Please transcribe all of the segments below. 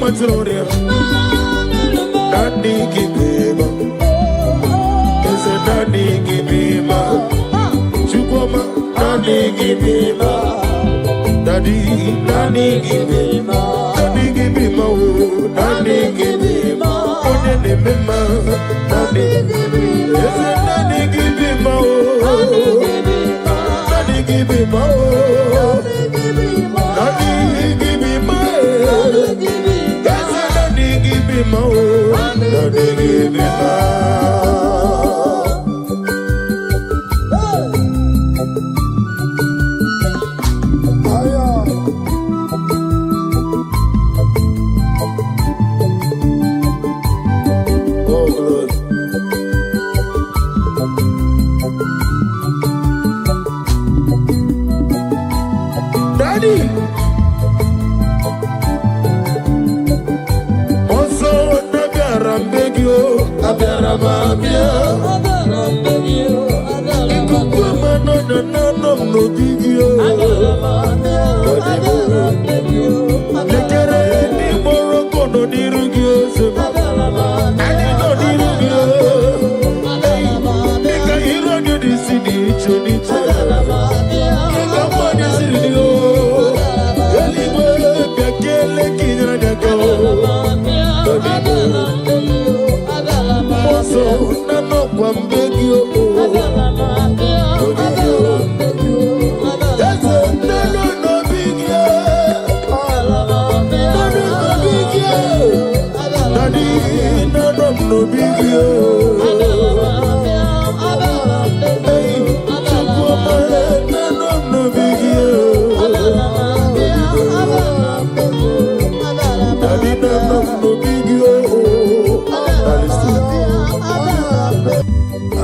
Matoria. Daddy give me is a daddy give me Chukoma, daddy give me Daddy give me Daddy give me Daddy give me Daddy give me Daddy give me Daddy give me Daddy give me Daddy give me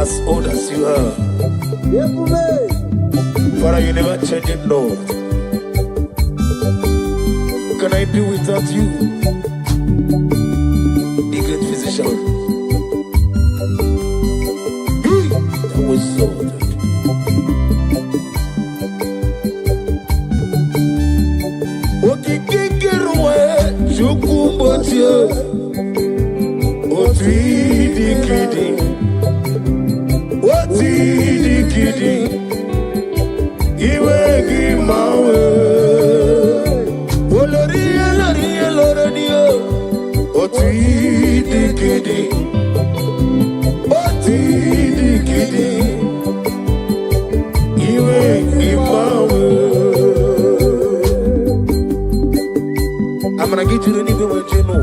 as old as you are. Father, you never change it, Lord. Can I do without you? The great physician. That was so good. I'm gonna get you the nigga with you know.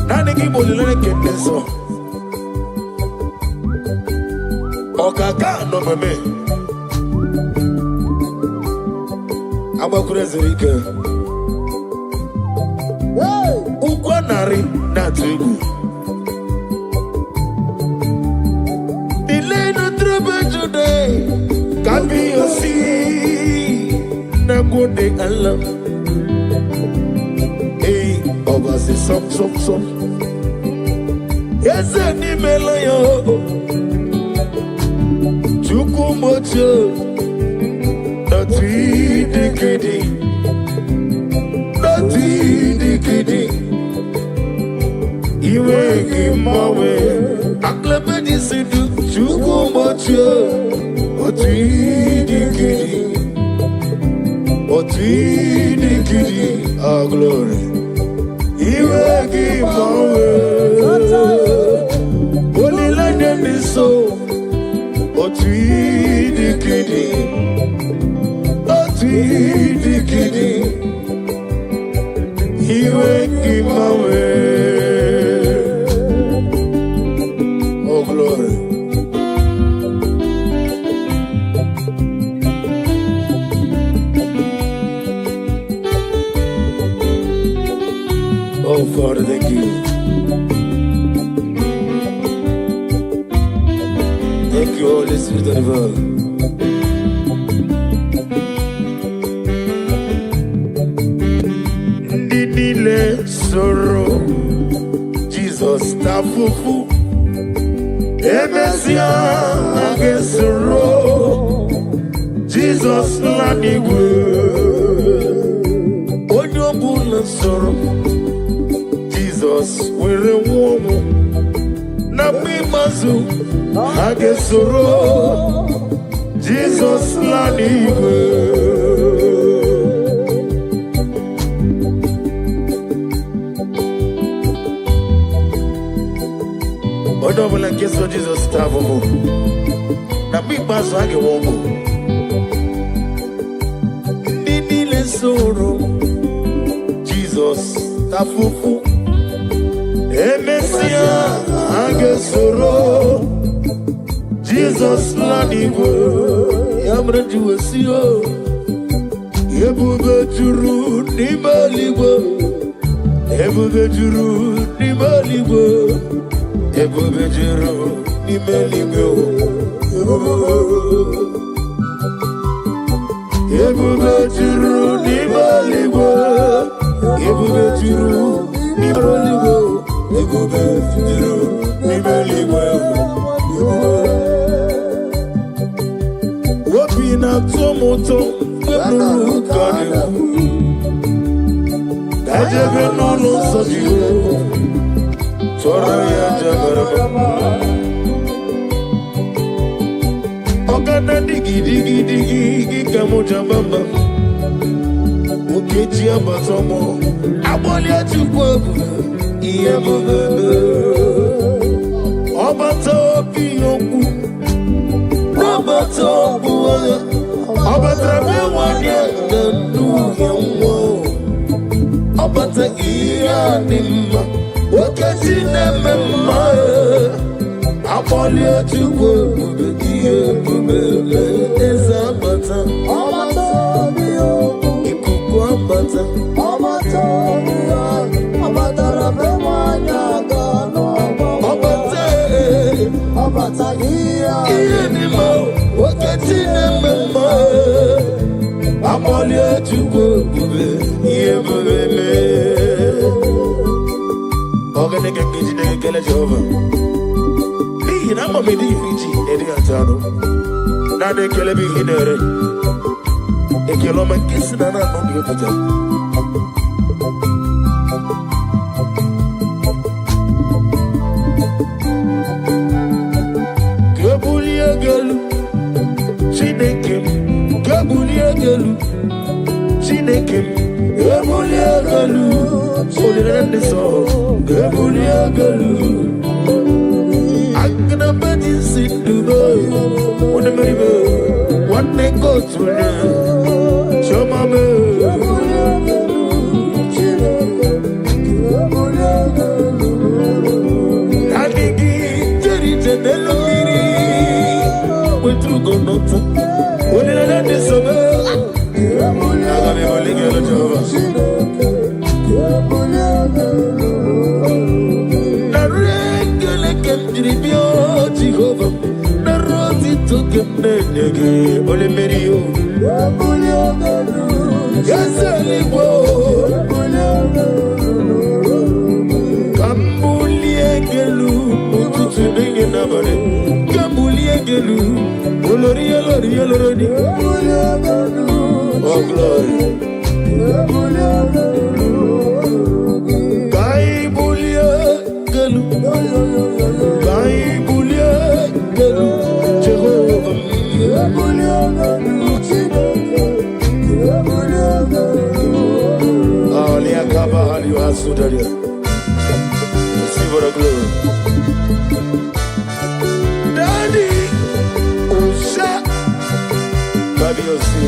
Now they give you the get this one. Okaka no me. I'm a crazy girl. Ukwanari na tugu. Delay no trouble today. Can be your sea. Na go de Allah. Hey, over the some. Yes, any melayo. Chukumocho. Not decade. Not decade. You ain't give my way. Aklamadi sidu. Chukumocho. Not decade. Our glory, you will give my way. Only let them be so. What we the kidding, you will give my way. Oh glory. Oh, Father, thank you. Thank you, Holy Spirit of God. Didile sorrow, Jesus tafufu. Emesia agesoro, Jesus lanigwe. soro Jesus were nwomu na mimazu hage soro Jesus laniwe Odo la keso Jesus tavo na mimazu hage womu nini le soro Jesus tafufu Emesia agesoro Jesus laniwo yamre juwesio ebube juru nimaliwo ebube juru nimaliwo ebube juru nimaliwo ebube juru nimaliwo ebube juru nimaliwo ebube juru nimaliwo Wapina tomoto Nuru kane Dajebe nono sojiwo Tora ya jabarama Ogana digi Gamo jambamba Ukechi abatomo Aboli atukwabu Iye mbebe Obato piyoku Obato buwaga Obatrabe wanya Nanu yamwo Obata iya nimma Wakati nememma Aboli atukwabu Iye mbebe Eza bata Obato piyoku Ikuku abata Obato piyoku Obatrabe wanya Obata iye nimo wakati nememma Amoli atukwo bube iye bubele Ogene kekiji nekele Jehova Ni na mamedi fiji edi atano Na nekele bi hinere Ekelo mankisi na na no yopata Chineke Galu Olirende so Galu Agna badi sindubo One meribe One go to Shomame Adigi Jerite Nelomiri Wetru go nota Olirende so Jehovah, na roti to kemnege, ole merio, Yazalibo, Kambulie gelu, ututu nenge nabare, Kambulie gelu, olori, oh glory, Kai bulie gelu, Jehovah, Aliakaba Aliasudaria. Receive the glory. Daddy, Usha, Baby Osi.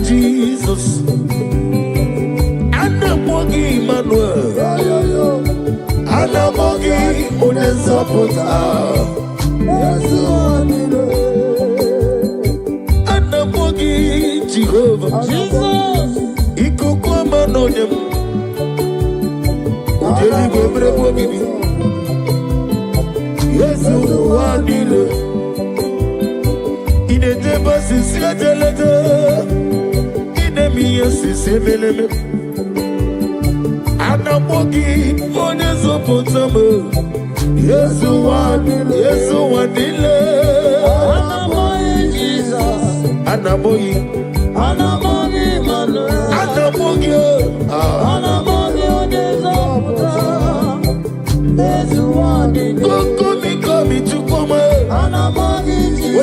Jesus, Anamogi Emmanuel, Anamogi Unezapota, Anamogi Jehovah, Jesus, Ikukwa Manonyam, Ujeli Webre Bogibi, Yesu Wadile, Inedeba Sisia Jelete. yes, Semeleme. Anamogi, Onezo Potamo. Yes, one, Anamogi, Jesus. Anamogi, Manu. Anamogi, Onezo Potamo. Yes, one, come to come. Anamogi, Jesus.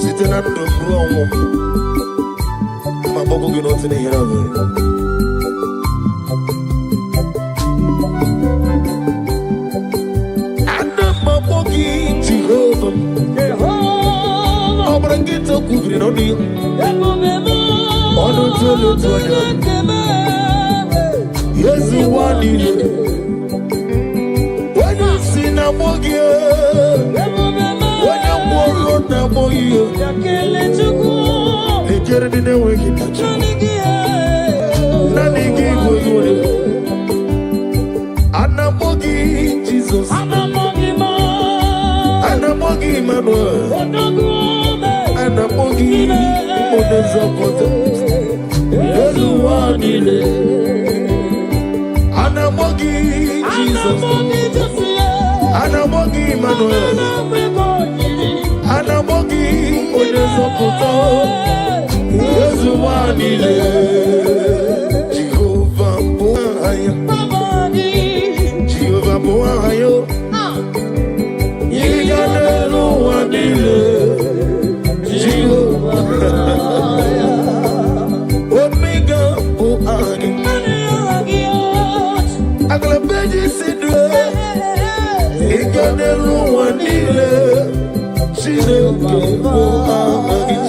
Sitting at the room, my bubble get out in the air. And the Mabogi Jehovah, I'm gonna get to cooking on you. On the yes, you want it. When you see Nabogi, Anamogi Jesus, Anamogi Emmanuel, Anamogi Onezo Potamo. Anamogi Jesus, Anamogi Emmanuel. Anamogi Onezo Potamo. Yesu wanile Jehovah Boahayo, Jehovah Boahayo. Yiganelo wanile Jehovah Omega Boahayo. Aglabeji sidwe Yiganelo wanile Jehovah Boahayo.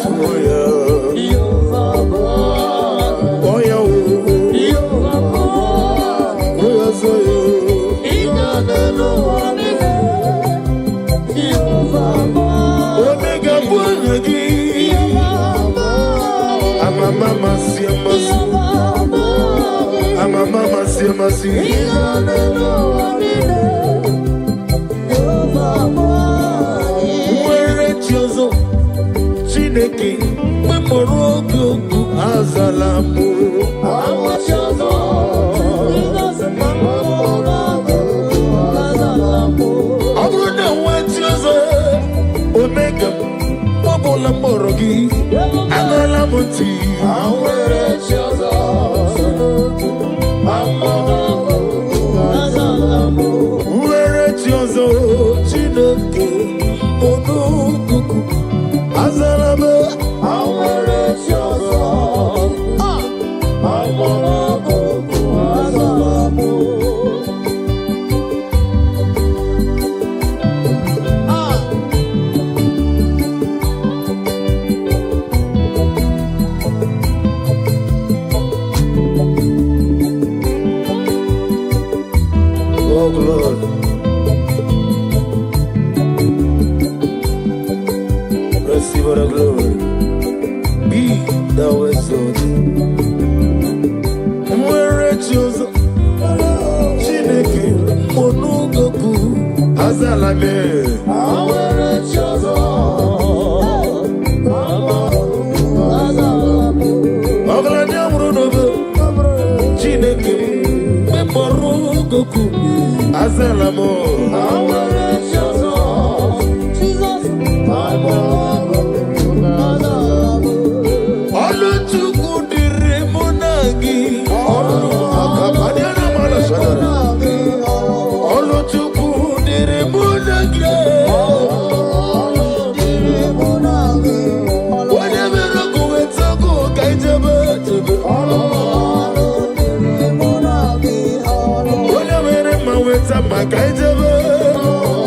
Whatever,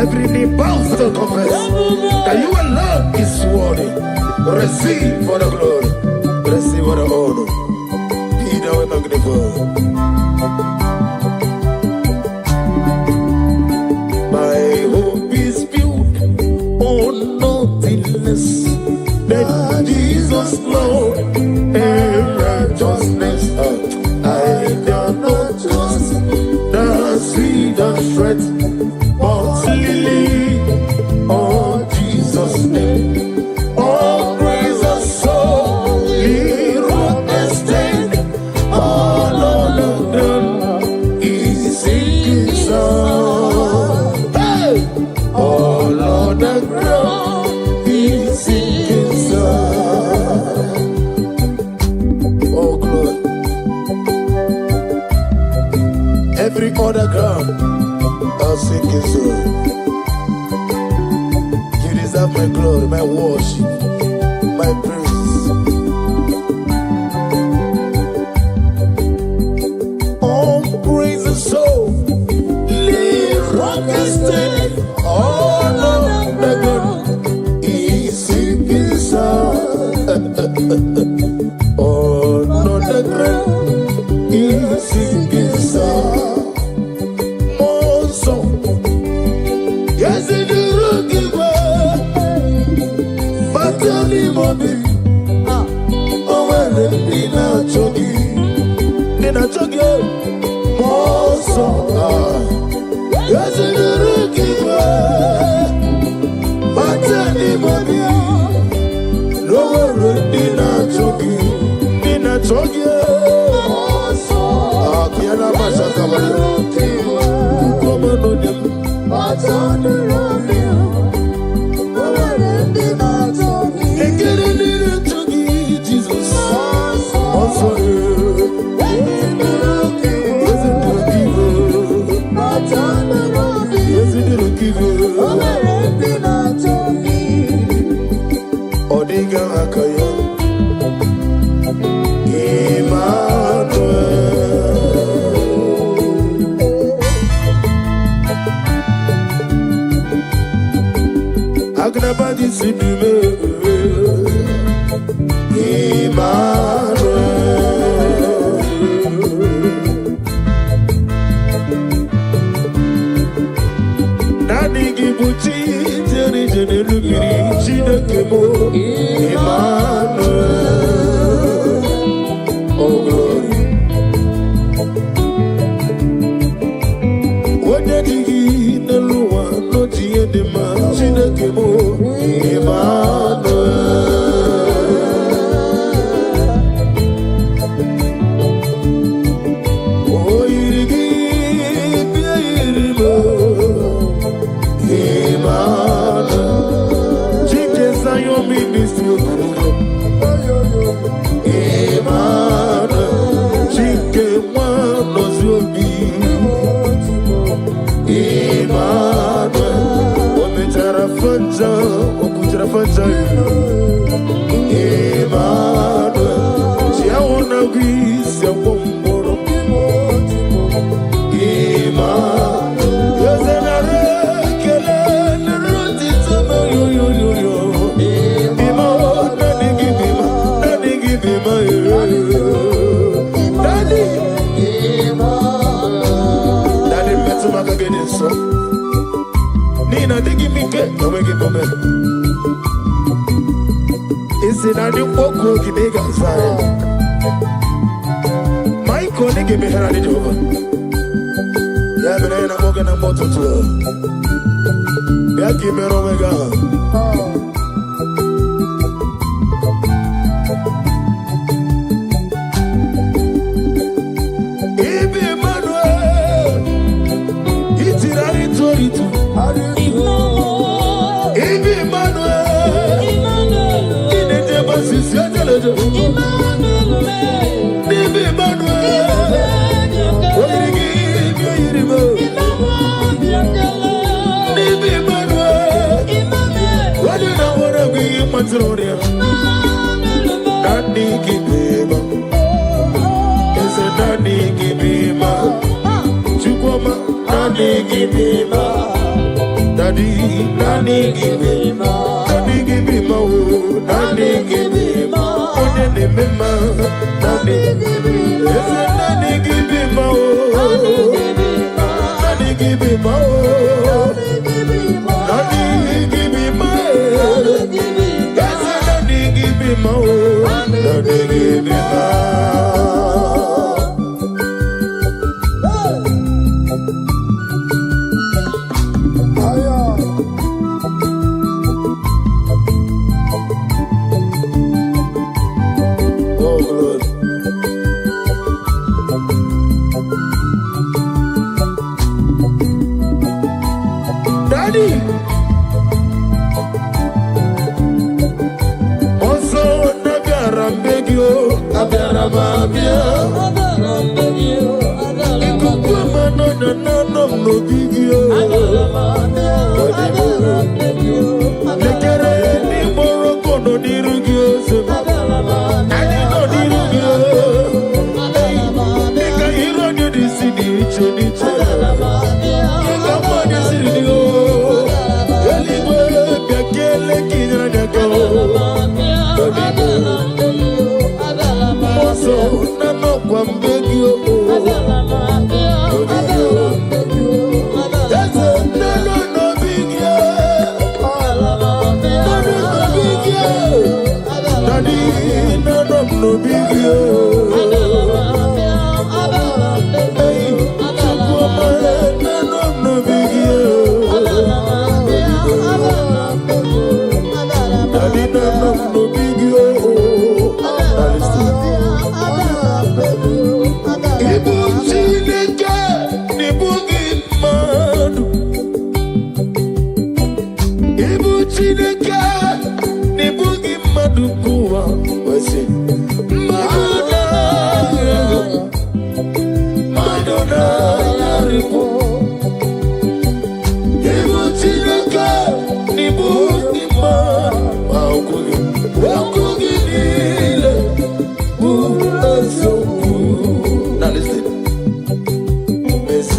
Every knee bows to confess that you alone is worthy. Receive for the glory, receive for the honor. Be thou magnified. My hope is built on nothing less than Jesus' Lord and righteousness. I dare not trust the sweetest threat. Oh, Jesus' name. Oh, praise the soul. He wrote the stain. All on the ground. He singing song. Hey! All on the ground. He singing song. Oh, glory. Every other ground, I'll sing his song. My glory, my worship, my praise. Oh, praise the soul, live rock and stay. All of the ground, he's singing song. All of the ground, he's singing song. More song, yes, it is. Jesus.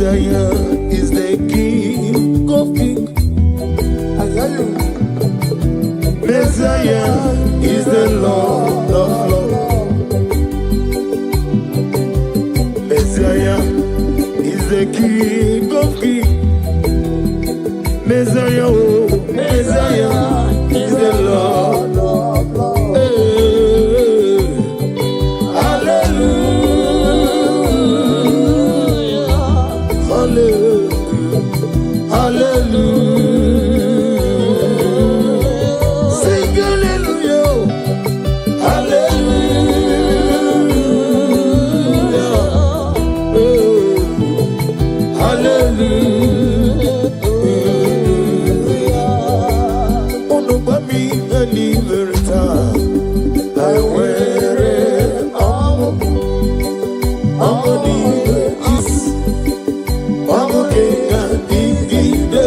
Messiah is the King of Kings. Messiah is the Lord of Lords. Messiah is the King of Kings. Messiah, oh, Messiah is the Lord of Lords. Hallelujah, hallelujah, hallelujah. Sing hallelujah, hallelujah, hallelujah. Onubami ani verita, I wear it all. Amoni is, Amoke andi the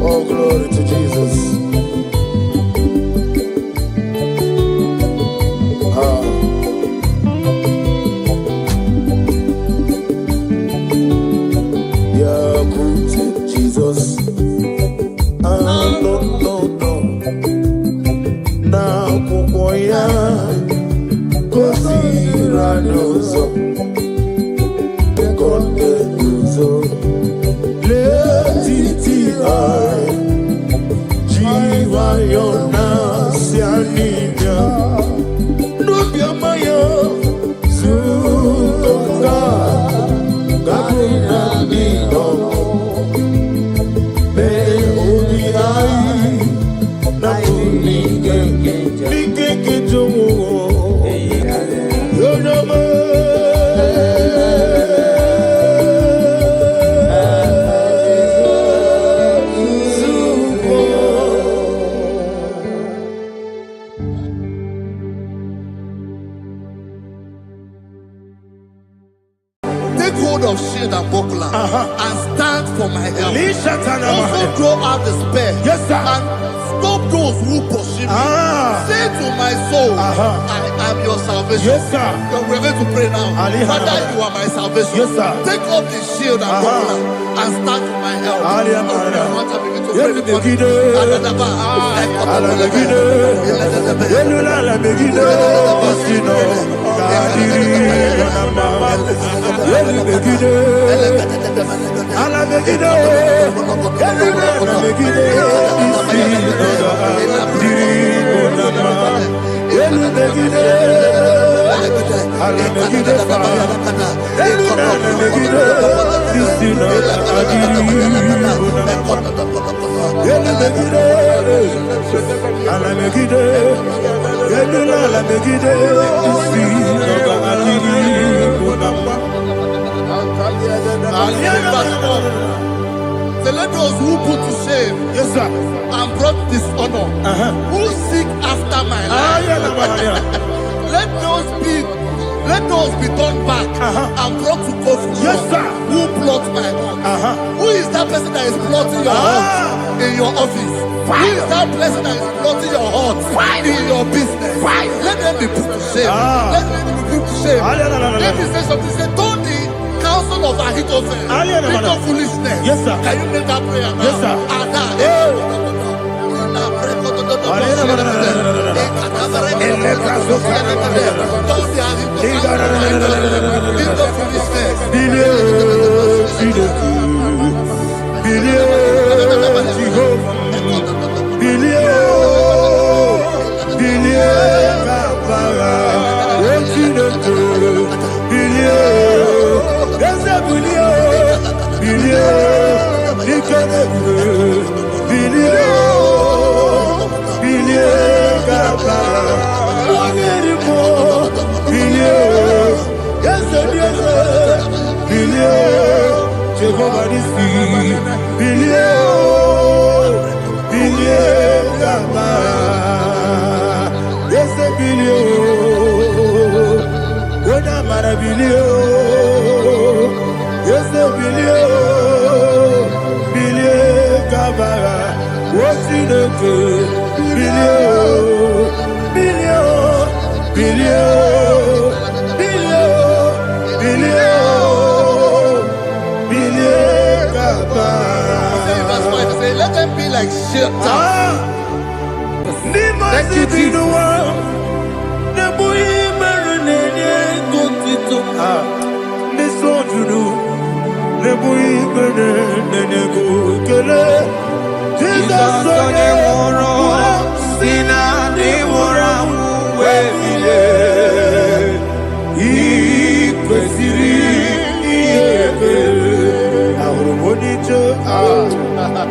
oh, glory to Jesus. Yeah, good Jesus. No. Now, Kukoya, Kosiranoso, Kondenuso, Letiti I, Jiva Yona, Sianina, Nubia Maya, Zuka, Gabina Nino, Me Obiai, Nakuni, Nike Jomo, Yonama. Take hold of shield and buckler and stand for my help. Also throw out the spear. Yes, sir. And stop those who pursue me. Say to my soul, I am your salvation. Yes, sir. We're going to pray now. Father, you are my salvation. Yes, sir. Take off the shield and buckler and stand for my help. I want to begin to pray before you. So let those who put to shame, Yes, sir. and brought dishonor, who seek after my life, let those be turned back and brought to go for Yes, sir. who plot my heart. Who is that person that is plotting your heart in your office? Who is that person that is plotting your heart in your business? Let them be put to shame. Let them be put to shame. Let me say something. Say, don't the counsel of Ahithophel, think of foolishness. Yes, sir. Can you make that prayer now? Yes, sir. like shelter. Thank you, Jesus.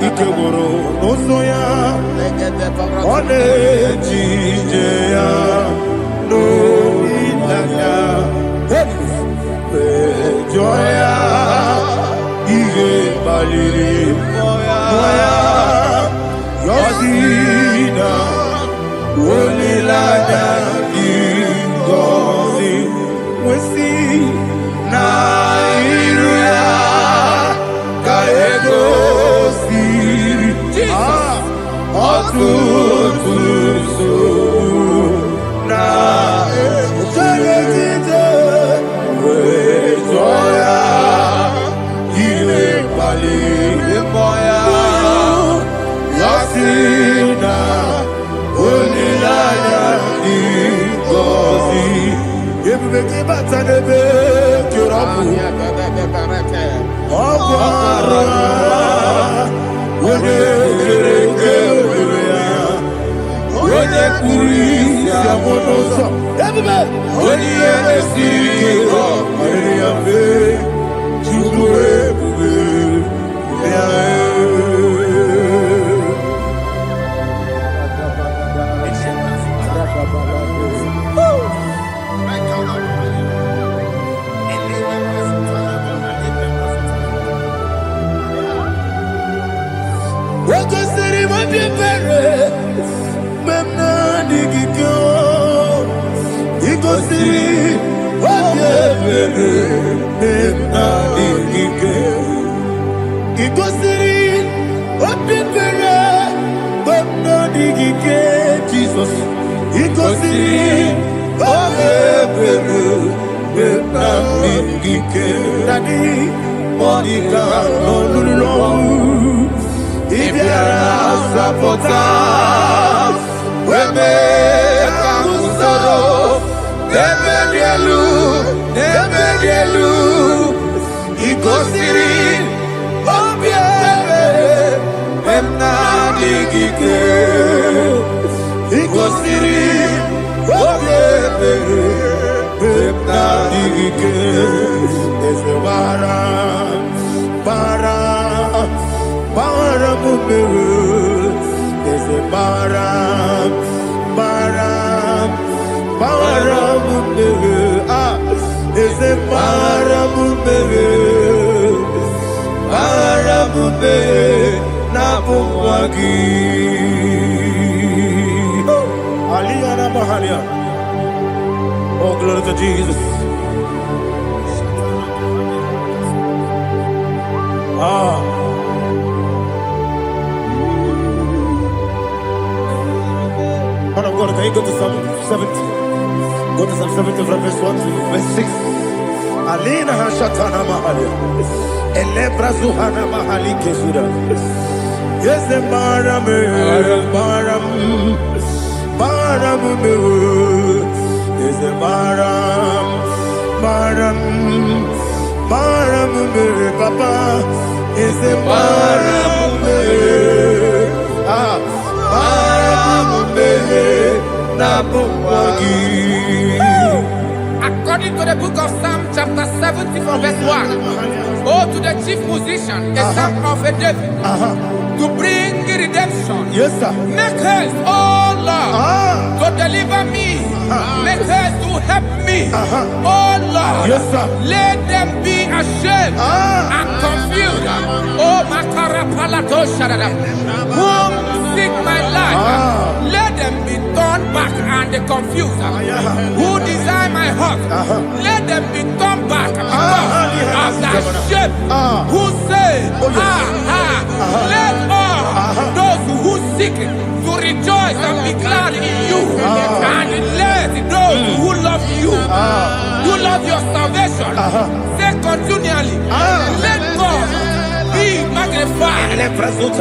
Ikeboro nosoya one jijeya no ilaya joya ige baliri moya yosina olilaya ingozi wesi na iruya kaego Oh, glory to Jesus. Man of God, can you go to Psalm 70? Go to Psalm 70 from verse 1 to verse 6. Alina Hashatana Mahalia. Elebra Zuhana Mahali Kesuda. Yes, the Baram, is the Baram, Papa, is the Baram, According to the book of Psalm chapter 70 from verse 1, oh, to the chief musician, a son of a David, to bring redemption. Yes, sir. Make haste, oh Lord, to deliver me. Make haste to help me. Oh Lord, yes, sir. Let them be ashamed and confused. Oh Makara Palato Shadada, whom seek my life, let them be turned back and confused. Who desire my heart, let them be turned back because of that shame. Who say, let all those who seek to rejoice and be glad in you, and let those who love you, who love your salvation, say continually, let God be magnified.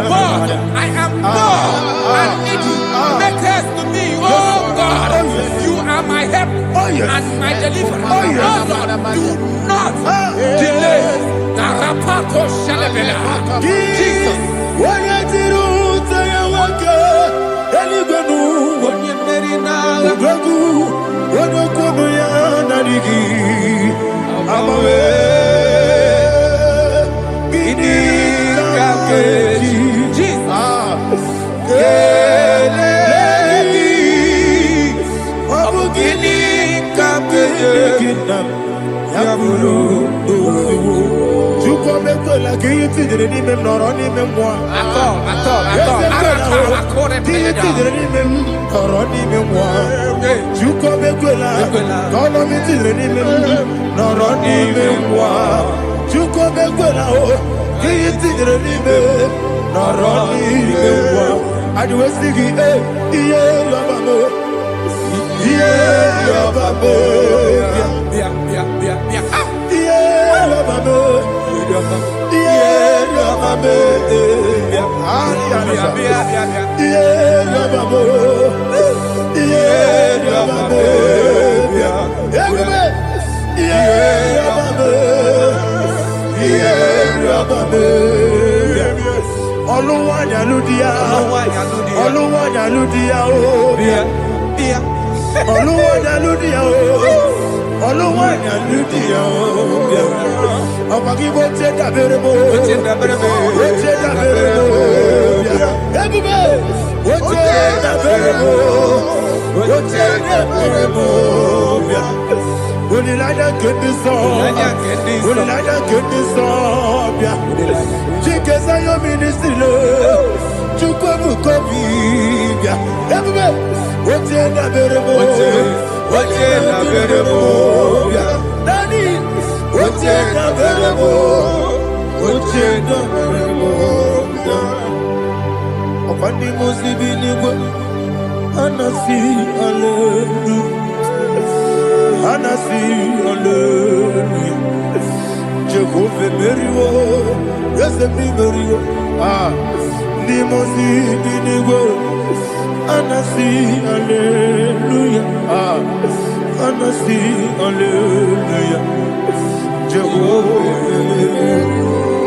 God, I am poor and needy. Make haste to me, oh God. You are my help and my deliverer. Oh Lord, do not delay. Tarapato shalabela. Jesus.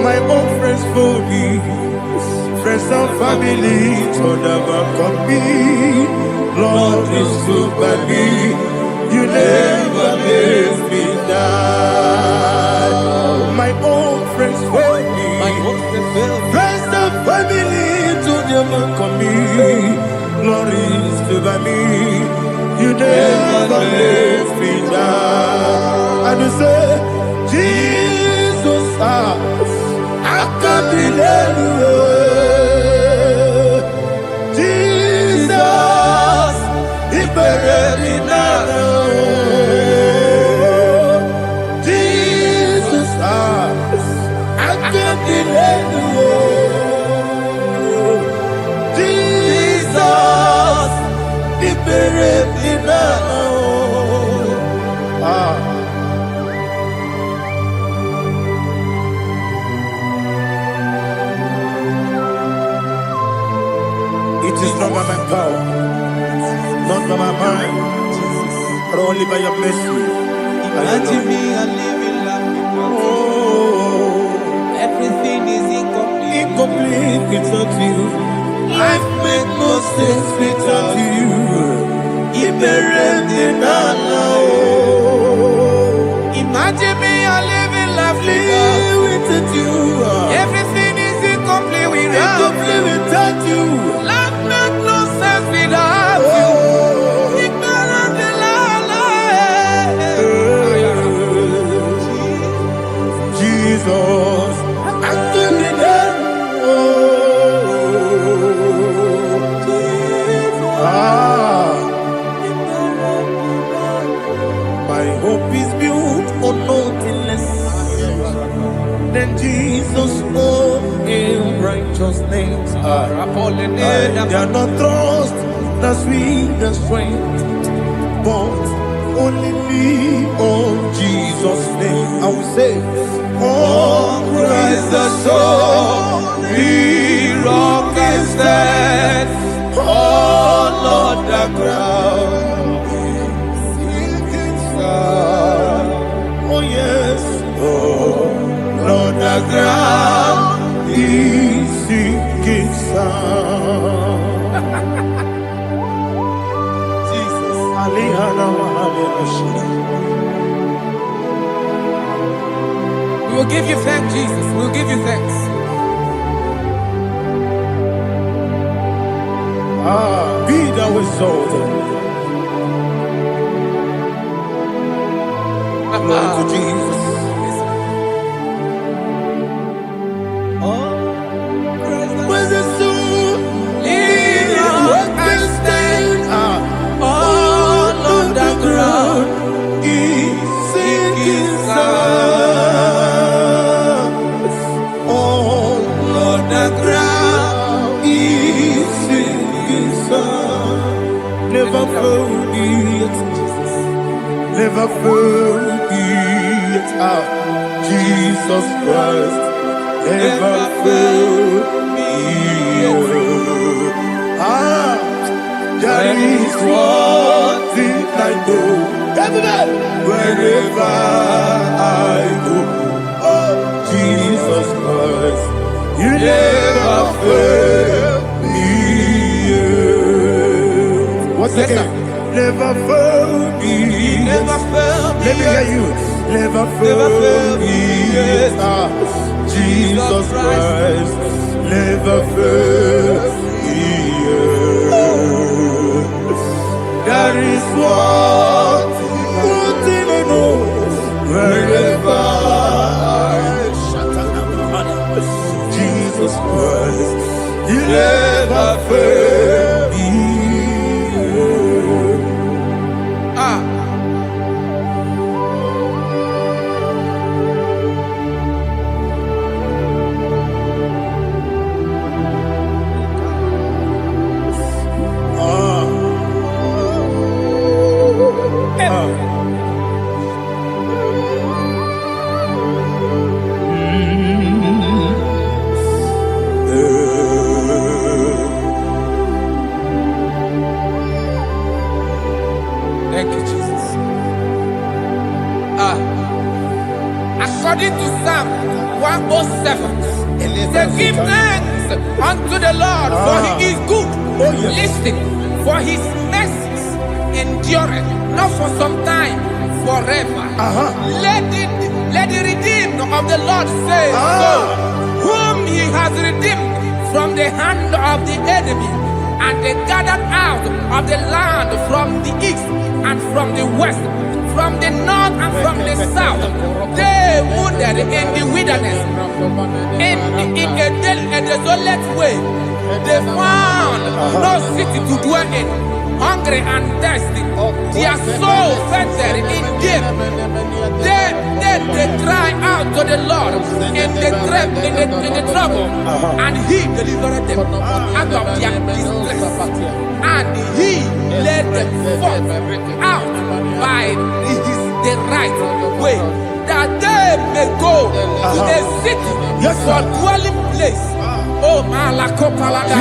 My own friends for me, friends and family, told never come me. Lord is good by me, you never leave me die. My own friends for me, friends and family, told never come me. Lord is good by me, you never leave me die. And you say, Jesus, I can't believe you. Jesus, He buried me now. Jesus, I can't believe you. Jesus, He buried me now. It is not by my power, not by my mind, but only by your mercy. Imagine me and living life without you. Oh, Everything is incomplete. incomplete without you. Life makes no sense without you. Imagine me and living life without you. Everything is incomplete without you. Life makes no sense without you. Ignorant the Jesus, I stood in my hope is built on nothing less than Jesus' own in righteous names. I cannot trust the sweetest strength, but only me on Jesus' name. I will say, oh, Christ the soul Be rock and stand, oh Lord, the ground is sinking sand. Oh yes, Oh Lord, the ground is sinking sun. Jesus. Alihana Mahalena. We will give you thanks, Jesus. We will give you thanks. Be thou exalted. Glory to Jesus. Where's the soul? What can stand? All on the ground is sinking sun. Oh, On the ground is sinking sun. Never forget, never forget. Jesus Christ, never forget. That is one thing I know. Wherever I go, oh Jesus Christ, you never fail me. Once again, never fail me. never fail me. Let me hear you. Never fail me. Jesus Christ, never fail me. That is one thing I know. Wherever Jesus Christ, you never fail me. Thank you, Jesus. According to Psalm 107, it says, give thanks unto the Lord, for he is good. Oh, yes. Listen, for his mercies endureth, not for some time, forever. Let the redeemed of the Lord say so, whom he has redeemed from the hand of the enemy, and they gathered out of the land from the east and from the west, from the north and from the south. They wandered in the wilderness, in a desolate way. They found no city to dwell in, hungry and thirsty. Their soul fettered in game. They cry out to the Lord in the trouble, and he delivered them out of their distress, and he led them forth out by the right way, that they may go to a city for dwelling place. Oh, Malakopalada,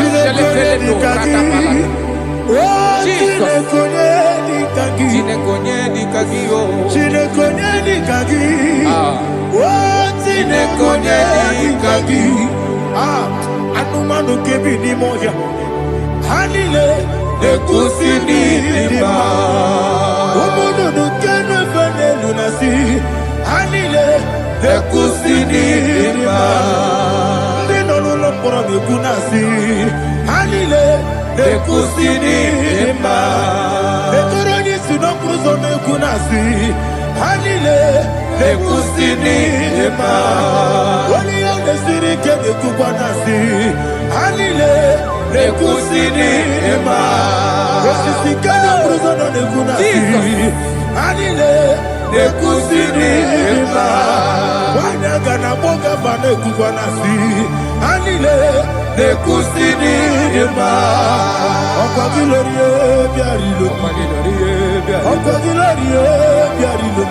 Jesus. Anumanu kebi ni moja Hanile Nekusini nima Umudu nukenu fene lunasi Hanile Nekusini nima Nino lulopora mikunasi Hanile Nekusini nima Nekoroni sinokruzo mekunasi Hanile Nekusini nima Wali yone sirike nekubwanasi Hanile Nekusini nima Wasisikana mruzono nekunasi Hanile Nekusini nima Wanyaga na boga vane kubwanasi Hanile Nekusini nima Okwa gilorie biarilo Okwa gilorie biarilo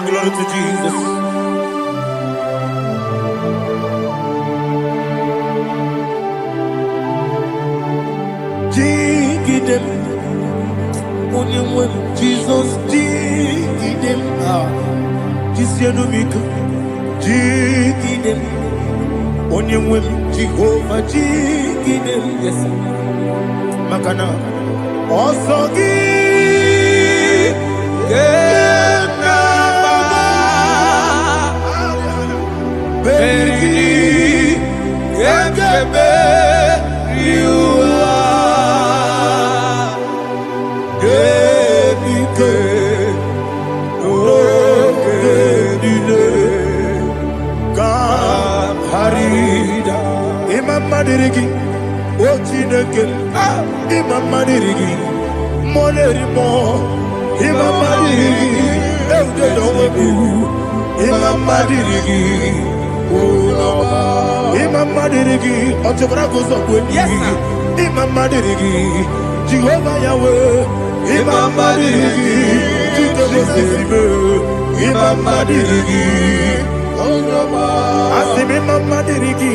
Glory to Jesus. Jigidem, Jesus, jigidem, Jisianumika, jigidem, Onyemwem, Jehovah, jigidem, yes, Makana, also Dirigi, Ochineke, Imam Dirigi, Molerimo, Imam Dirigi, Eldedobu, Imam Dirigi, Imam Dirigi, Otobragos of Wendy, Imam Dirigi, Jehovah Yahweh, Imam Dirigi, Imam Dirigi, Asimi Mama Dirigi,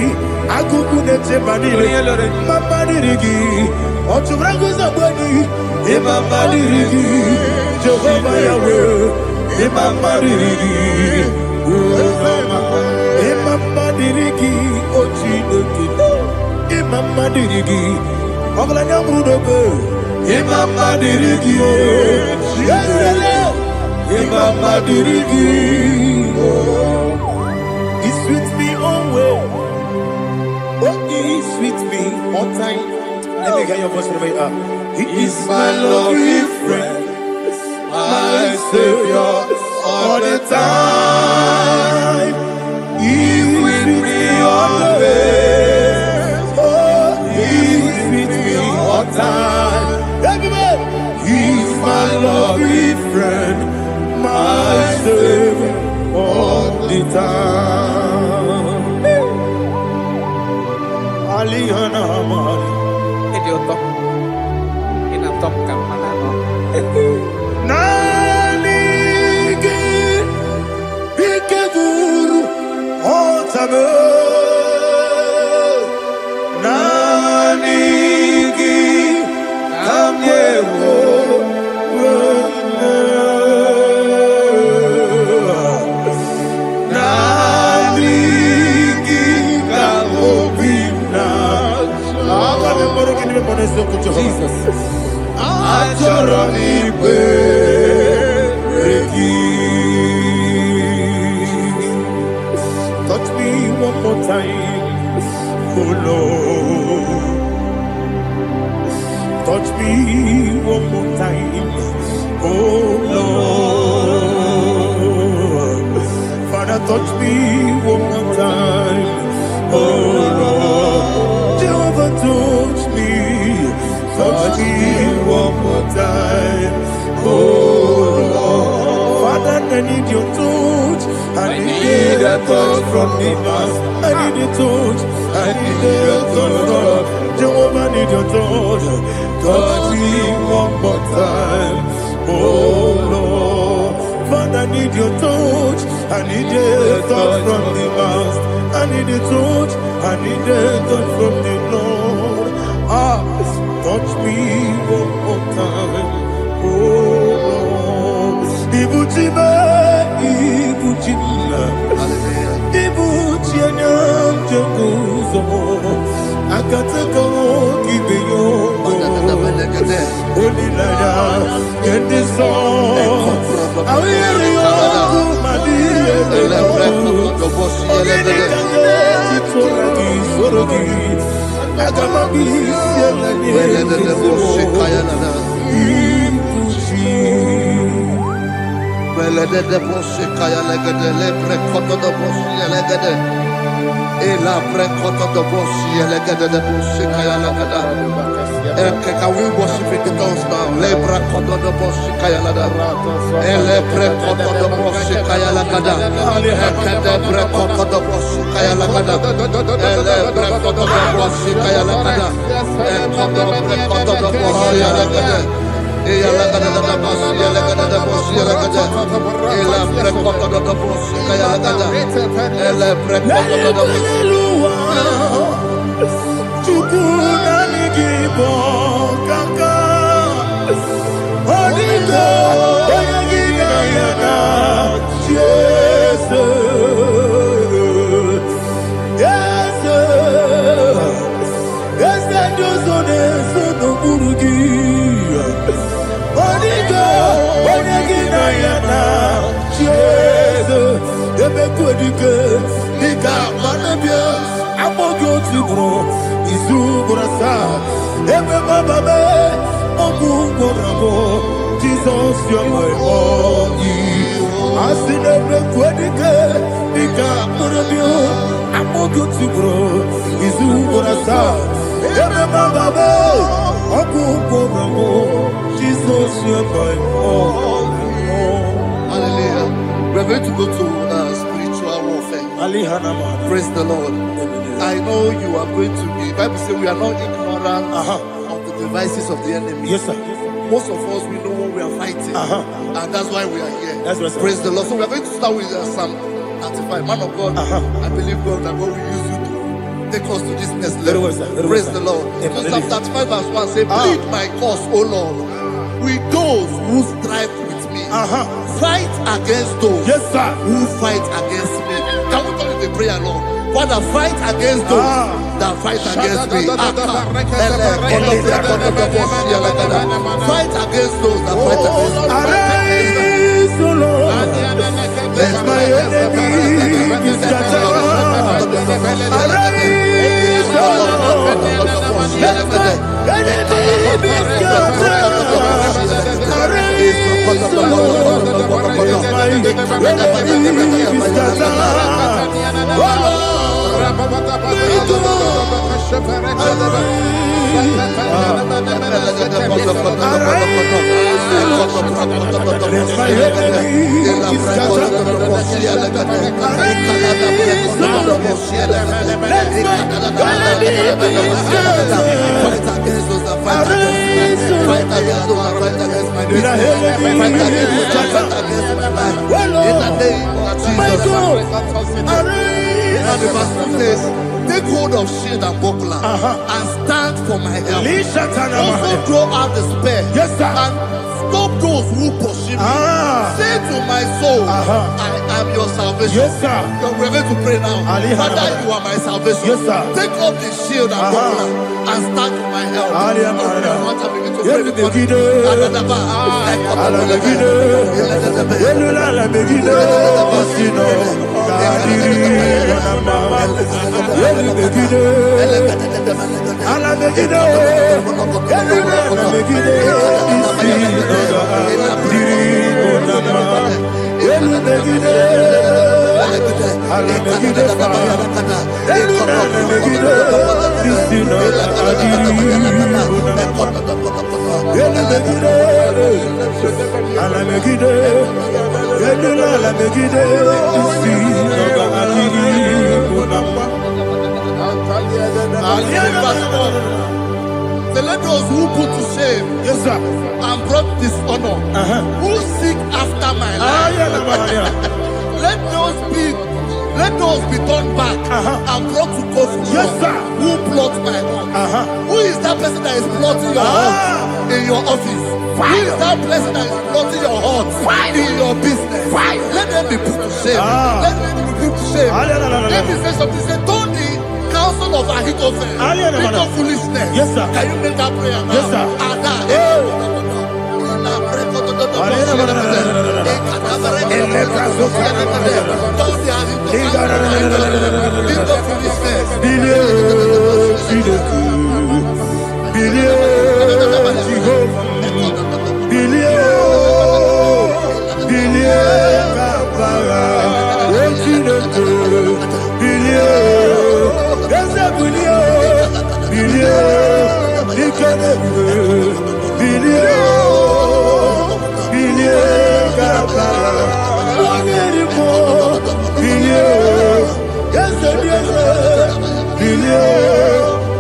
Akukunete Madiri, Mama Dirigi, Otubragos of Wendy, Imam Dirigi, Jehovah Yahweh, Imam Dirigi, Imam Dirigi, Ochineke, Imam Dirigi, Oglanya Brudobe, Imam Dirigi, Imam Dirigi, He sweets me always. Oh, He sweets me all time. Let me hear your voice wherever you are. He is my lovely friend, my Savior all the time. He with me always. Oh, He with me all time. Everybody, He's my lovely friend, my Savior all the time. Alihana Mari. Nanigi Bikeguru Otame Nanigi Kamyewo Nanigi Kamobina Jesus touch me one more time, oh Lord. Touch me one more time, oh Lord. Father, touch me one more time, oh Lord. Jehovah, touch me one more time, oh Lord. Father, I need your touch. I need a touch from the past. I need a touch. I need a touch from Jehovah. I need your touch. Touch me one more time, oh Lord. Father, I need your touch. I need a touch from the past. I need a touch. I need a touch from the Lord. Touch me one more time, oh Lord. Ibuchima, Ibuchima, Ibuchina, Jaguzo. Akataka, Gibeyo, Only Lada, get this song. I will Ela prekoto do boshi elegede de boshi kaya lagada. Can we worship in the tongues now? Le prekoto do boshi kaya lagada. Ele prekoto do boshi kaya lagada. Ekede prekoto do boshi kaya lagada. Ele prekoto do boshi kaya lagada. Ekodo prekoto do boshi lagada. Ela lagada da boshi lagada da boshi lagada. Ela prekoto do boshi kaya lagada. Ele prekoto do boshi. Chukuna IGBO kaka Onigo Oyagina yana Jesus Yes Josone Sono Burugi Onigo Oyagina yana Jesus Ebe kodike Nika manabia Amogo tibro Izubrasa Ebe bababe Ogu gorabo Jesus you're my only Asinebe kwadike Nika manabia Amogo tibro Izubrasa Ebe bababe Ogu gorabo Jesus you're my only. Hallelujah. We're going to go to spiritual warfare. Praise the Lord. I know you are going to be. Bible says we are not ignorant of the devices of the enemy. Yes, sir. Most of us, we know what we are fighting. And that's why we are here. That's right, sir. Praise the Lord. So we are going to start with Psalm 35. Man of God, I believe God that God will use you to take us to this next level. Well, sir. Praise the Lord. So Psalm 35 verse 1 says, plead my cause, O Lord, with those who strive with me. Fight against those who fight against me. Can we call it a prayer, Lord? Father, fight against those that fight against me. Fight against those that fight against me. Arise, O Lord. Let my enemy be scattered. Arise, O Lord. Let my enemy be scattered. Arise, O Lord. Let my enemy be scattered. Oh Lord. And the verse 2 says, take hold of shield and buckler and stand for my help. Also draw out the spear and stop those who pursue me. Say to my soul, I am your salvation. We're going to pray now. Father, you are my salvation. Take up the shield and buckler and stand for my help. Let those who put to shame and brought dishonor, who seek after my life, let those be turned back and brought to confusion. Who plot my heart? Who is that person that is plotting your heart in your office? Who is that person that is plotting your heart in your business? Let them be put to shame. Let them be put to shame. Let me say something. Say, don't the counsel of Ahithophel into foolishness. Can you make that prayer now?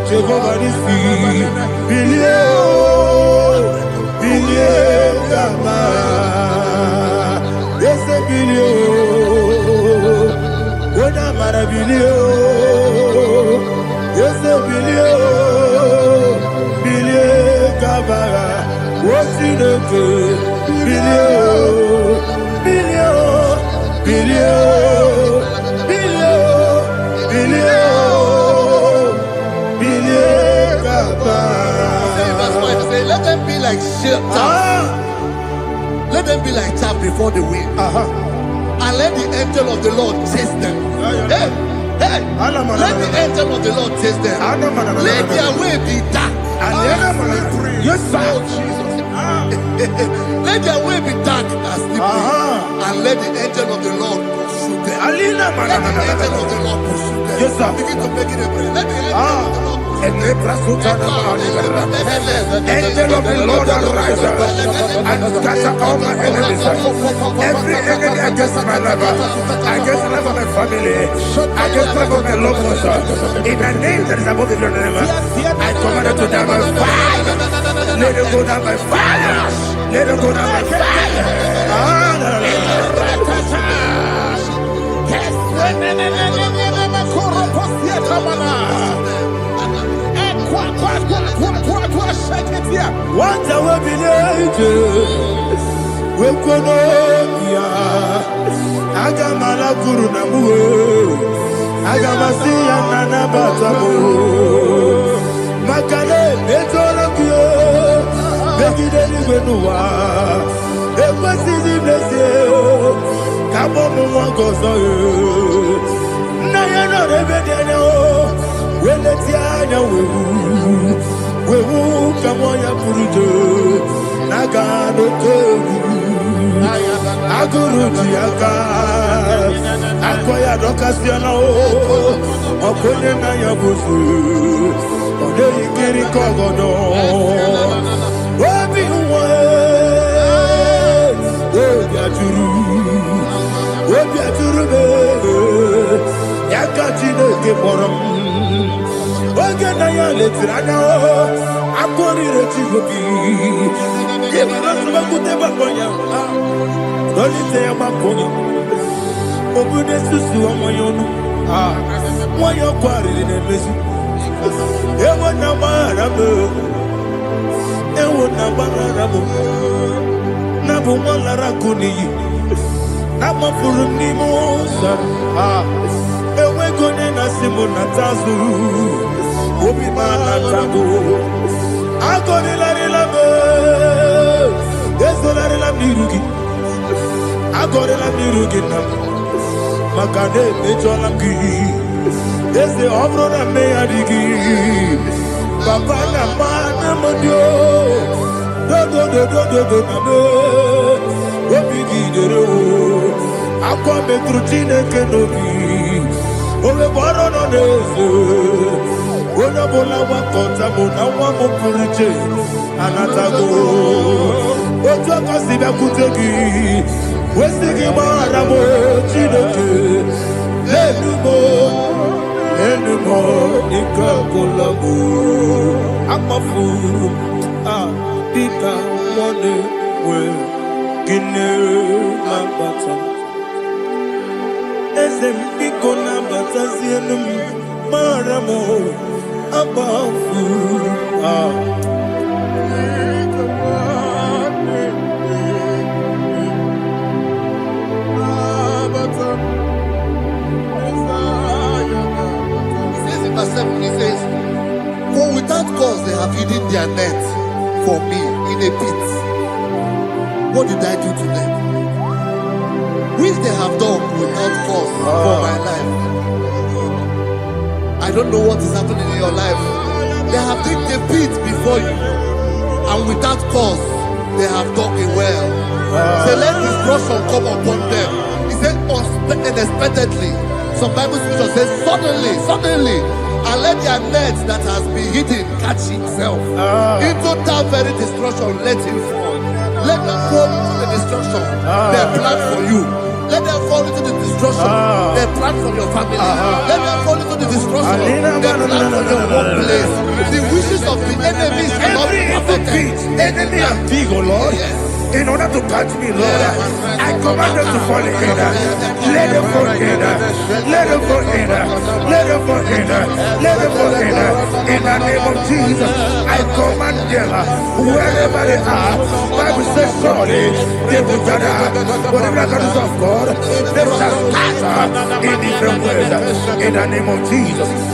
Jehovah Nissi, Gama, yes, Wona Maravilio, yes, Gama, what's in the good? Let them be like chaff. Let them be like chaff before the wind. And let the angel of the Lord chase them. Hey, let the angel of the Lord chase them. Let their way be dark. Yes, sir. Let their way be dark as sleeping. And let the angel of the Lord pursue them. Let the angel of the Lord pursue them. Yes, sir. Begin to make it a prayer. Let the angel of the Lord. Angel of the Lord arise and scatter all my enemies. Every enemy against my life, against the life of my family, against the life of my loved ones. In the name that is above the name, I command it to die by fire. Let it go down by fire. Let it go down by fire. What I will be we Konoya Agamala Guru Namu Agamasiya Nana Batamu Makale Betolokio Begideni Benua Ekwasizi Blessio Kabomu Mwangozo Nayano Rebedeno Weletianya Wewu Kamoya Purujo Nagano Kogu Aguru Jiaka Akoya Dokasiano Okone Naya Busu Ode Ikiri Kogodo Obi Uwe Obi Aturu Yakatino Gemoram Oge Naya Letrana Akori Rechigobi Olite Makoni Obune Susu Omoyonu Moyo Kwari Nemesu Ewo Namarabo Ewo Namarabo Nabu Malara Kuni Nama Furuni Mosa Ewe Gone Nasimu Natazu Obi Manatago Agoni Larilabe Ezolarila Mirugi Agorela Mirugi Makane Mejolamgi Eze Obrona Meyadigi Papa Namana Modio Do Name Obigi Dero Aqua Metrutine Kenobi Ove Borono Neze Ona Bola Wakota Mona Wamopuriche Anatago Ojo Kasiba Kutegi Westigi Maramo Chinoke Lenumo Ikakolabu Amafu Pika Mone We Gine Lambata Ezem Piko Lambata Zienum Maramo Abafu He says, for without cause they have hidden their net for me in a pit. What did I do to them? Which they have done without cause for my life. I don't know what is happening in your life. They have digged a pit before you, and without cause they have dug a well. Say, let destruction come upon them. He said, unexpectedly. Some Bible scripture says, suddenly. And let their net that has been hidden catch himself. Into that very destruction, let him fall. Let them fall into the destruction. The plan for you. Let them fall into the destruction. They plan for your family. Let them fall into the destruction. They plan for your workplace. The wishes of the enemies cannot be perfected. Enemy and big, oh Lord. In order to catch me, Lord, I command them to fall in. Let them fall in. Let them fall in. Let them fall in. Let them fall in. In the name of Jesus, I command them wherever they are. Bible says surely they will gather. Whatever the is of God, they shall scatter in different ways. In the name of Jesus.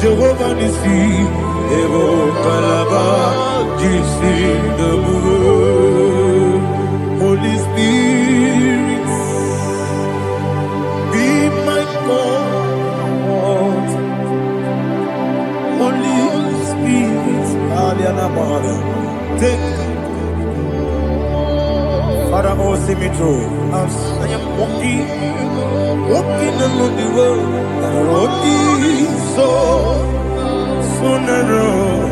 Jehovah Nissi, Evo Kalaba, Jesus the Holy Spirit, be my God. Holy Spirit, take Father, oh, see me through. I am walking along the road, walking so narrow.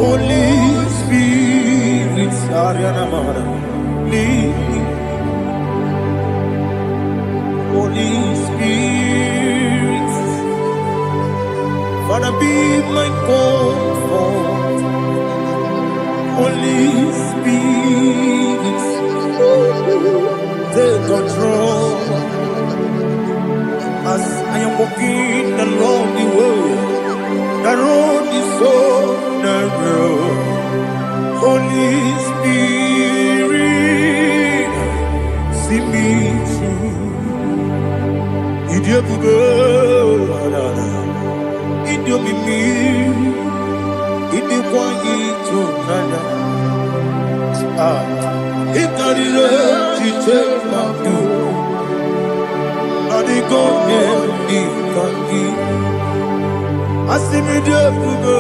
Holy Spirit, lead me. Holy Spirit, Father, be my comfort. Holy Spirit, take control as I am walking along the road. The road is so narrow. Holy Spirit, see me through. Idiabugo, Idiomimi, Idikwani to Nana. Ikarire take my do. Adigo Ikangi. Asimidiabugo.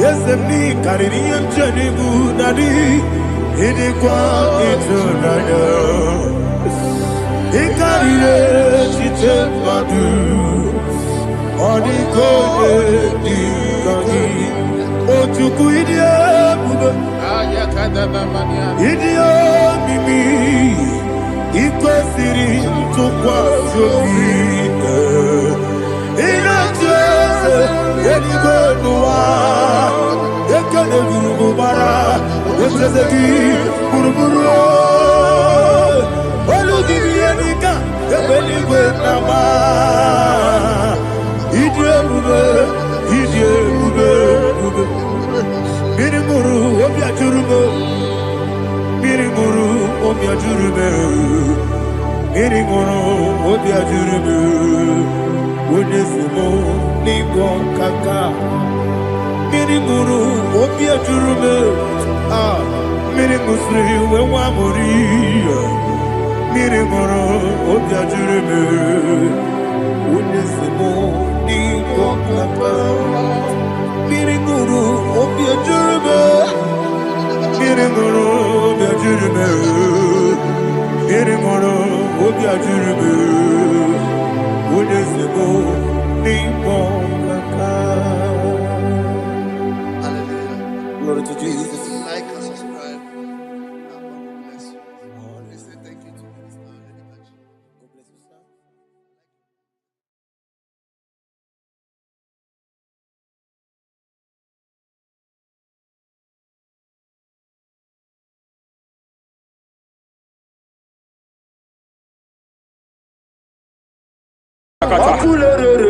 Yes, me Caribbean journey Budadi. Idikwani to Nana. Ikarire take my do. Adigo Ikangi. Otuku Idiabugo. Idio mimi iko siri tukwa sofite ina jese eligo nuwa ekene guru bara esezeki buruburu olugi bienika ebeligwe nama idio bube Mirimuru obiajurume Mirimuru obiajurume Mirimuru obiajurume Unesimo nigo kaka Mirimuru obiajurume Mirimusri wewamuri Mirimuru obiajurume ajuribu. Unyezebo ni mokaka. Hallelujah. Glory to Jesus. Like and subscribe. And God will bless you. We say thank you to Minister Editachi. God bless you, sir. Akulere,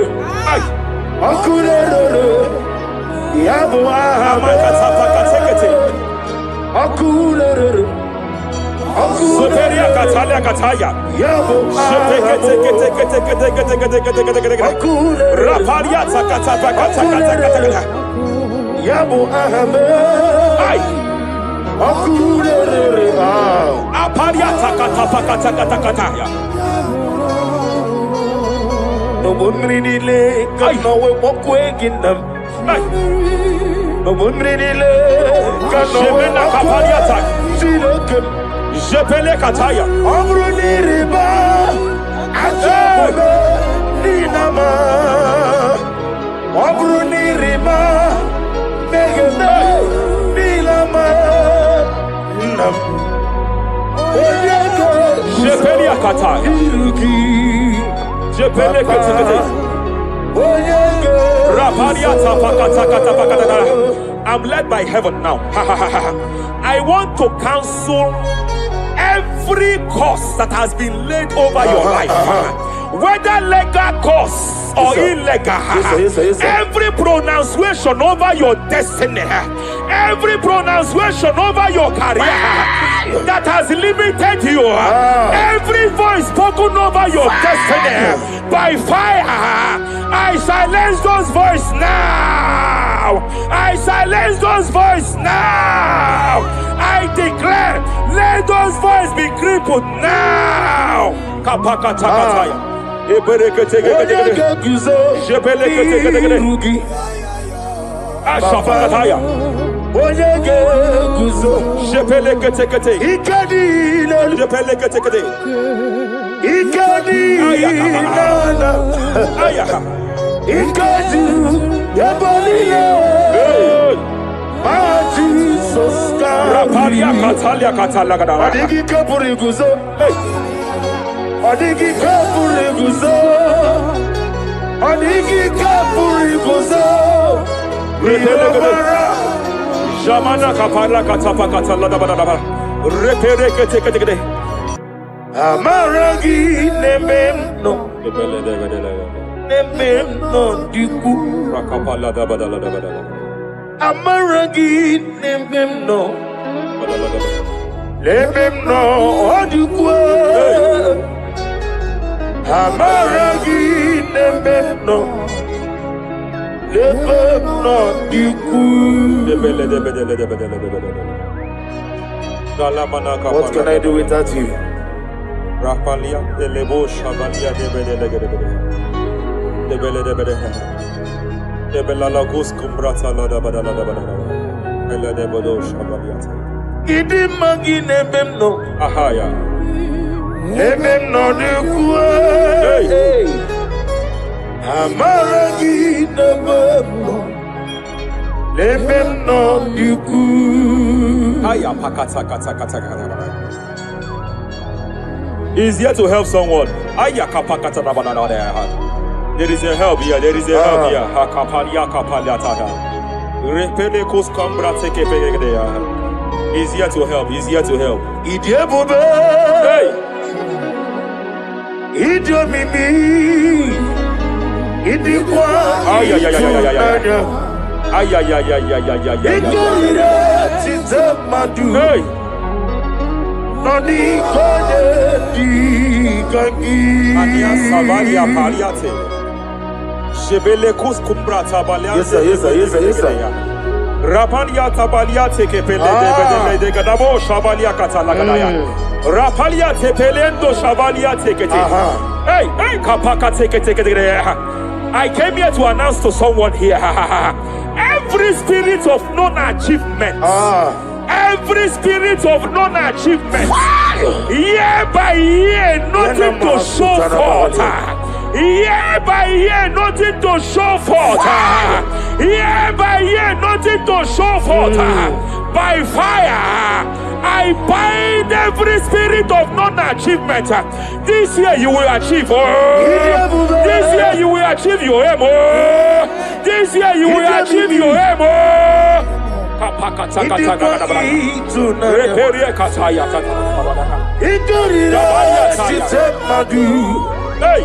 akulere, yabo akulere, akulere, Kataya. yabo Raparia Takata. yabo akulere, Aparia Takata. no bunridile, kano we mokweginam. No bunridile, kano we mokweginam. Jepele Kataya. Amruni riba, ajabe ninama. Amruni riba, megene nilama. Nam. Jepele Kataya. Jepele Kataya. Raparia Takata. I'm led by heaven now. I want to counsel every curse that has been laid over your life, whether legal curse or illegal. Every pronunciation over your destiny, every pronunciation over your career that has limited you, every voice spoken over your destiny by fire, I silence those voices now. I silence those voices now. I declare, let those voices be crippled now. Kapakatakataya. Ashapakataya. Shepelekete. Raparia Katalia Katalagadara. Adigi kapuri guzo. Adigi kapuri guzo. Adigi kapuri guzo. Jamana Kapara Katapa Katalada. Repere. Amaragi nemeno. Nemeno diku. Rakapala Dabada. Amaragi nemeno. Nemeno diku. Amaragi nemeno. Nemeno diku. What can I do without you? Rapalia, the Lebo Shabalia, the Belalagus Cumbrata Lada Ella de Bodo Shabaliata. Idi magi nebemno. Ahaya. Nebemno de kue. Amaragi nebemno. Nebemno de kue. Aya pakata. He's here to help someone. Aya kapakata. There is a help here. There is a help here. Hakapalia kapaliata. Repele kus kambra teke pegedea. He's here to help. He's here to help. Idiebobe. Hey. Idiomimi. Idikwa. Ay. Ikorire tizamadu. Hey. Noni kone di kangi. Ania Savalia Paliate. Jebele kus kumbra tabalia. Yes sir. Rapalia tabalia teke pele de gadabo shabalia katalagadaya. Rapalia tepelendo shabalia teke. Hey, kapaka teke. I came here to announce to someone here. Every spirit of non-achievement. Every spirit of non-achievement. Year by year, nothing to show forth. Year by year, nothing to show forth. Year by year, nothing to show forth. By fire, I bind every spirit of non-achievement. This year you will achieve. This year you will achieve your aim. This year you will achieve your aim. Hey.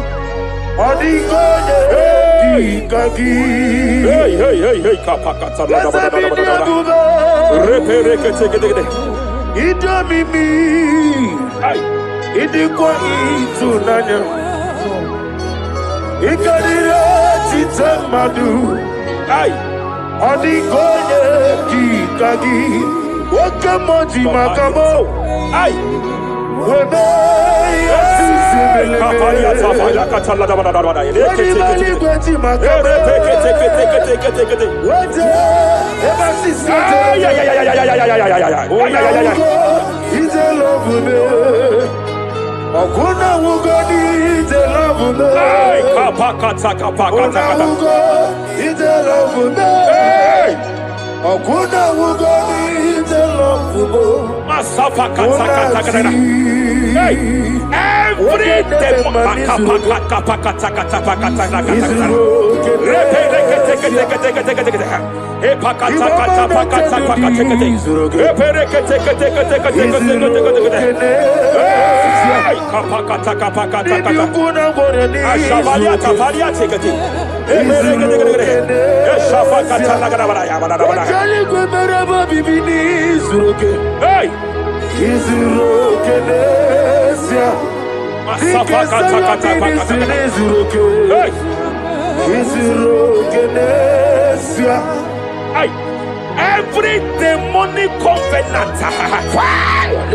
Every demonic covenant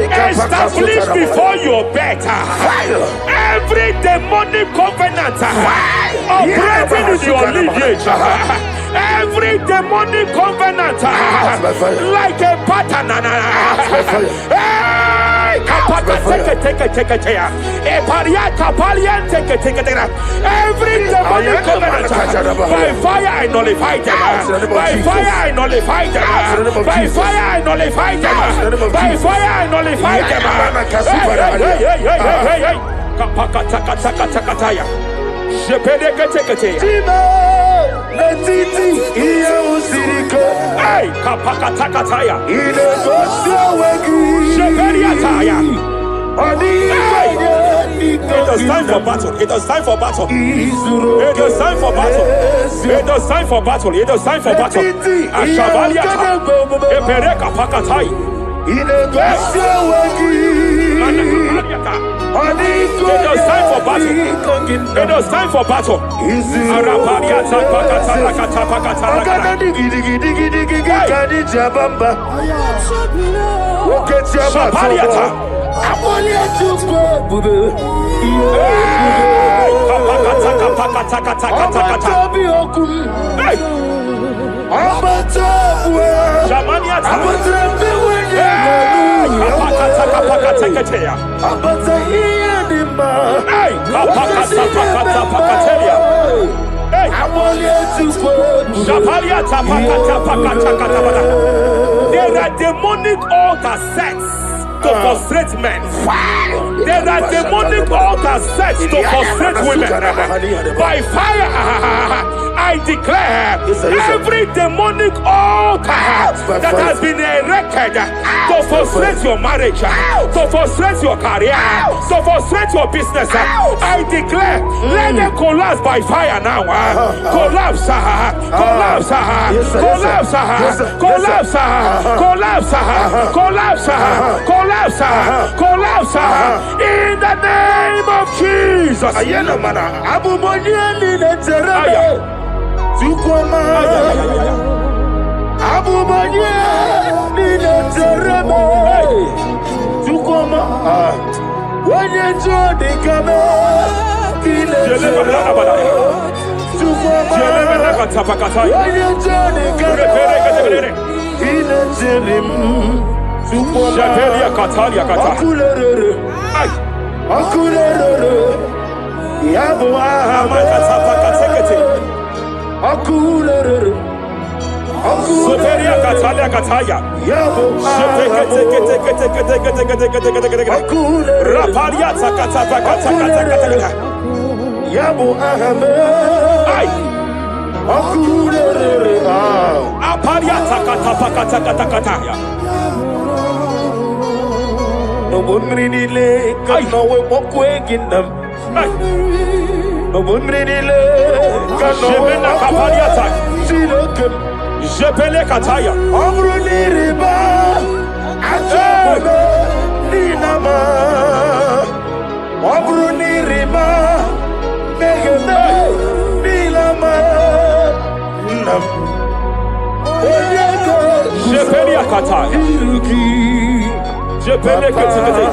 established before your bed, every demonic covenant operating in your lineage, every demonic covenant like a pattern. Every demonic covenant, by fire I nullify them. By fire I nullify them. By fire I nullify them. By fire I nullify It is time for battle. It is time for battle. It is time for battle. It is time for battle. It is time for battle. Ashabaliata. Epereka pakatai. It is time for battle. It is time for battle. Arabariata pakata pakata Shabaliata. There are demonic altar sets to frustrate men. There are demonic altars set to frustrate women. By fire, I declare every demonic altar that has been erected to frustrate your marriage, to frustrate your career, to frustrate your business, I declare, let them collapse by fire now. Collapse, collapse, collapse, collapse, collapse, collapse, collapse, collapse, in the name of Jesus. Shepelia Katalia Kata. Ay. Soteria Katalia Kataya. Rapalia Takata Kata. Yabo ahame. Ay. Apalia Takata Kata. No bunrinile kano we mokwe ginam. No bunrinile kano we Kapalia Tak. sirokem. Jepele Kataya. Amruniriba ajabe ninama. Amruniriba megene nilama. Nam. Jepele Kataya. Jepele Kataya.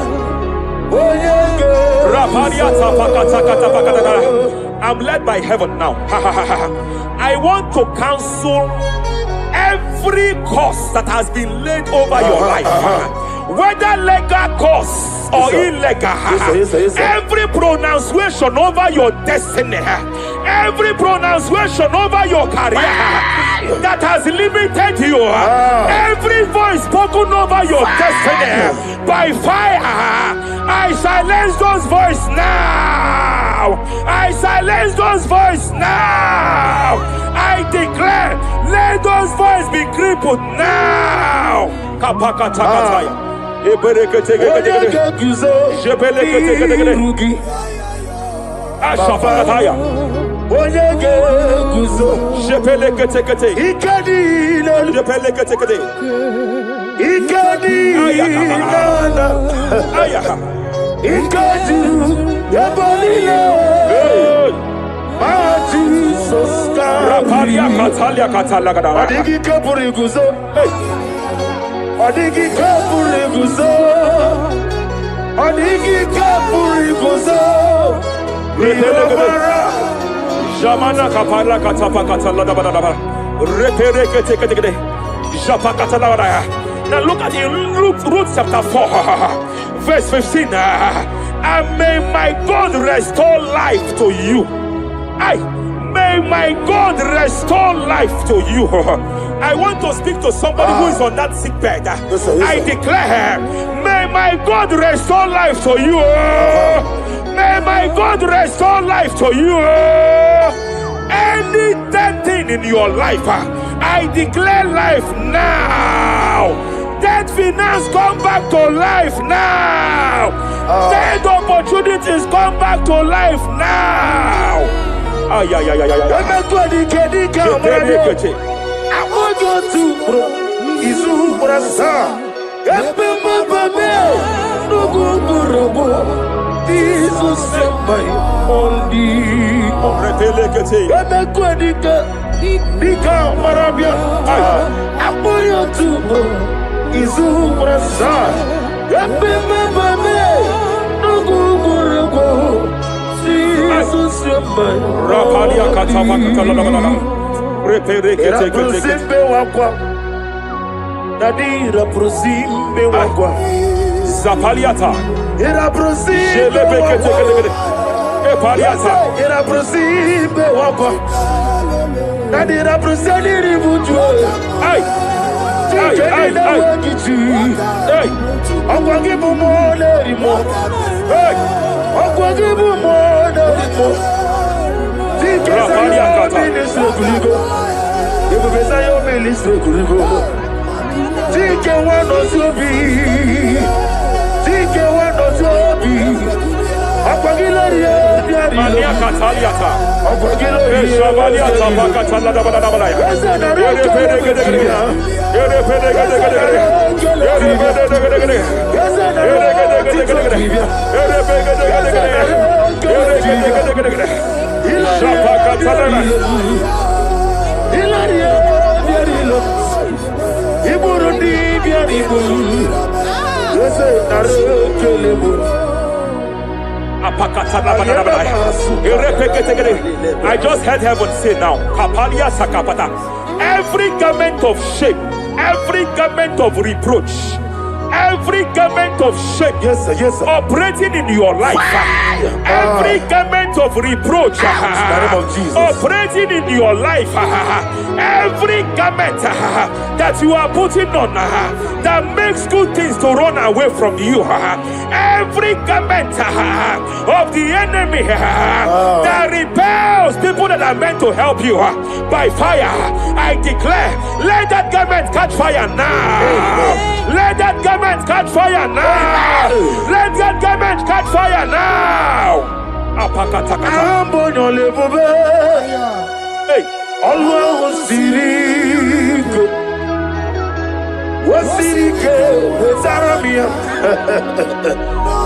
I'm led by heaven now. I want to cancel every curse that has been laid over your life, whether legal curse or illegal. Every pronunciation over your destiny, every pronunciation over your career that has limited you, every voice spoken over your destiny by fire, I silence those voices now. I silence those voices now. I declare, let those voices be crippled now. Kapakatakataya. Ashafakataya. Jepelekete. Jepelekete. Rapalia Katalia Katalaga. Adigi kapuriguzo. Adigi kapuriguzo. Adigi kapuriguzo. Jamana Kapara Katapa Katalada. Reperekete. Japa Katalada. Now look at it, Ruth chapter 4, verse 15. And may my God restore life to you. May my God restore life to you. I want to speak to somebody who is on that sick bed. I declare, may my God restore life to you. May my God restore life to you. Any dead thing in your life, I declare life now. Dead finance come back to life now. Dead opportunities come back to life now. I want you to Zapaliata. Era prosime era prosime wakwa. Nadira prosani ribuju. Ay. Akwagibu mole rimo. Akwagibu mole rimo. Tikesa ministre kuligo. Ibu besa yo ministre kuligo. Tike wano sobi. Tike wano sobi. Akwagilorie biari. Mania Kataliata. Akwagilorie. Shavaliata Bakatalada Badabaya. I just heard heaven say now, Kapalia Sakapata. Every garment of shame, every garment of reproach, Every garment of shame, Yes, sir. Yes, sir. operating in your life, every garment of reproach, name of Jesus. operating in your life, every garment that you are putting on that makes good things to run away from you, every garment of the enemy that repels people that are meant to help you by fire, I declare, let that garment catch fire now. Let that garment catch fire now. Let that garment catch fire now. Hey, Allah Wasirike Zaramia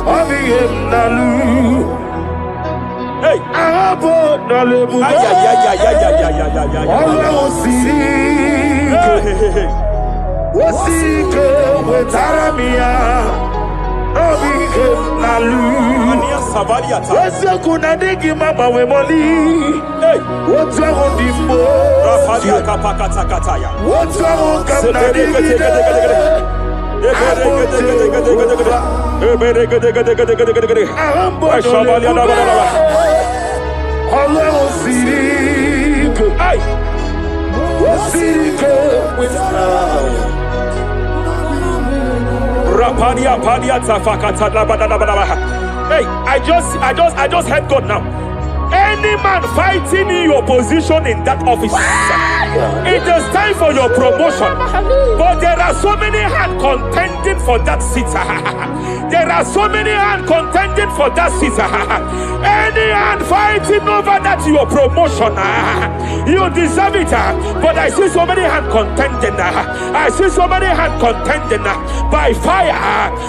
Abiyem Nalu. hey, Abo Nalebu. Allah Wasirike Wasirike Zaramia Abiyem Nalu. Wese kuna digi mama we moli. hey. What's wrong with the Rafalia kapakata kataya. What's wrong with Hey, I just heard God now. Any man fighting in your position in that office, it is time for your promotion. But there are so many hands contending for that seat. There are so many hands contending for that seat. Any hand fighting over that your promotion, you deserve it. But I see so many hands contending. I see so many hands contending by fire.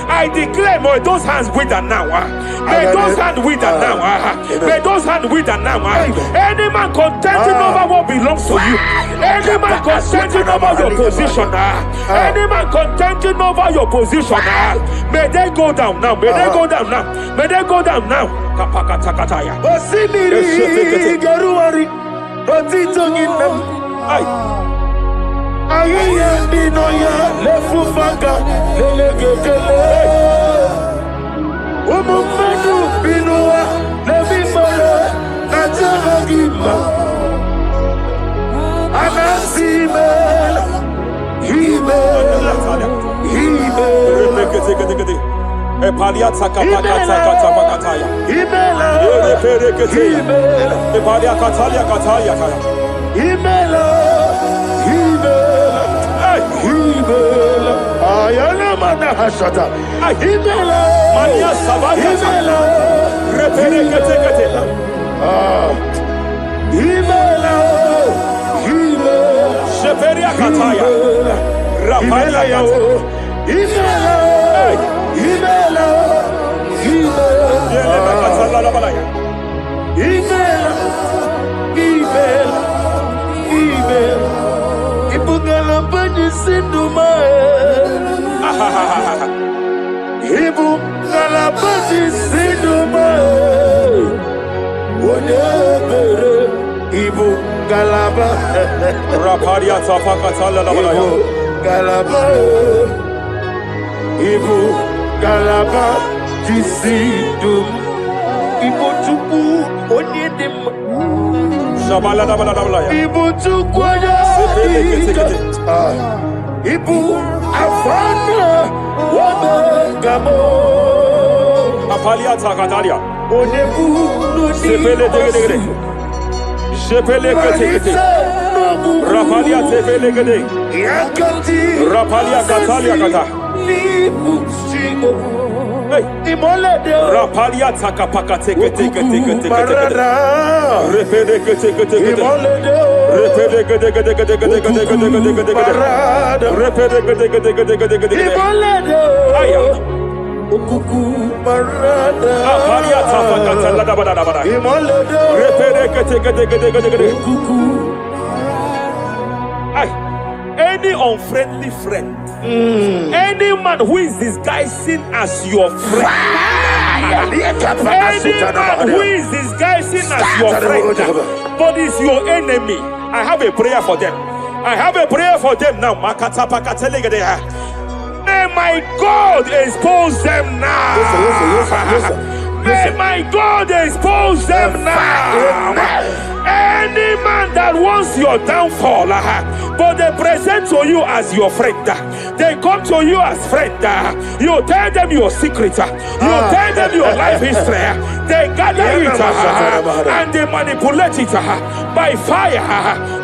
I declare, may those hands wither now. May those hands wither now. May those hands wither now. Any man contending over what belongs to you. Any man contending over your position. Any man contending over your position. May they go down now. May they go down now. May they go down now. Kapakatakataya. Osimiri Garuari Rotitoginem. Aye Binoya Lefufanga Lelegele. Umumenu Binoa Levimala Najahagima Anasimel Himel Ayana mana hashata. Himela. Mania Savaya. Himela. Reperekete. Himela. Himela. Sheperia Kataya. Rapalia Kataya. Himela. Himela. Himela. Himela. Himela. Himela. Ibungala bani sinduma. Ibu galabadi sinduma. Wonebere Ibu galaba. Raparia Tapakatala Labalaya. Ibu galaba. Ibu galaba disindum. Ibu tuku onyedim. Shabala Labalaya. Ibu tuku Ibu afana wabagamo. Apalia Takataria. Onebu Sepele degede. Sepele kete. Rapalia Sepele gede. Yakati Rapalia Katalia Kata. Ibu simo. Hey. Imolede Rapalia Takapakate. Marada Repede kete. Imolede Marada Repede. Imolede Aya. Ukuku Marada Apalia Tapakatala Labalaya. Imolede Repede kete. Ukuku. Any unfriendly friend, any man who is disguising as your friend, any man who is disguising as your friend, but is your enemy, I have a prayer for them. I have a prayer for them now. Name my God expose them now. May my God expose them now. Any man that wants your downfall, but they present to you as your friend, they come to you as friend, you tell them your secret, you tell them your life history, they gather it and they manipulate it by fire,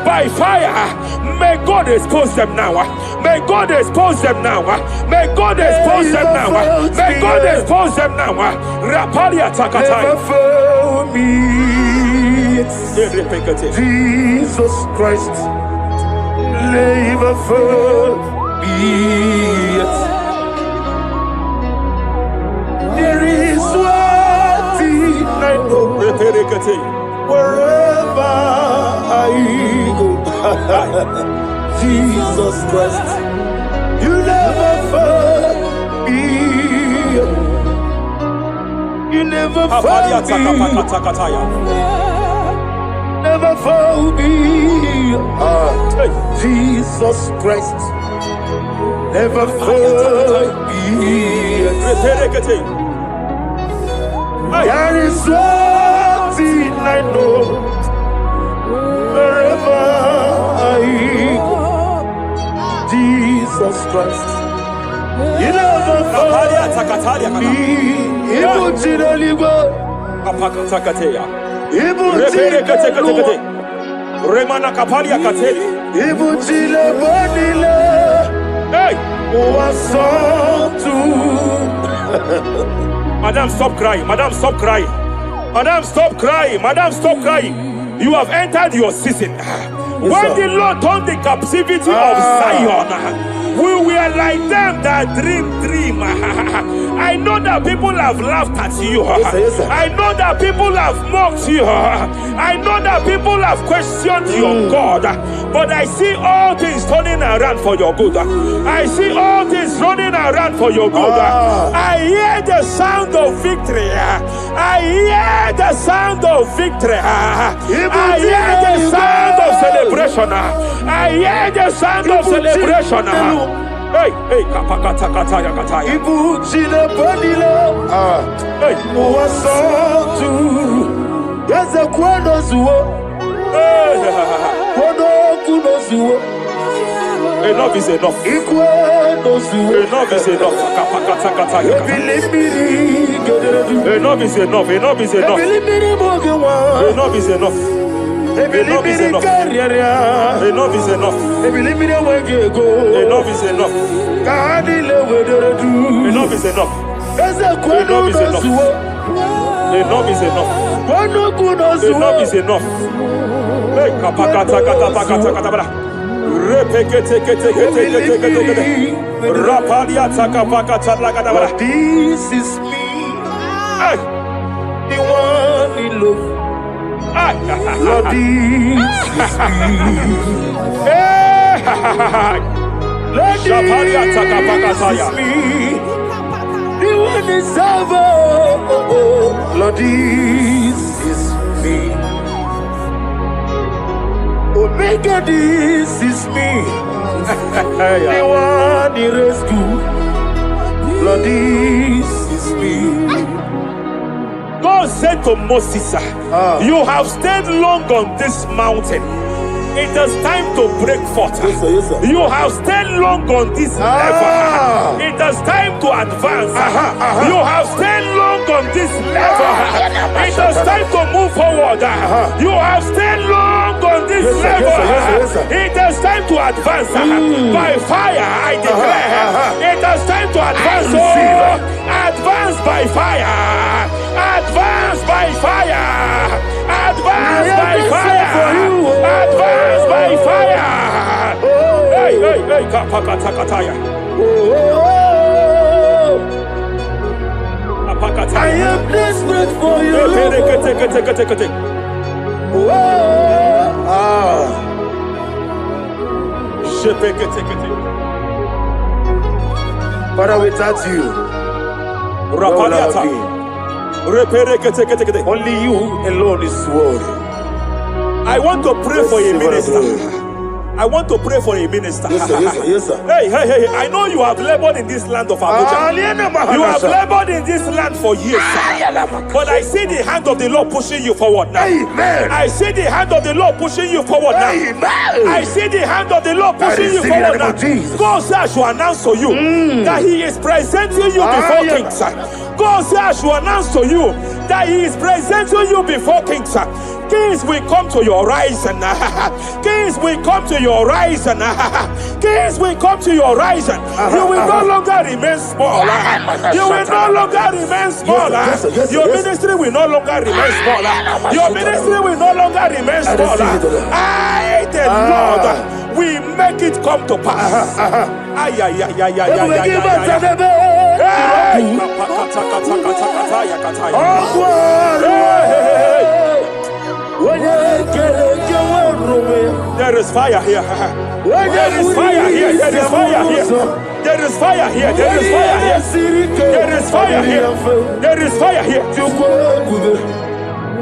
by fire. May God expose them now. May God expose them now. May God expose them now. May God expose them now. Rapalia Takatai. Never fail me. Jesus Christ, never fail me. There is one thing I know. Wherever I go, Jesus Christ, you never fail me. You never fail me. Never fail me. Jesus Christ, never fail me. There is one thing I know. Wherever I go, Jesus Christ, you never fail me. Remana Kapalia Kateli. Hey! Madam, stop crying. Madam, stop crying. Madam, stop crying. Madam, stop crying. You have entered your season. When the Lord turned the captivity of Zion, we were like them that dream. I know that people have laughed at you. I know that people have mocked you. I know that people have questioned your God. But I see all things turning around for your good. I see all things running around for your good. I hear the sound of victory. I hear the sound of victory. I hear the sound of celebration. I hear the sound of celebration. Hey, hey, kapakata kataya kataya. Ibu chile bonilo. Hey, Uwasotu. Yeze kweno zuo. Kweno kuno zuo. enough is enough. Ikweno zuo. Enough is enough. Kapakata kataya. Enough is enough. Enough is enough. Enough is enough. Enough is enough. Enough is enough. Enough is enough. Enough is enough. Enough is enough. Enough is enough. Enough is enough. Hey, kapakata katapakata katabara. Repekete kete kete kete kete. Rapalia takapakata lagadabara. This is me. Hey, The one in love. Lord, this is me. Lord, this is me. The one is ever. Lord, this is me. Omega, this is me. The one in rescue. Lord, this is me. God said to Moses, you have stayed long on this mountain. It is time to break forth. Yes, sir. You have stayed long on this level. It is time to advance. You have stayed long on this level. It is time to move forward. You have stayed long on this level. Yes, sir. It is time to advance. By fire, I declare. It is time to advance. Advance by fire. Advance by fire. Advance by fire. Advance by fire. Hey, hey, hey, kapakatakataya. I am desperate for you. Father, without you, where will I be? Only you alone is worthy. I want to pray for a minister. I want to pray for a minister. Yes, sir. Yes, sir. Yes, sir. Hey. I know you have labored in this land of Abuja. You have labored in this land for years, sir. But I see the hand of the Lord pushing you forward now. Amen. I see the hand of the Lord pushing you forward now. Amen. I see the hand of the Lord pushing you forward now. God says I should announce to you that He is presenting you before kings. God says I should announce to you that He is presenting you before kings. Kings will come to your rising. Kings will come to your rising. Kings will come to your rising. You will no longer remain small. You will no longer remain small. Your ministry will no longer remain small. Your ministry will no longer remain small. I, the Lord, will make it come to pass. There is fire here. There is fire here. There is fire here. There is fire here. There is fire here. There is fire here. There is fire here.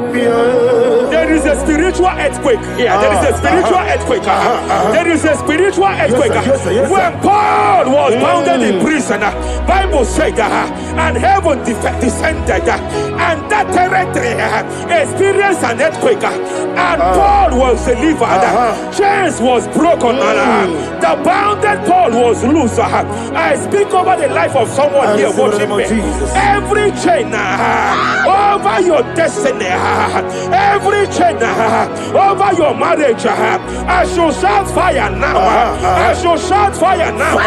There is a spiritual earthquake here. There is a spiritual earthquake. There is a spiritual earthquake. When Paul was bounded in prison, Bible said, and heaven descended, and that territory experienced an earthquake, and Paul was delivered. Chains was broken. The bounded Paul was loose. I speak over the life of someone here watching me. Every chain over your destiny. Every chain over your marriage, I shall shout fire now. I shall shout fire now.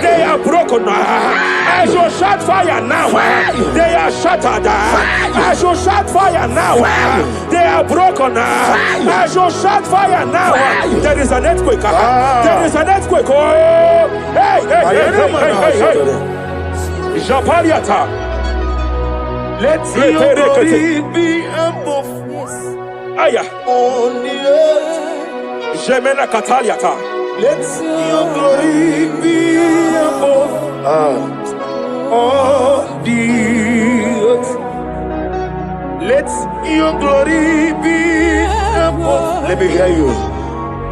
They are broken. I shall shout fire now. They are shattered. I shall shout fire now. They are broken. I shall shout fire now. There is an earthquake. There is an earthquake. Oh, hey. Japariata. Let your glory be above Aya. on the earth. Jemena Kataliata. Let your glory be above on the earth. Let your glory be above. Let me hear you.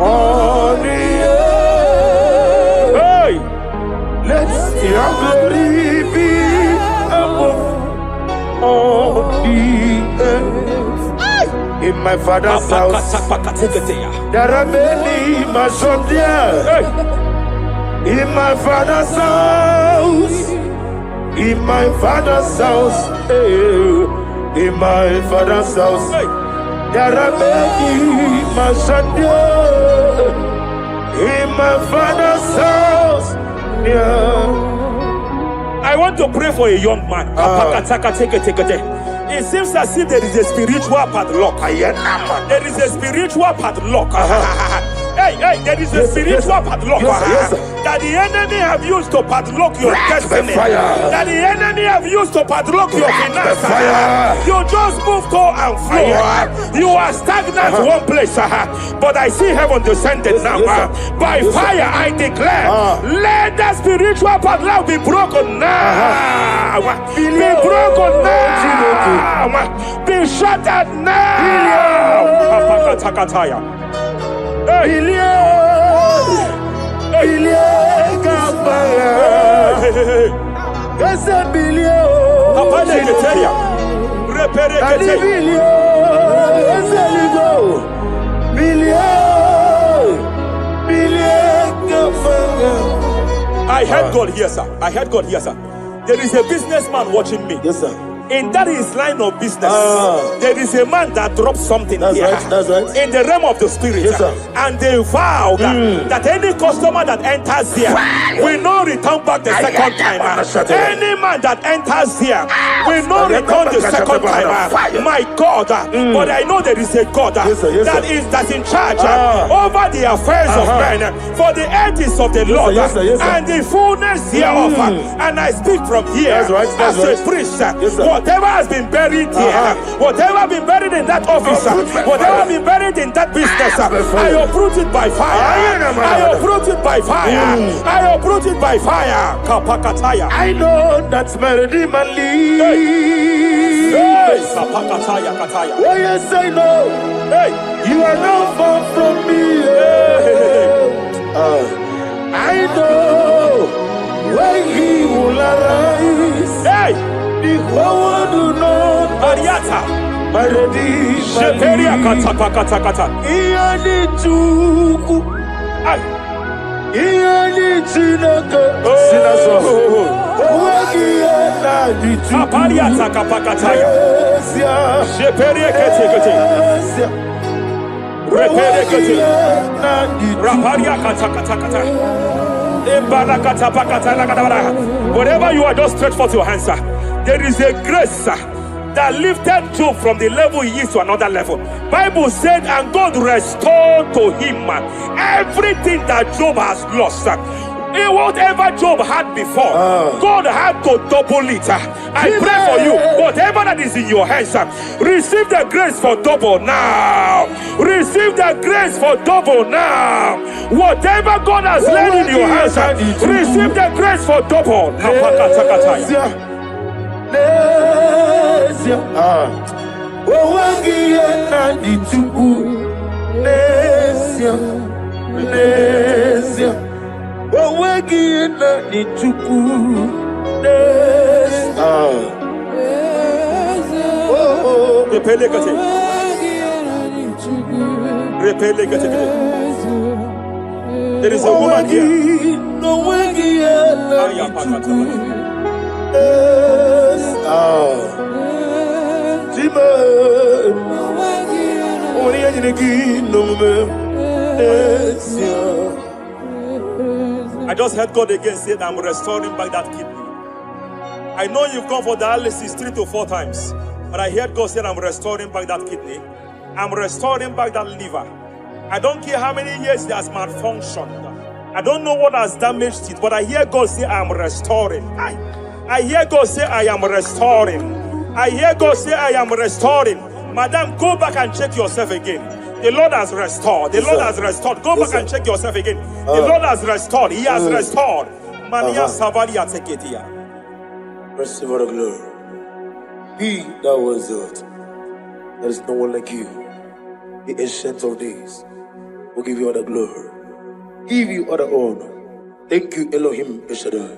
On the earth. Hey. Let your glory be above on the earth. In my father's house, there are many mansions there. In my father's house, in my father's house, in my father's house, there are many mansions there. In my father's house, yeah. I want to pray for a young man. It seems as if there is a spiritual padlock. There is a spiritual padlock. Hey, there is a spiritual padlock that the enemy have used to padlock your destiny. That the enemy have used to padlock your finances. You just move to and flow. You are stagnant one place, but I see heaven descended now. By fire, I declare, let the spiritual padlock be broken now. Be broken now. Be shattered now. I heard God here, sir. I heard God here, sir. There is a businessman watching me. Yes, sir. In that his line of business, there is a man that drops something here. That's right. In the realm of the spirit, yes, sir. And they vow that any customer that enters here will not return back the second time. Any man that enters here will not return the second time. My God, but I know there is a God that's in charge over the affairs of men, for the earth is of the Lord and the fullness hereof. And I speak from here as a priest. Whatever has been buried here, whatever been buried in that office, whatever been buried in that business, I uproot it by fire. I uproot it by fire. I uproot it by fire. Kapakataya. I know that's melody man leave. Kapakataya kataya. Oh yes, I know. Hey, you are not far from me. Hey, the whole do not Ariata. my ready. Sheperia kata. Iyani chuku. Hey. Iyani chinaka. Sinaso. Wagia na di chuku. Apariata kapakataya. Sheperia kete. Repere kete. Raparia kata. Whatever you are, just stretch forth your hands, sir. There is a grace, sir, that lifted Job from the level he is to another level. Bible said, and God restored to him everything that Job has lost, sir. Whatever Job had before, God had to double it. I pray for you, whatever that is in your hands, receive the grace for double now. Receive the grace for double now. Whatever God has laid in your hands, receive the grace for double. There is a woman here. I just heard God again say that I'm restoring back that kidney. I know you've gone for dialysis 3 to 4 times, but I heard God say I'm restoring back that kidney. I'm restoring back that liver. I don't care how many years it has malfunctioned. I don't know what has damaged it, but I hear God say I am restoring. I hear God say I am restoring. I hear God say I am restoring. Madam, go back and check yourself again. The Lord has restored. The Lord has restored. Go back and check yourself again. The Lord has restored. He has restored. Mania Savaria Teketia. Receive all the glory. He that was it. There is no one like you. The ancient of days will give you all the glory. Give you all the honor. Thank you, Elohim Eshadai.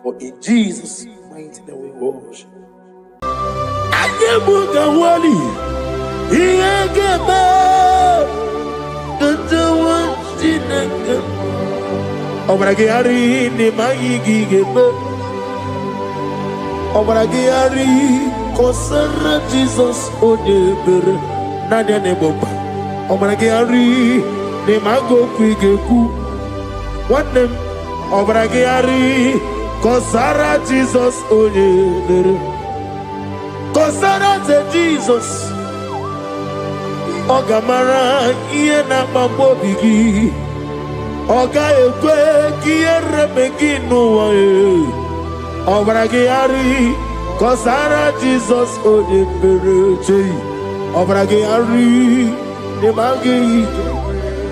For in Jesus' mighty name we worship. Obragari ni maigi gebe. Obragari kosara Jesus odebere. Nadia ne boba. Obragari ni mago kwigeku. What name? Obragari kosara Jesus odebere. Kosara te Jesus. Ogamara iye na mambo bigi. Oga ekwe kiere beginu wae. Obragari kosara Jesus odebere. Obragari ne magi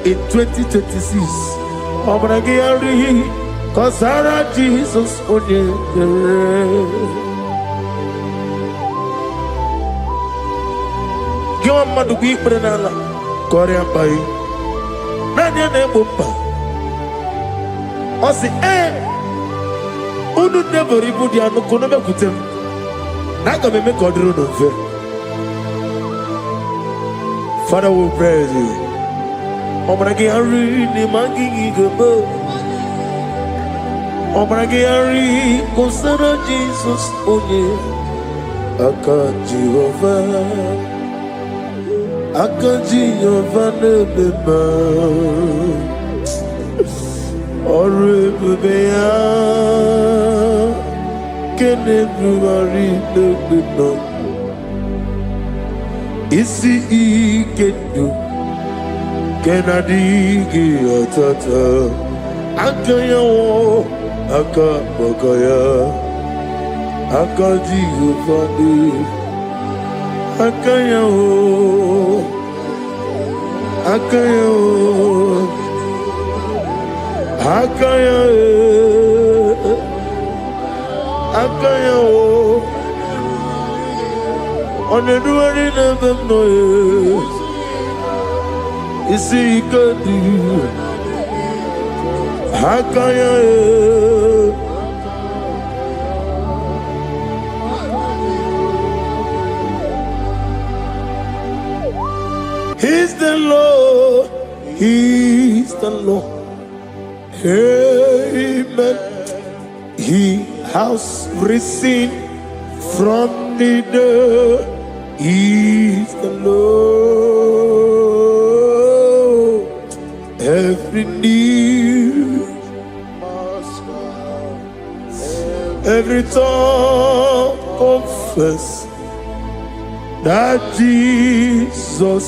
in 2026. Obragari kosara Jesus odebere. Give madu bi prenala Korea pai Nadia ne bomba Osi Unu never ribudi anu kono me kutem Naga me kodru no fe. Father, we praise you. Obragi ari ni mangi gebo Obragi ari kosara Jesus onye Aka Jehovah Jehovah nebeba Orebea Kenebruari nebeba Isi ikedu Kenadigi atata Akayawo Akabakaya Jehovah Akayawo Oneduari nebem noye Isi ikadu the Lord. He's the Lord. Amen. He has risen from the dead. He's the Lord. Every knee, every tongue confess that Jesus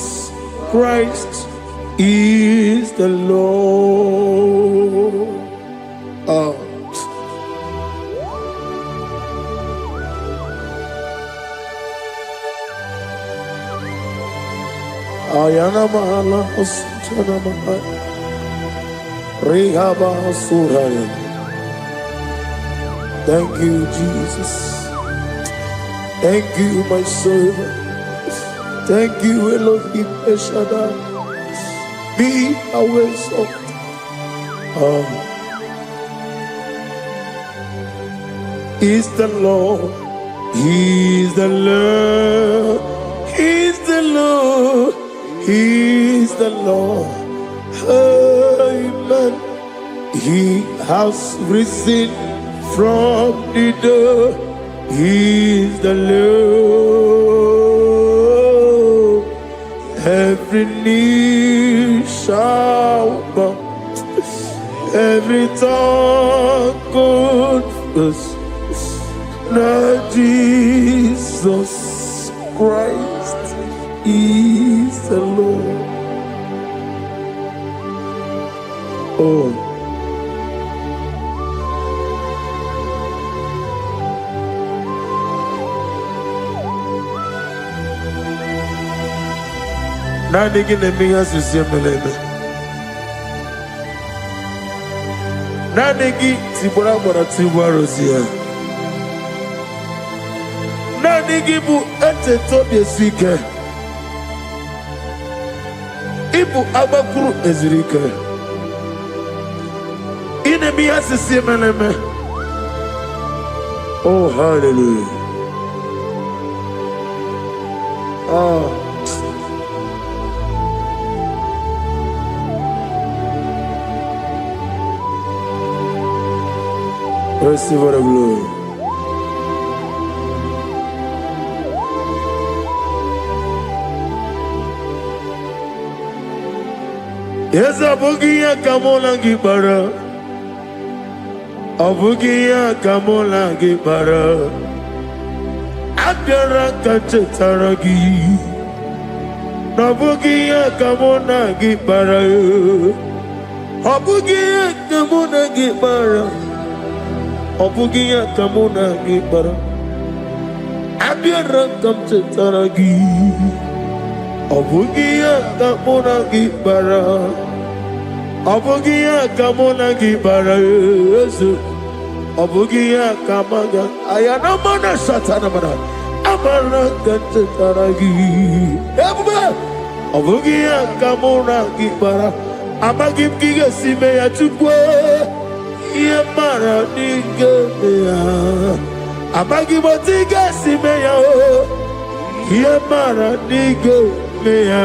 Christ is the Lord. Ayana mahala osutana mahala rehaba suraya. Thank you, Jesus. Thank you, my servant. Thank you, Elohim Eshadai. Be our salt. Is the Lord. He's the Lord. He's the Lord. He's the Lord. Amen. He has risen from the dead. He's the Lord. Every knee shall bow, every tongue confess that Jesus Christ is the Lord. Oh. Nanigi nemiya sisemeleme. Nanigi tibora bora tiwarosia. Nanigi bu ete tobi esike. Ibu abakuru ezirike. Inemiya sisemeleme. Oh, hallelujah. Oh. Receive the glory. Yes, Abugia Kamola Gibara. Abugia Kamola Gibara. Abdara Kachetaragi. Nabugia Kamona Gibara. Abugia Kamona Gibara. Obugia kamuna gibara, abiara kamche taragi. Obugia kamuna gibara, obugia kamuna gibara. Obugia kamaga, ayana mana satana mana, amara kamche taragi. Obugia kamuna gibara, amagim giga sime ya chukwe. Yemara nigeya, abagi botiga simeya o. Yemara nigeya,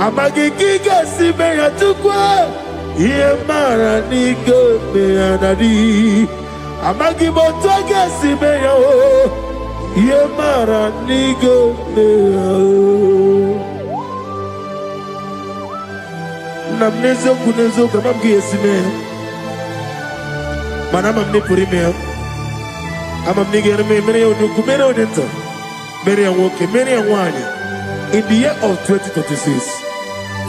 abagi giga simeya tukwa. Yemara nigeya nadi, abagi botiga simeya o. Yemara nigeya. Namnezo kunezo kamamgi simeya. Manama mnipurime ama mnigere mere onuku mere odento mere woke mere wani in the year of 2026.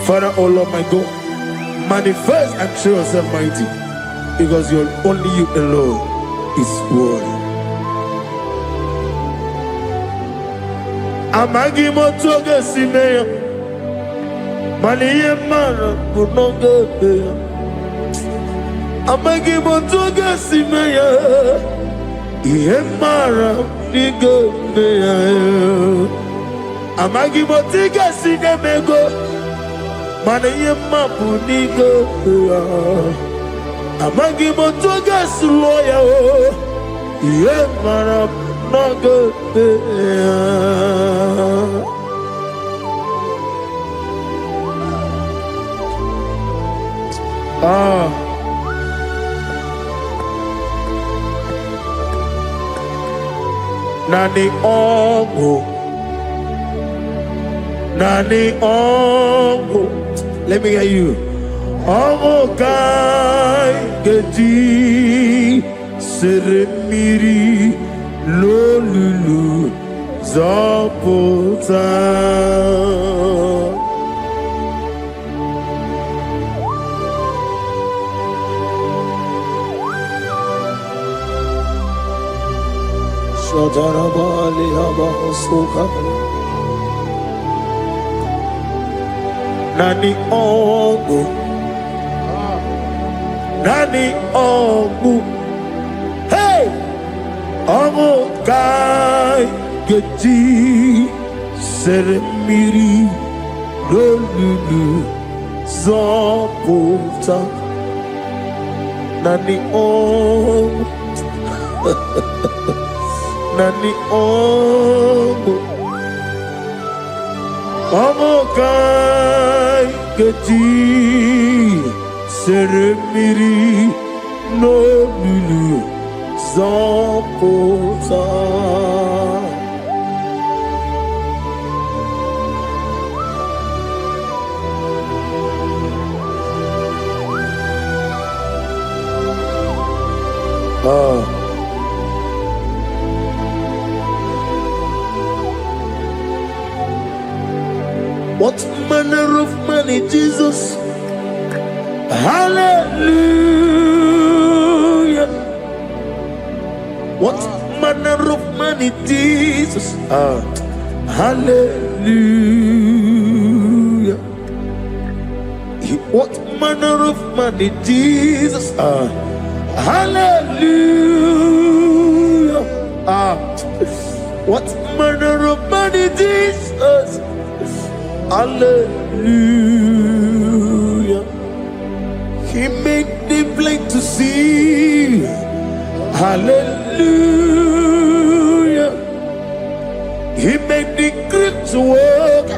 Father, oh Lord my God, manifest and show yourself mighty, because you're only you alone is worthy. Amagi motoge simeya maniye mara kunoge beya. Amagi motoga simeya, Yemara nigo meya. Amagi motiga sinemego, mana yema punigo meya. Amagi motoga suloya o, Yemara nogo meya. Nani ongo. Nani ongo. Let me hear you. Ongo kai geji seremiri lolulu zapota. Shadarabali abahosuka. Nani ongo. Nani ongo. Hey! Ongo kai geji seremiri lolulu zapota. Nani ongo. Nani ongo. Ongo kai geji seremiri no lulu zapota. What manner of money, Jesus? Hallelujah. What manner of money, Jesus? Hallelujah. What manner of money, Jesus? Hallelujah. What manner of money, Jesus? Hallelujah. He made the blind to see. Hallelujah. He made the crippled to walk.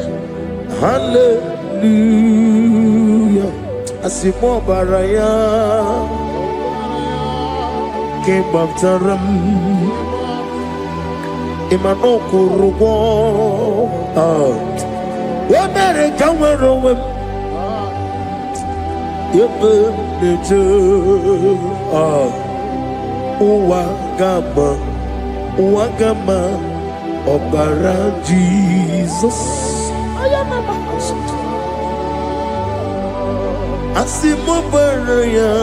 Hallelujah. Asimo baraya came after him. Imano kurugo. America were away. Uwagama, Obara Jesus. Asimo baraya,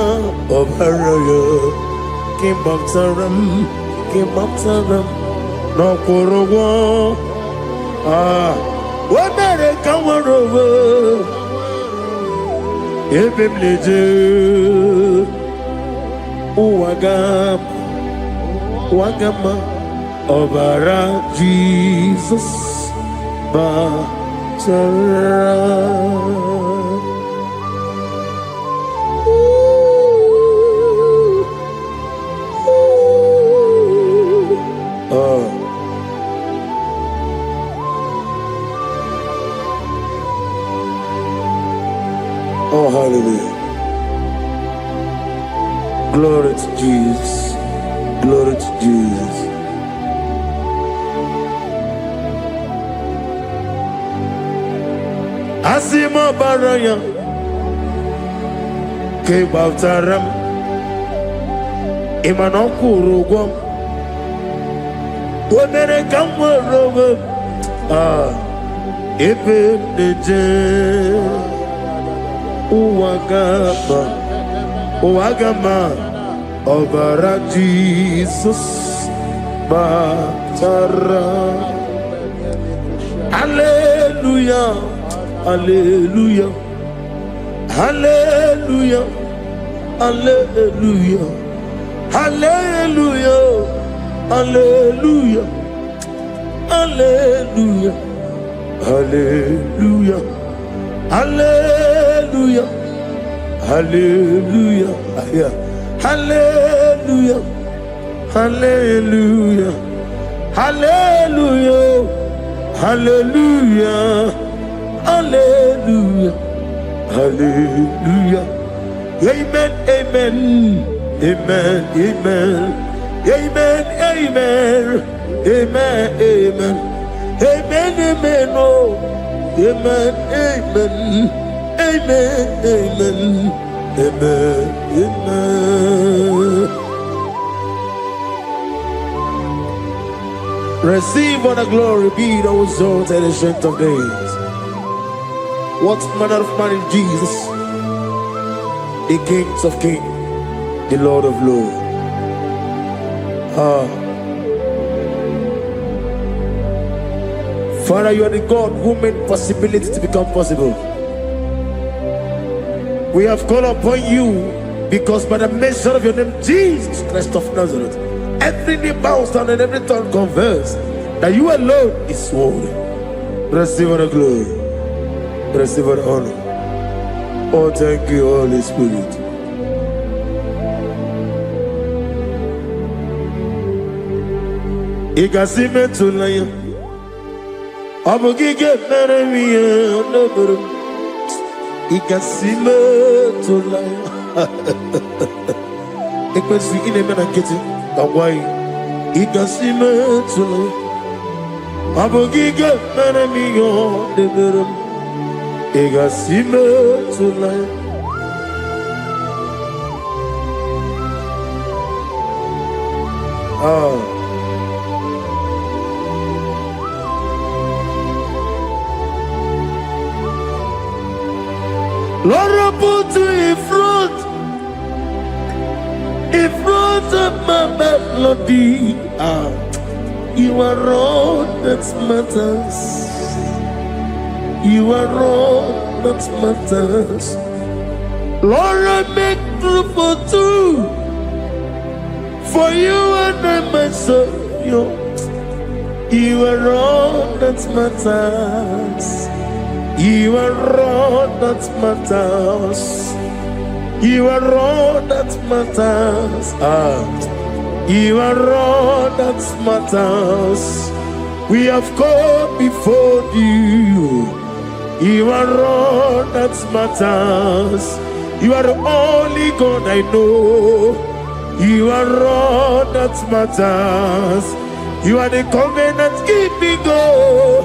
Obaraya, came up to them, no Kuruwa. America were over. Ebimleje Uwagama Obara Jesus Batara. Oh, hallelujah. Glory to Jesus. Glory to Jesus. Asimo baraya ke baftaram imano kurugom wonere kamworogo ebe neje Uwagama Obara Jesus Batara. Hallelujah. Hallelujah. Hallelujah. Hallelujah. Hallelujah. Hallelujah. Hallelujah. Hallelujah. Hallelujah. Hallelujah. Hallelujah. Hallelujah. Hallelujah. Hallelujah. Hallelujah. Hallelujah. Amen, amen, amen, amen, amen, amen, amen, amen, amen, amen, oh, amen, amen, amen, amen, amen, amen. Receive all the glory, be thou exalted in the strength of days. What manner of man is Jesus? The King of kings, the Lord of lords. Father, you are the God who made possibility to become possible. We have called upon you because by the mention of your name, Jesus Christ of Nazareth, every knee bows down and every tongue confesses that you alone is worthy. Receive all the glory. Receive all the honor. Oh, thank you, Holy Spirit. Ikasime tulaya, abugige meremiya neburu. Ikasime tulaya. Ikpesi inemena kiti kawai. Ikasime tulaya, abugige meremiya neburu. Ikasime tulaya. Lord, I put you in front of my melody. You are all that matters. You are all that matters. Lord, I make room for two, for you and I myself. You are all that matters. You are all that matters. You are all that matters. You are all that matters. We have come before you. You are all that matters. You are the only God I know. You are all that matters. You are the covenant keeping God.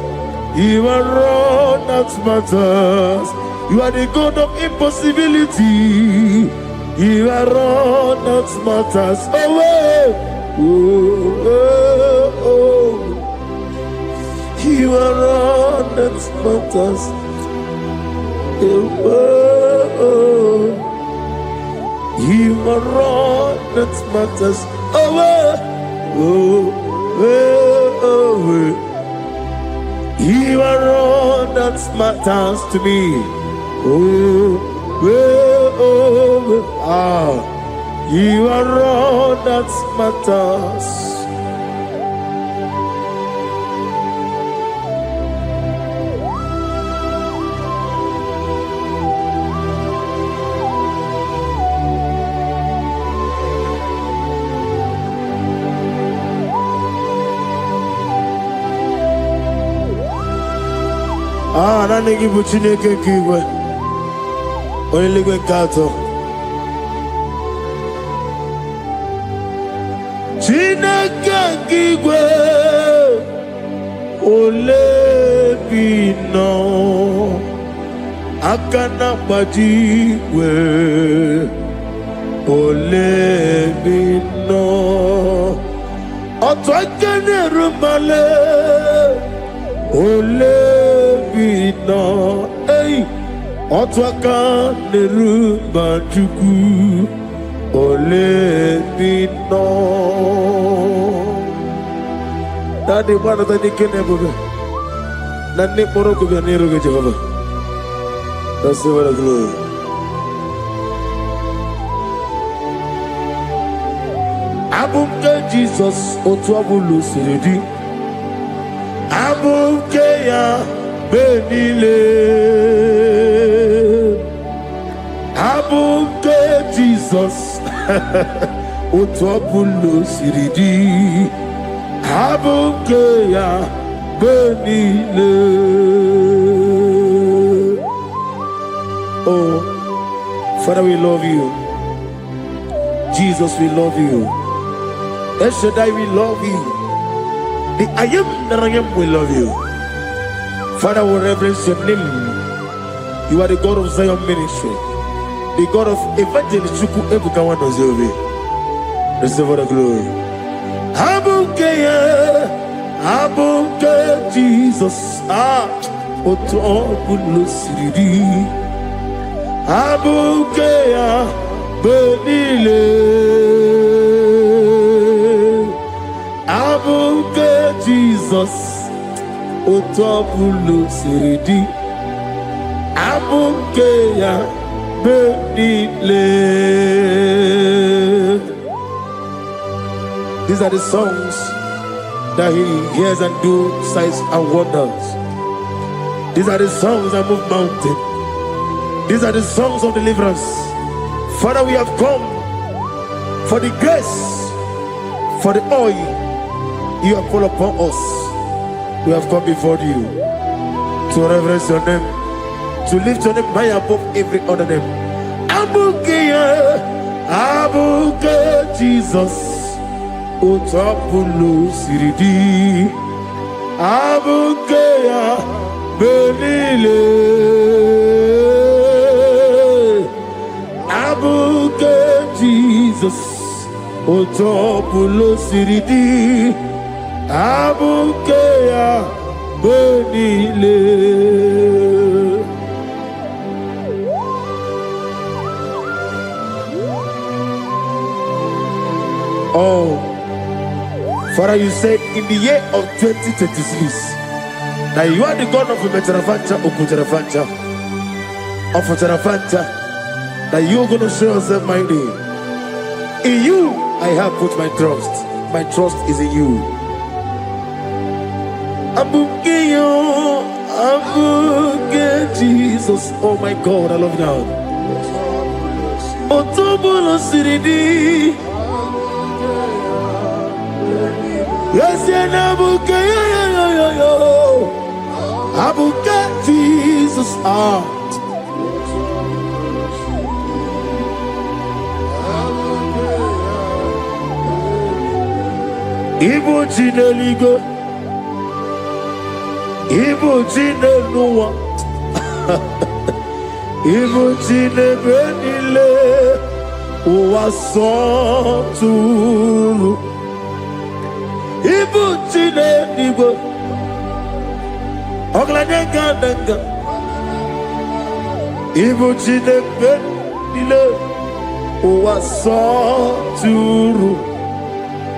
You are all that matters. You are the God of impossibility. You are all that matters. Oh, oh, oh, oh. You are all that matters. Oh, oh. You are all that matters. Oh, oh, oh, oh. You are all that matters to me. Oh, oh, oh, you are all that matters. Nani give Chineke kiwe. Only go kato. Chineke kiwe. Ole bino. Akana bajiwe. Ole bino. Otwakene rumale. Ole bino, hey, otwaka nerumba chuku, ole bino. Daddy, what are the kenebe? Nani poroko ganero gejava. That's the word of glory. Abumke Jesus, otwabulu siridi. Abumke ya benile. Abumke Jesus, otwabulu siridi. Abumke ya benile. Oh, Father, we love you. Jesus, we love you. El Shaddai, we love you. The I am that I am, we love you. Father, we reverence your name. You are the God of Zion ministry, the God of Evangelist Chuku Ebukawa Nozovi. Receive all the glory. Abuke Jesus. Oto Bulusiri. Abuke Benile. Abuke Jesus. Otobulu siridi. Abuke ya benile. These are the songs that he hears and do signs and wonders. These are the songs that move mountain. These are the songs of deliverance. Father, we have come for the grace, for the oil you have poured upon us. We have come before you to reverence your name, to lift your name high above every other name. Abuke Jesus. Otapulu siridi. Abuke benile. Abuke Jesus. Otapulu siridi. Abukeya benile. Oh, Father, you said in the year of 2026 that you are the God of Metarafanta, Okutarafancha, of Tarafancha, that you are going to show yourself mighty. In you, I have put my trust. My trust is in you. Abuke Jesus. Oh my God, I love you now. Otobulo siridi. Yes, Abuke Abuke Jesus. Ibu Chineligo. Ibu Chine Noah. Ibu Chine Benile. Uwasoturu. Ibu Chine Nigo. Oglanenga Nanga. Ibu Chine Benile. Uwasoturu.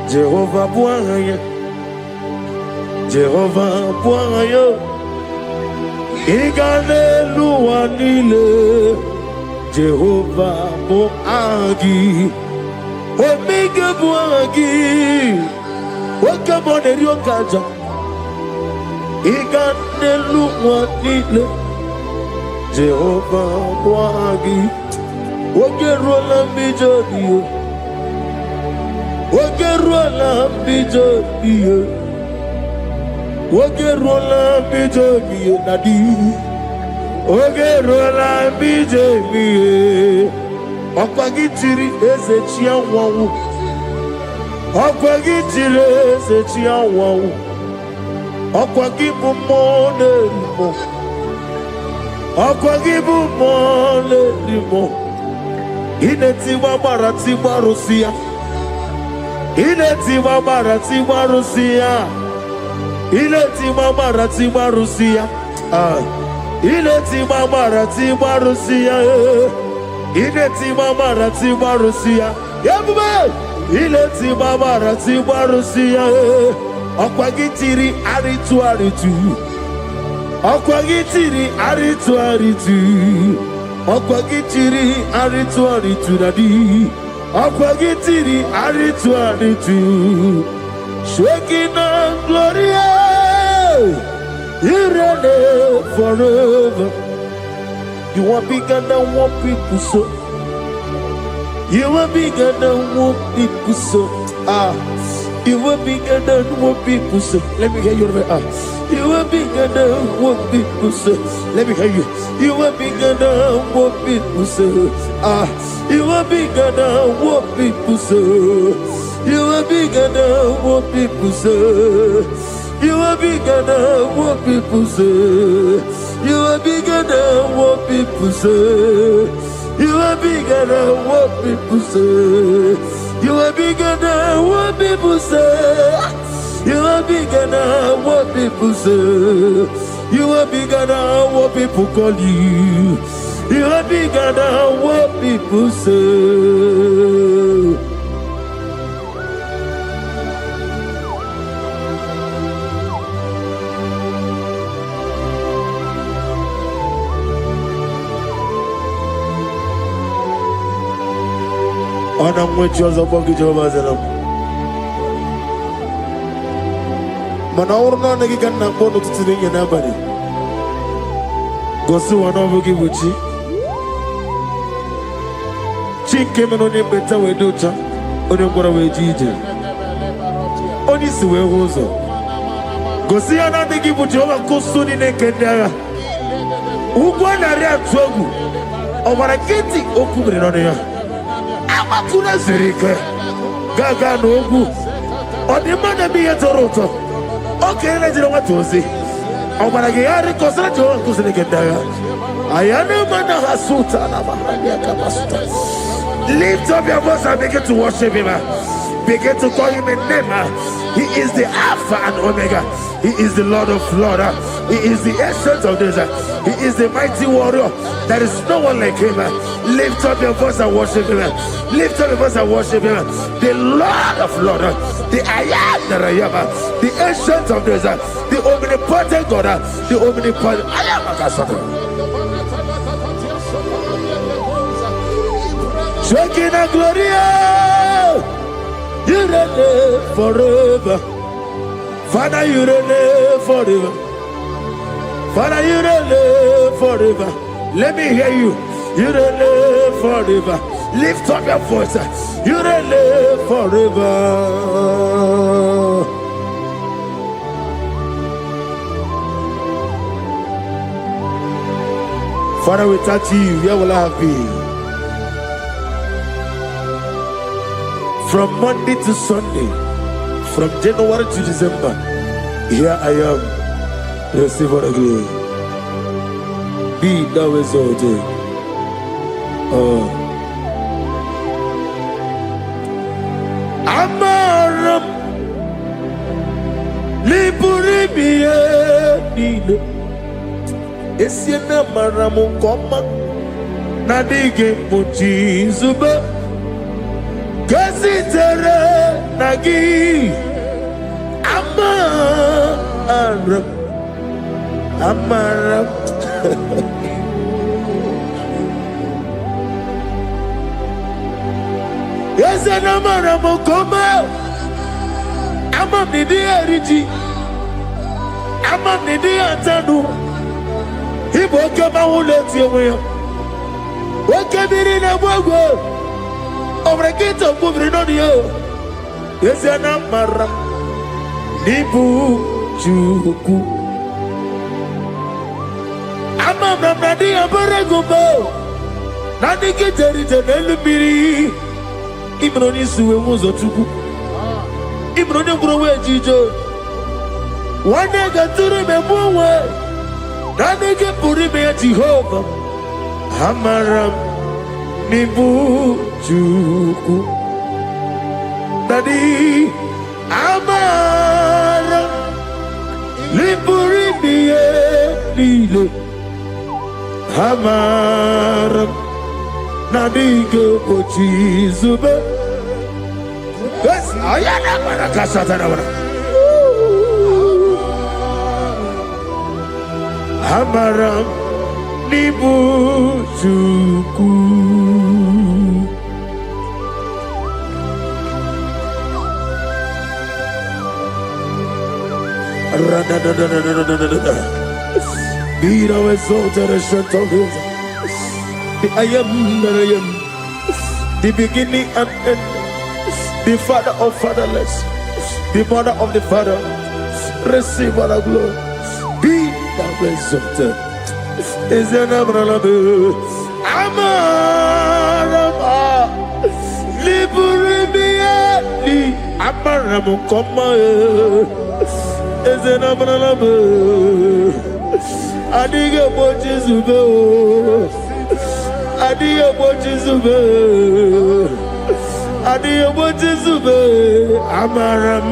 Jehovah Bwanya. Jehovah Bwanya. Igane Luanile. Jehovah Boagi. Omega Boagi. Wakabone Ryokaja. Igane Luanile. Jehovah Boagi. Ogerola Mijodio. Ogerola Mijodio. Ogerola Mijodio Nadi. Ogerola Mijodio. Okwagitiri Ezechia Wawu. Okwagitiri Ezechia Wawu. Okwagibu Mone Limo. Okwagibu Mone Limo. Inetiwa Maratiwa Rusia. Inetiwa Maratiwa Rusia. Inetiwa Maratiwa Rusia. Inetiwa Maratiwa Rusia. Inetiwa Maratiwa Rusia. Yabube. Inetiwa Maratiwa Rusia. Okwagitiri aritu aritu. Okwagitiri aritu aritu. Okwagitiri aritu aritu nadi. Okwagitiri aritu aritu. Shekinah gloria. You reign forever. You are bigger than what people so. You are bigger than what people so. You are bigger than what people so. Let me hear your voice. You are bigger than what people say. Let me hear you. You are bigger than what people say. You are bigger than what people say. You are bigger than what people say. You are bigger than what people say. You are bigger than what people say. You are bigger than what people say. You are bigger than what people say. You are bigger than what people say. You are bigger than what people call you. You are bigger than what people say. And I'm with you as a bucket of us. Manaurna Nagikan Napono to the nobody. Go to one over Gibuchi. Chick came on your better way, Ducha, on your way, Gigi. Only to where was it? Go see another Gibuchi over Kosuni Nekendara. Ugwana Ria Togu. Over a getting Okubri on here. Amakuna Zerika. Gaga Nogu. On the man be a Toronto. Okay, let's know what to say. I'm going to get a consultant to get there. I am a man of Hasuta. Lift up your voice and begin to worship him. Begin to call him a name. He is the Alpha and Omega. He is the Lord of Lords. He is the Ancient of Days. He is the mighty warrior. There is no one like him. Lift up your voice and worship him. Lift up your voice and worship him. The Lord of Lords. The I am that I am. The Ancient of Days. The omnipotent God. The omnipotent I am. Shekinah Gloria. You reign forever. Father, you reign forever. Father, you reign forever. Let me hear you. You reign forever. Lift up your voice. You reign forever. Father, without you, where will I have been? From Monday to Sunday, from January to December, here I am. Receive all the glory. Be thou exalted. Amaram Liburibie Nino Esiena Maramu Koma Nadige Muchi Zuba Gazitere Nagi Amaram Yes, and Amaram Koma Amam Nidi Ariji Amam Nidi Antanu He woke up my let you away. What can be in a world? Over a gate of moving on you. Yes, and Amaram Nibu Chuku Amam Nadi Abaragubo Nadi Kitari Elubiri Ibroni Suwe Muzotuku Ibroni Browe Jijo One day got to remember Nadi Purime Jehovah Amaram Nibu Chuku Nadi Amaram Liburibie Lile Amaram Nadige Pochi Zube Yes, I am Marakasatana Amaram Nibu Chuku Be thou exalted and shut of his. The I am that I am, the beginning and end, the father of fatherless, the mother of the father. Receive all the glory, Is an umbrella? Amarama, Liburibiani, Amaramu, Koma, is an umbrella. Adiga watches of Adia watches of Adia watches of Amaram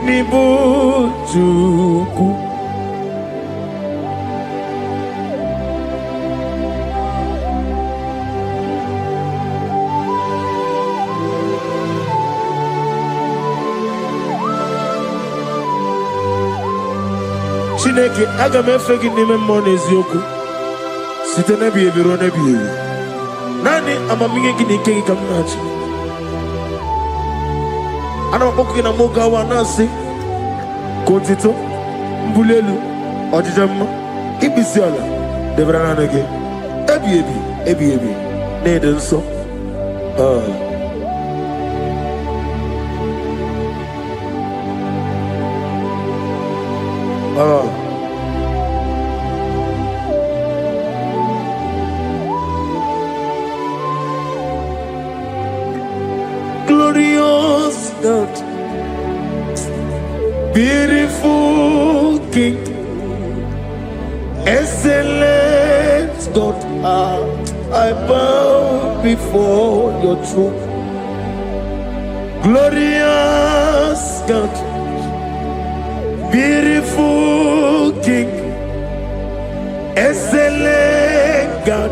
Nibu Juku. Chineke aga m efe gị n'ime mmụọ na eziokwu site n'ebighị ebi ruo n'ebighị ebi. Naanị amamihe gị na ike gị ka m na-achị. Ana m akpọkụ gị na mụ gawa na-asị ka otito, mbuli elu, ọjịja mma, ikpisi ala debere naanị gị ebighị ebi ebighị ebi na-ede nsọ. Glorious God, beautiful King, excellent God, I bow before your throne. Glorious God, beautiful King, excellent God,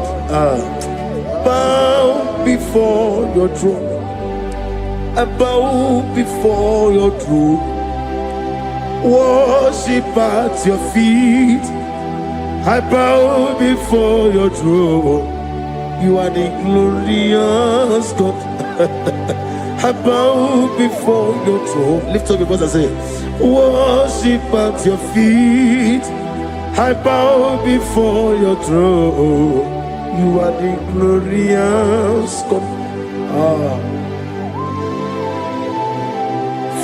bow before your throne. I bow before your throne, worship at your feet. I bow before your throne. You are the glorious God. I bow before your throne. Lift up your voice and say, worship at your feet. I bow before your throne. You are the glorious God.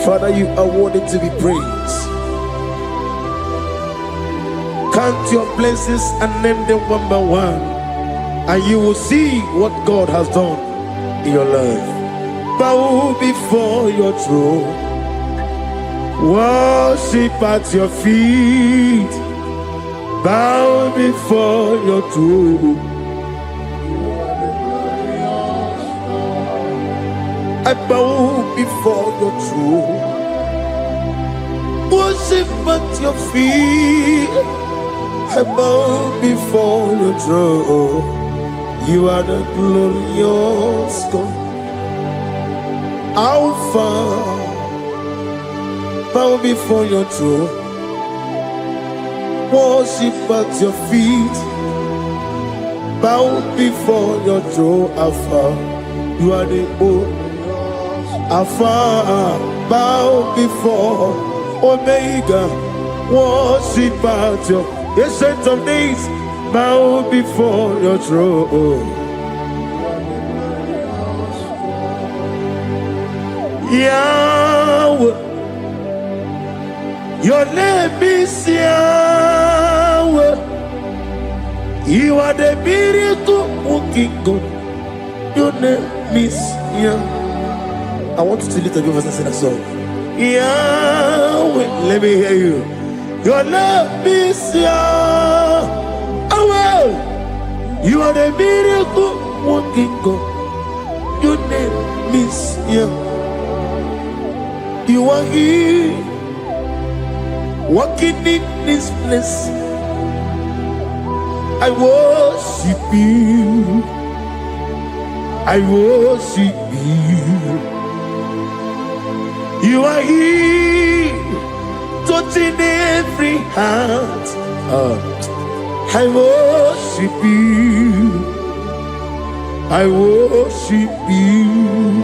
Father, you are worthy to be praised. Count your blessings and name them one by one, and you will see what God has done in your life. Bow before your throne, worship at your feet. Bow before your throne. I bow before your throne, worship at your feet. I bow before your throne. You are the glorious God, Alpha. Bow before your throne, worship at your feet. Bow before your throne, Alpha. You are the old Alpha. Bow before Omega, worship at your ancient of days. Bow before your throne. Yahweh, your name is Yahweh. You are the miracle working God. Your name is Yahweh. I want you to lift up your voice and sing a song. Yahweh, let me hear you. Your name is Yahweh. You are the miracle working God. Your name is Yahweh. You are here, walking in this place. I worship you. I worship you. You are here, touching every heart. I worship you. I worship you.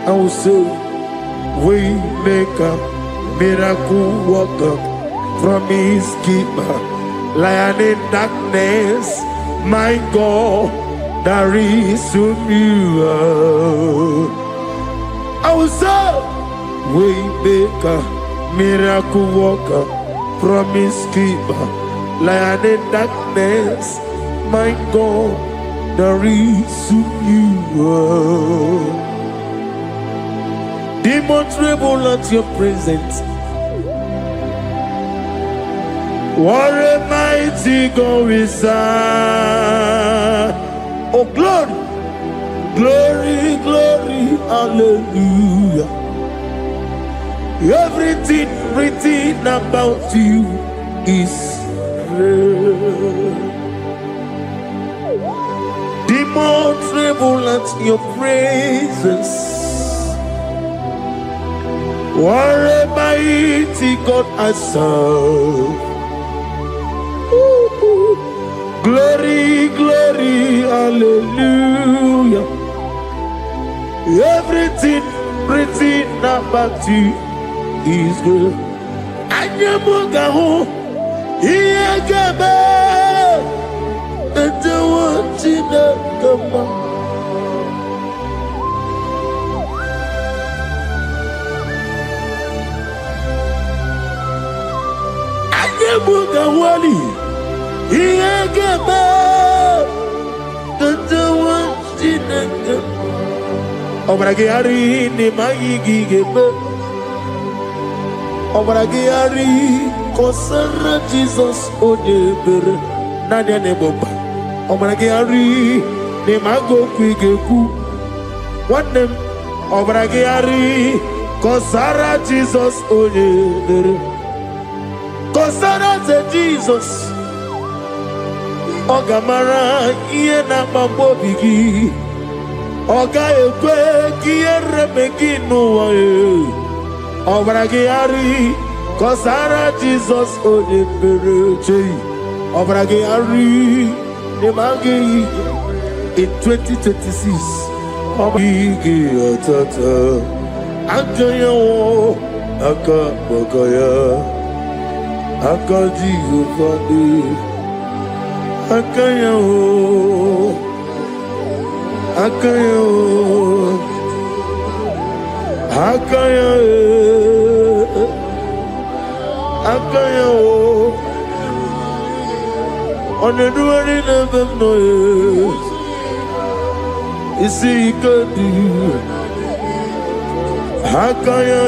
I will say, Waymaker, miracle worker, promise keeper, lion in darkness, my God, there is to you. I will say, Waymaker, miracle worker, promise keeper, lion in darkness, my God, there is you. Demons tremble at your presence. What a mighty God we serve. Oh, glory, glory, glory, hallelujah. Everything written about you is real. Demons tremble at your presence. What a mighty God I serve. Glory, glory, hallelujah. Everything written about you is good. Anyamugaho, Iyagaba, and the one in the Gama. Anyamugawali, Iyagaba, and the one in the Gama. Obragari ni Maigigebe. Obragari Kosara Jesus Odebere Nadia Neboba. Obragari ni Mago Kwigeku. One name Obragari Kosara Jesus Odebere. Kosara Jesus Ogamara Iena Mambobigi. Oga ekwe kiere meginu wae. Obragiari Kosara Jesus Odebere. Obragiari Nemagi in 2026. Obigi atata Akayo Akabakaya Akaji Ufadi Akayo Akayo, Akayo, Akayo. On the doing of them noise, you see, you could do. Akayo,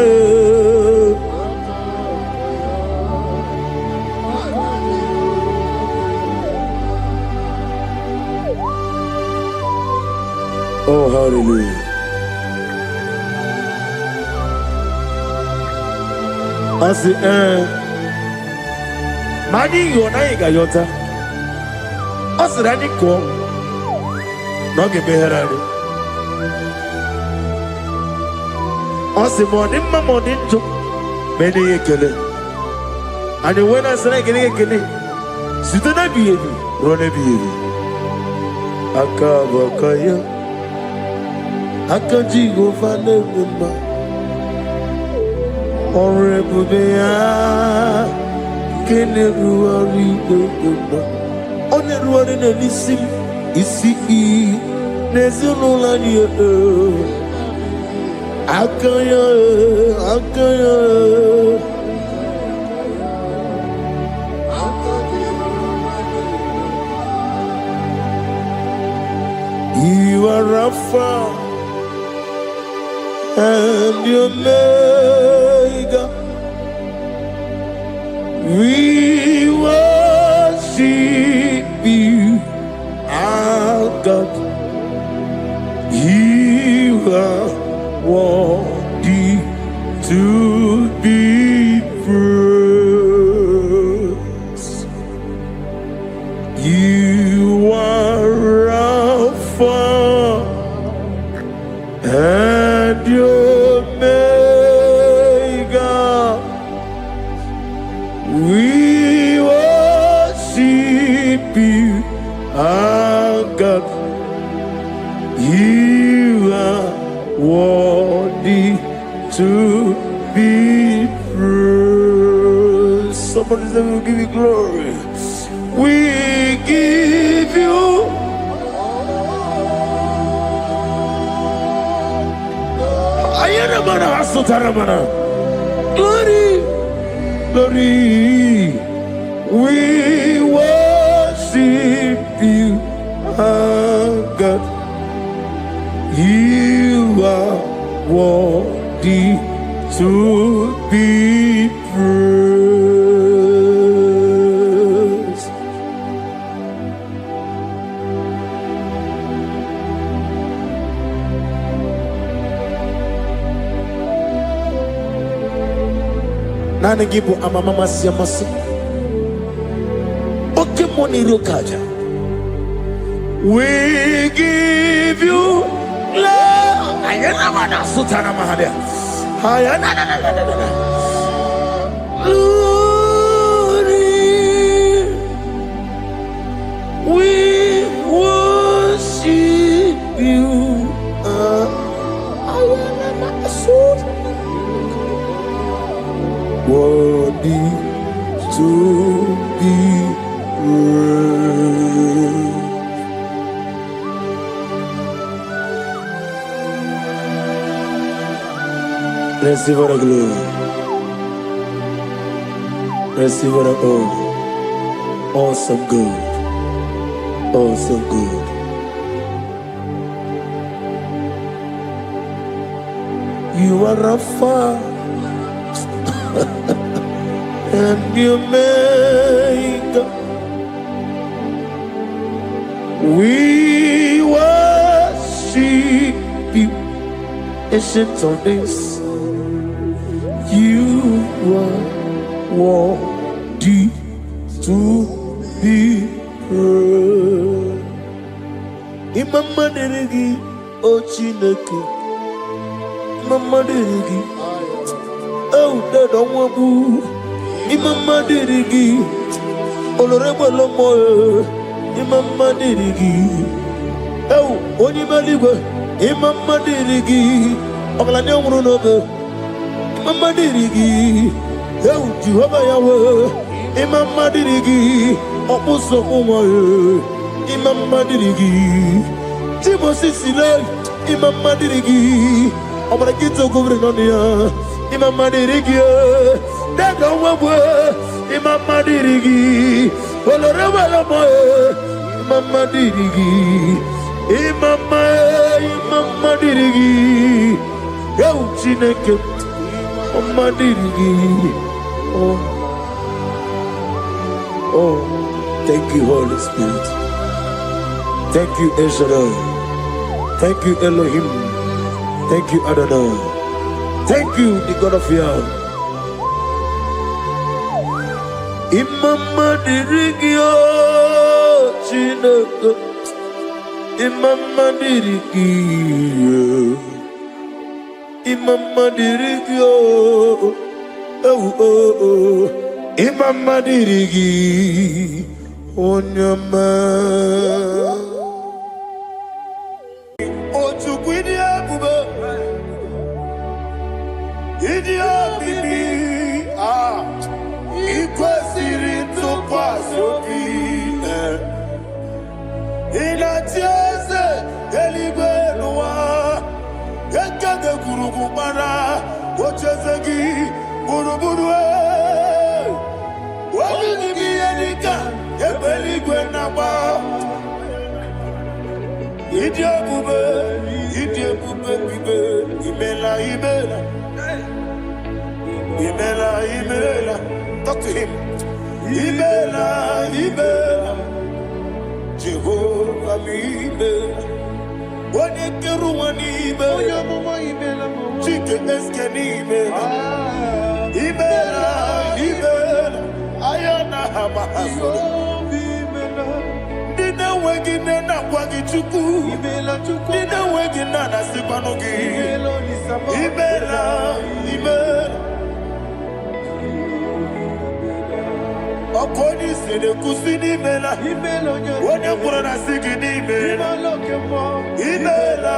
oh, hallelujah. I say, Mani Yonaiga Yota. I said, I didn't come. Not give me her. I said, Morning, my morning to many a killer. And when I said, I get a killer, sit on a baby, run a baby. Akabakaya. Akaji go fane mumba Orebubea Kene ruari mumba One ruari ne lisim Isi Nezuno lani Akaya Akaya You are Rafa and your Omega, we worship you, our God. You are worthy to be praised. You are Alpha and your Omega, we worship you, our God. You are worthy to be praised. Somebody say, we'll give you glory. We give you glory, glory. We worship you, our God. You are worthy to be praised. Nana gibu amamama siamasi. Oke moni rokaja. We give you love. Ayana mana sutana mahadia. Ayana na na na na na. Glory. We worship you. Ayana mana sutana. Worthy to be praised. Receive the glory. Receive the honor. Awesome God. Awesome God. You are Rapha and you make. We worship you, ancient of days. You are worthy to be praised. Imama deregi o Chineke. Imama deregi o Dadonwabu. Imama deregi olorebo lomo. Imama deregi o Onimaligwe. Imama deregi oglane omrunobe. Imama dirigi, Jehovah Yahweh. Imama dirigi, Opuso Umaye. Imama dirigi, Timosi Sile. Imama dirigi, Obrakito Governonia. Imama dirigi, Dada Wawe. Imama dirigi, Olorewala Moe. Imama dirigi, Imama dirigi, Chineke. Oh, thank you, Holy Spirit. Thank you, El Shaddai. Thank you, Elohim. Thank you, Adonai. Thank you, the God of Yah. Imama dirigio, Chineke. Imama dirigio. Imama dirigio, oh, Imama dirigi, onyama. Otukwidia bube, idia bibi, ikwesiri tukwa sopi, inatieze eligwe noa. Ekage kurubu bara, ochezegi buruburu. Wabini biyenika, ebeli gwenaba. Idie bube bibe, imela. Talk to him. Imela. Jehovah imela. Wanekeru wanibe, chike eske nibe, ibela, ayana hamahaso. Nina wegine na kwagi chuku, nina wegine na sipanogi, ibela. Okoni sede kusini mela, wone kurana sigini mela, imela.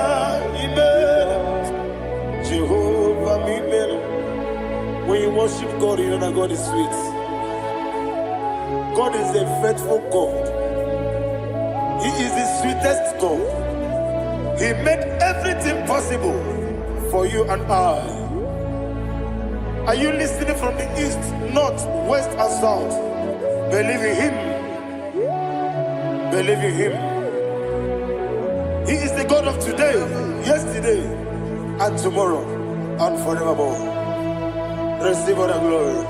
Jehovah imela. When you worship God, you know that God is sweet. God is a faithful God. He is the sweetest God. He made everything possible for you and I. Are you listening from the east, north, west, and south? Believe in him. Believe in him. He is the God of today, yesterday, and tomorrow, and forevermore. Receive all the glory.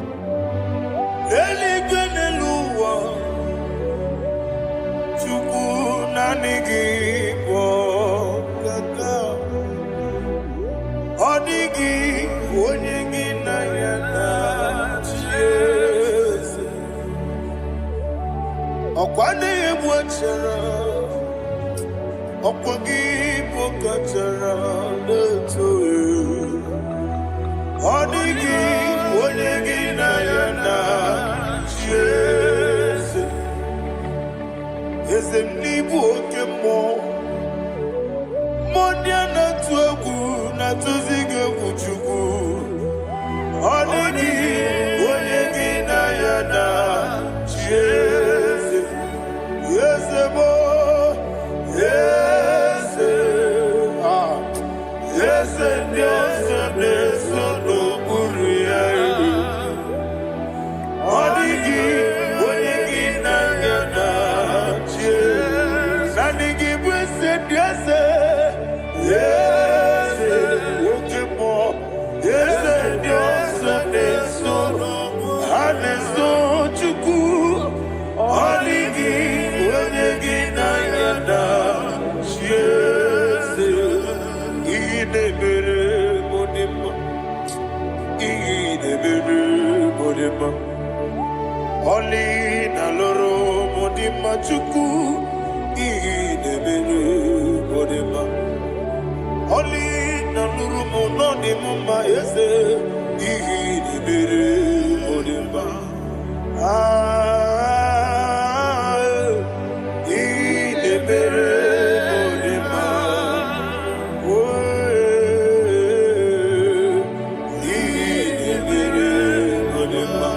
Only na loro modima chuku idebere modima. Only na loro monodima yese idebere modima. Idebere modima. Idebere modima.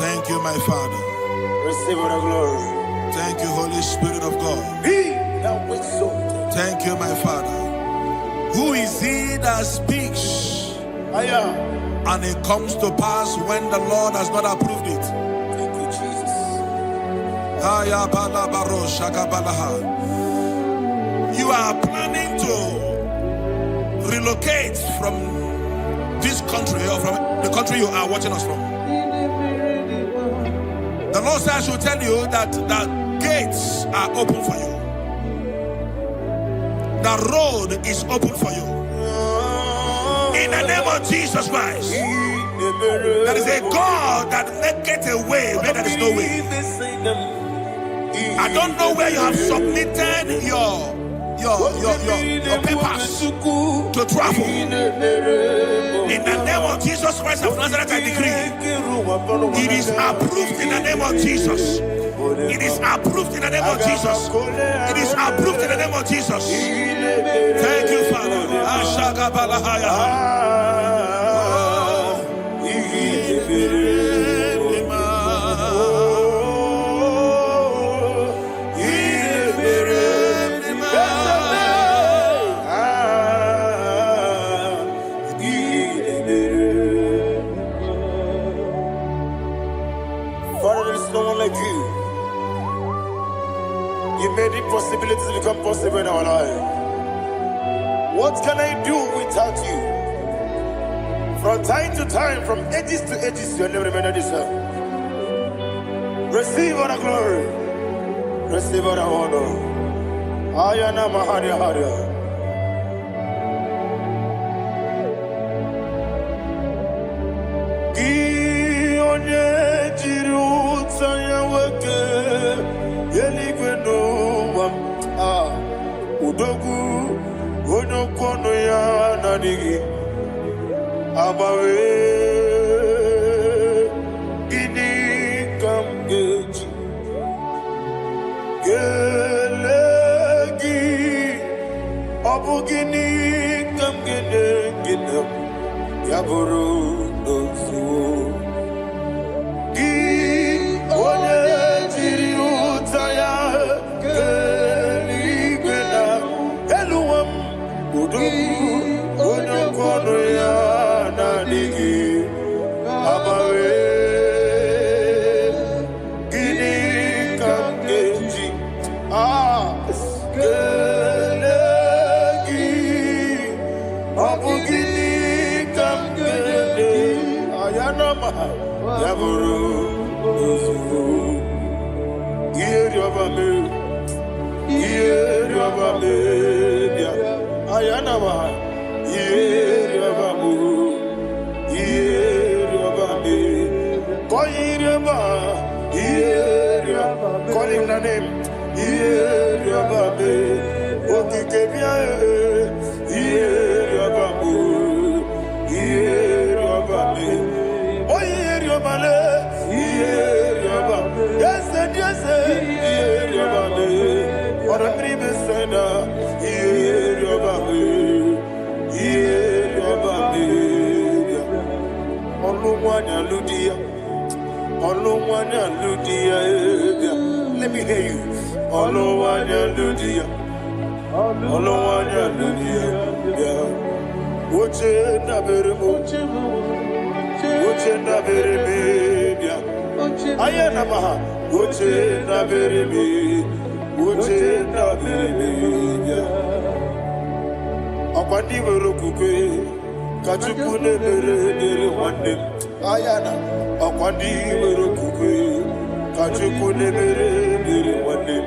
Thank you, my Father. Receive all the glory. Thank you, Holy Spirit of God. Be thou exalted. Thank you, my Father. Who is he that speaks and it comes to pass when the Lord has not approved it? Thank you, Jesus. You are planning to relocate from this country or from the country you are watching us from. The Lord says I should tell you that the gates are open for you. The road is open for you. In the name of Jesus Christ. There is a God that maketh a way where there is no way. I don't know where you have submitted your papers to travel. In the name of Jesus Christ of Nazareth, I decree it is approved in the name of Jesus. It is approved in the name of Jesus. It is approved in the name of Jesus. Thank you, Father. Father, there is no one like you. You made impossibilities become possible in our life. What can I do without you? From time to time, from ages to ages, you never remain the same. Receive all the glory. Receive all the honor. Ayana Maharia Haria. Udogu onokono ya nadigi abawe ini kamgeji gelegi abugini kamgene gene Yaburu no su. Gi onye jiri ụta ya keligwena eluwam udu onye ọkọnụ ya na-adịghị agbawe. Gịnị ka m ga-eji kele gị? Ọ bụ gịnị ka m ga-ede? Ayanama ya bụrụ ozugbo ihe rịọba mere, ihe rịọba mere, ayanama ihe rịọba mere, ihe rịọba mere, kọyi rịọba, ihe rịọba, call him the name, ihe rịọba mere, okike bịa ihe rịọba mere, ihe rịọba mere. Yobale, Yoba, yes, Yoba, or a previous sender, Yoba, Oluwanya Ludia, Oluwanya Ludia, let me hear you, Oluwanya Ludia, Oluwanya Ludia, Uche Naberu. Uche na beremia, ayana maha. Uche na beremia, Uche na beremia. Akwandi berokukwe, kachuku ne bere wande. Ayana, akwandi berokukwe, kachuku ne bere wande.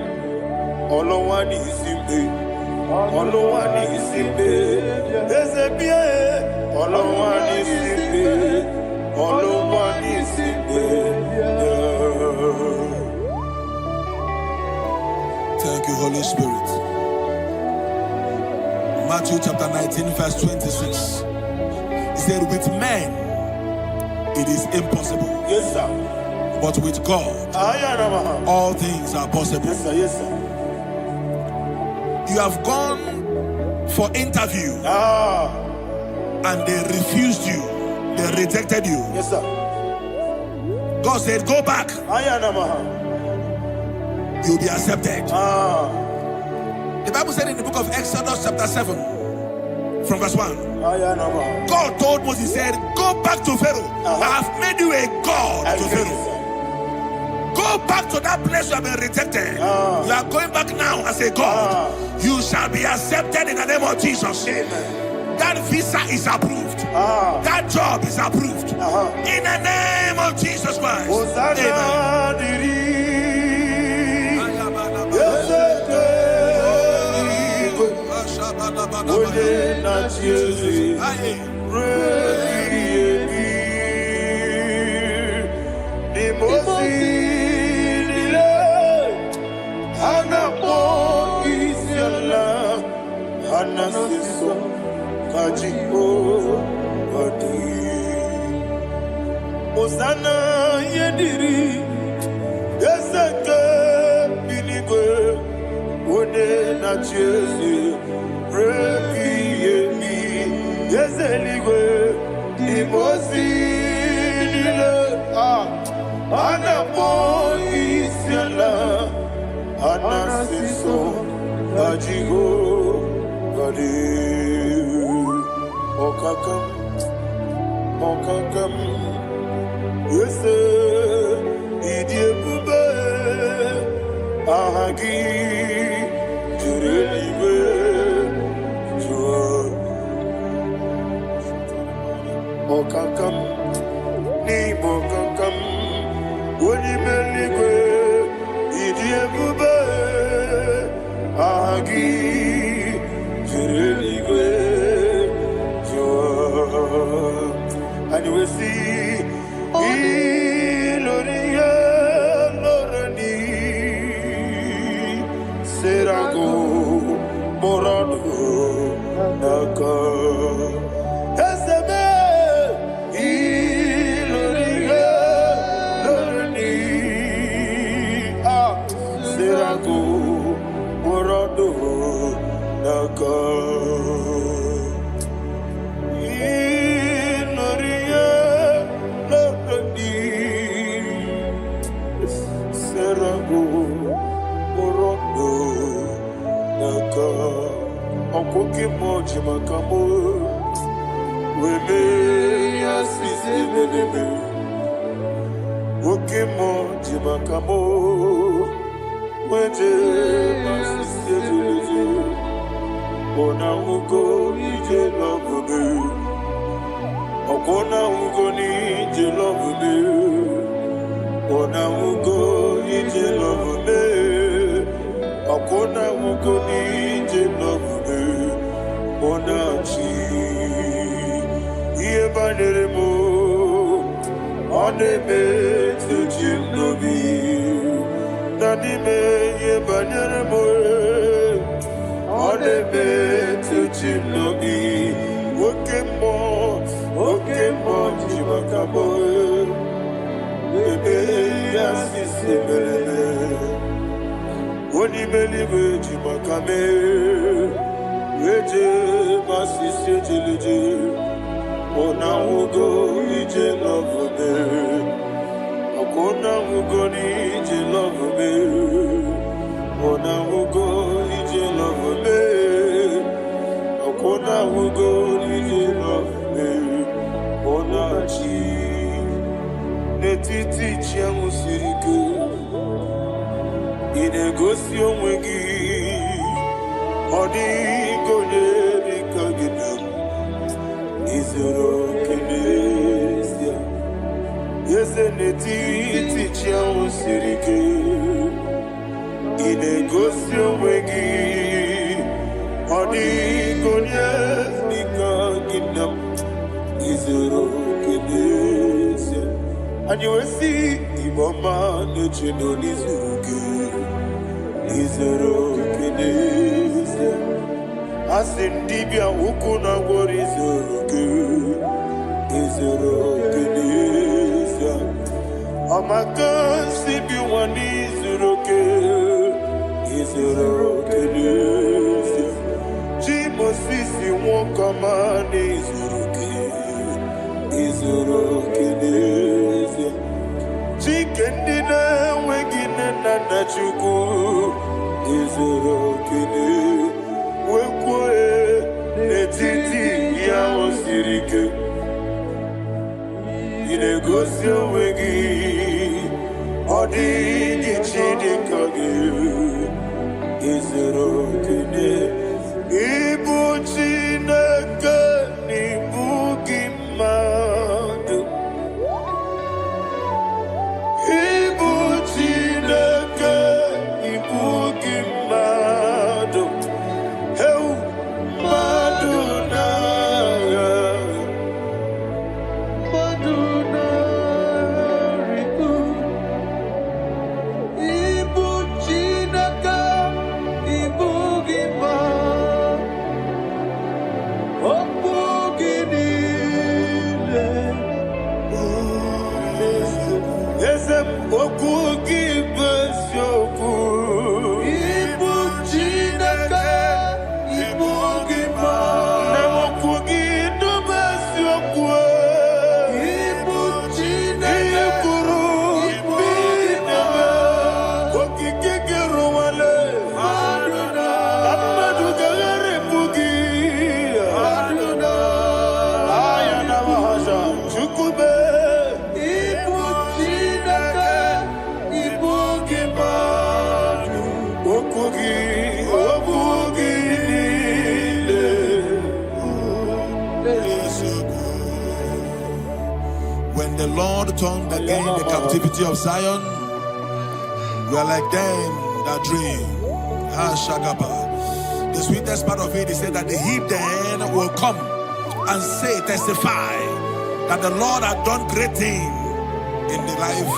Olowani isimbe, Olowani isimbe. Ezebie, Olowani isimbe. Thank you, Holy Spirit. Matthew chapter 19, verse 26. He said, with men it is impossible. Yes, sir. But with God, all things are possible. Yes, sir. Yes, sir. You have gone for interview and they refused you. They rejected you. Yes, sir. God said, go back. You'll be accepted. The Bible said in the book of Exodus chapter 7 from verse 1, God told Moses, he said, go back to Pharaoh. I have made you a God to Pharaoh. Go back to that place you have been rejected. You are going back now as a God. You shall be accepted in the name of Jesus. Amen. That visa is approved. That job is approved. In the name of Jesus Christ. Osana yediri ezeke binigwe one na chezi repi yemi yezeligwe imosi dile anapo isiala anasiso ajigo gadi okakam Yese idiebube ahagi jurelibe jua okakam ni bokakam wonimeligwe idiebube ahagi jurelibe jua and we see Iloria Lorani Serago Morado Naka Esebe Iloria Lorani Serago Morado Naka jimaka, okoke mo jimaka mo. Weme asise meneme, oke mo jimaka mo. Weje asise meneme, ona ugo ije love me. Okona ugo ni ije love me. Ona ugo ije love me. Okona ugo ni ije love me. Ona chi iye banere mo. One me to chinobi. Nani me iye banere mo. One me to chinobi. Oke mo jimaka mo. Ebe asise melele. Oni meliwe jimaka me. Weje masise jeleje. Ona ugo ije love me. Okona ugo ni ije love me. Ona ugo ije love me. Okona ugo ije love me. Ona chi netiti chiamu sirike. Inegosi onwegi. Odi gonye dikagidam. Izoro kenesia. Yese netiti chiamu sirike. Inegosi onwegi. Odi gonye dikagidam. Izoro kenesia. And you will see Iboma Nechino Nizuruke. Izoro kenesia. Asindibia ukuna worizuruke. Izoro kenesia. Amaka sibi wanizuruke. Izoro kenesia. Jimo sisi wokama nizuruke. Izoro kenesia. Chikendina wegina nana chuku. Izoro kenesia. Wekwe netiti ya osirike. Inegosi wegi. Odi gichidi kage. Izoro kenesia. Ibu chineke nibu gimadu. Ibu chineke nibu gimadu. Heu maduna. Maduna riku. Ibu chineke nibu gimadu. When the Lord turned again the captivity of Zion, we are like them that dream. The sweetest part of it is said that the heathen will come and say, testify, that the Lord had done great things in the life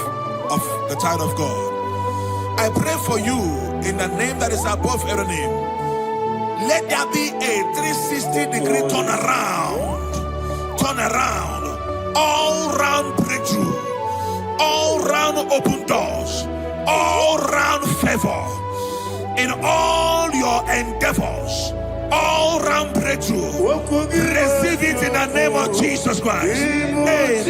of the child of God. I pray for you in the name that is above every name. Let there be a 360-degree turn around, all round breakthrough, all round open doors, all round favor in all your endeavors, all round breakthrough. Receive it in the name of Jesus Christ. Amen.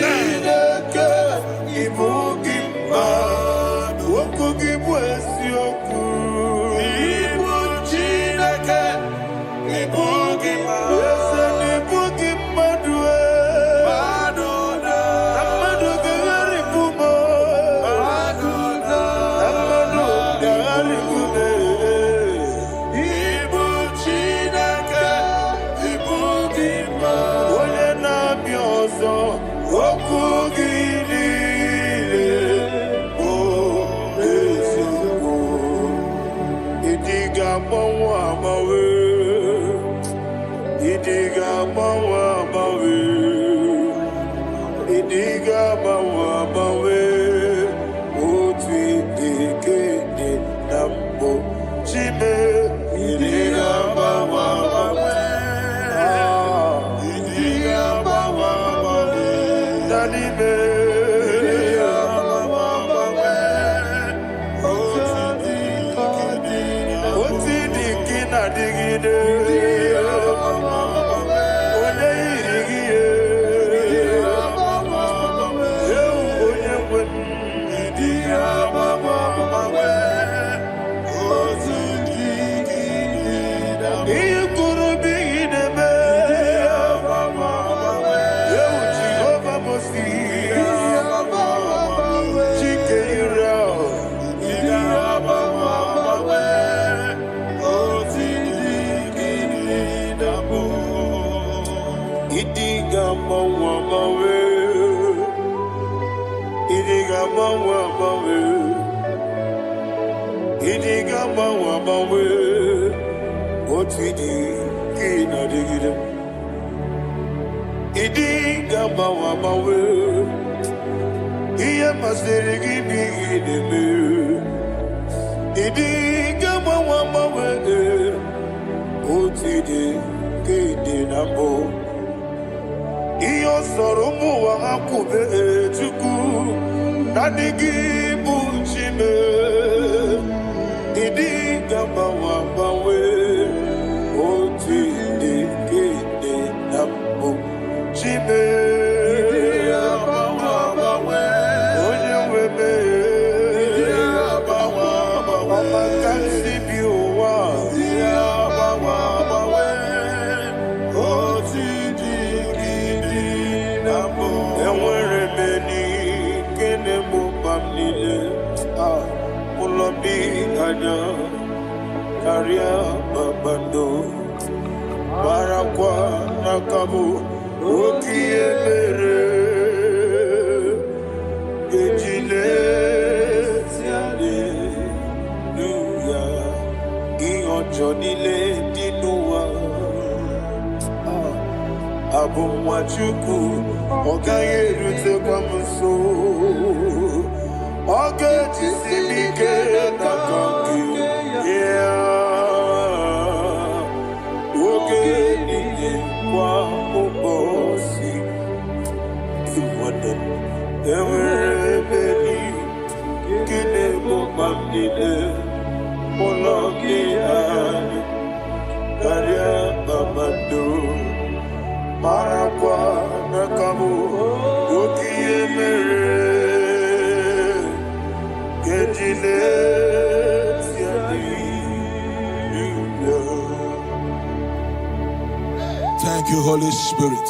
Thank you, Holy Spirit.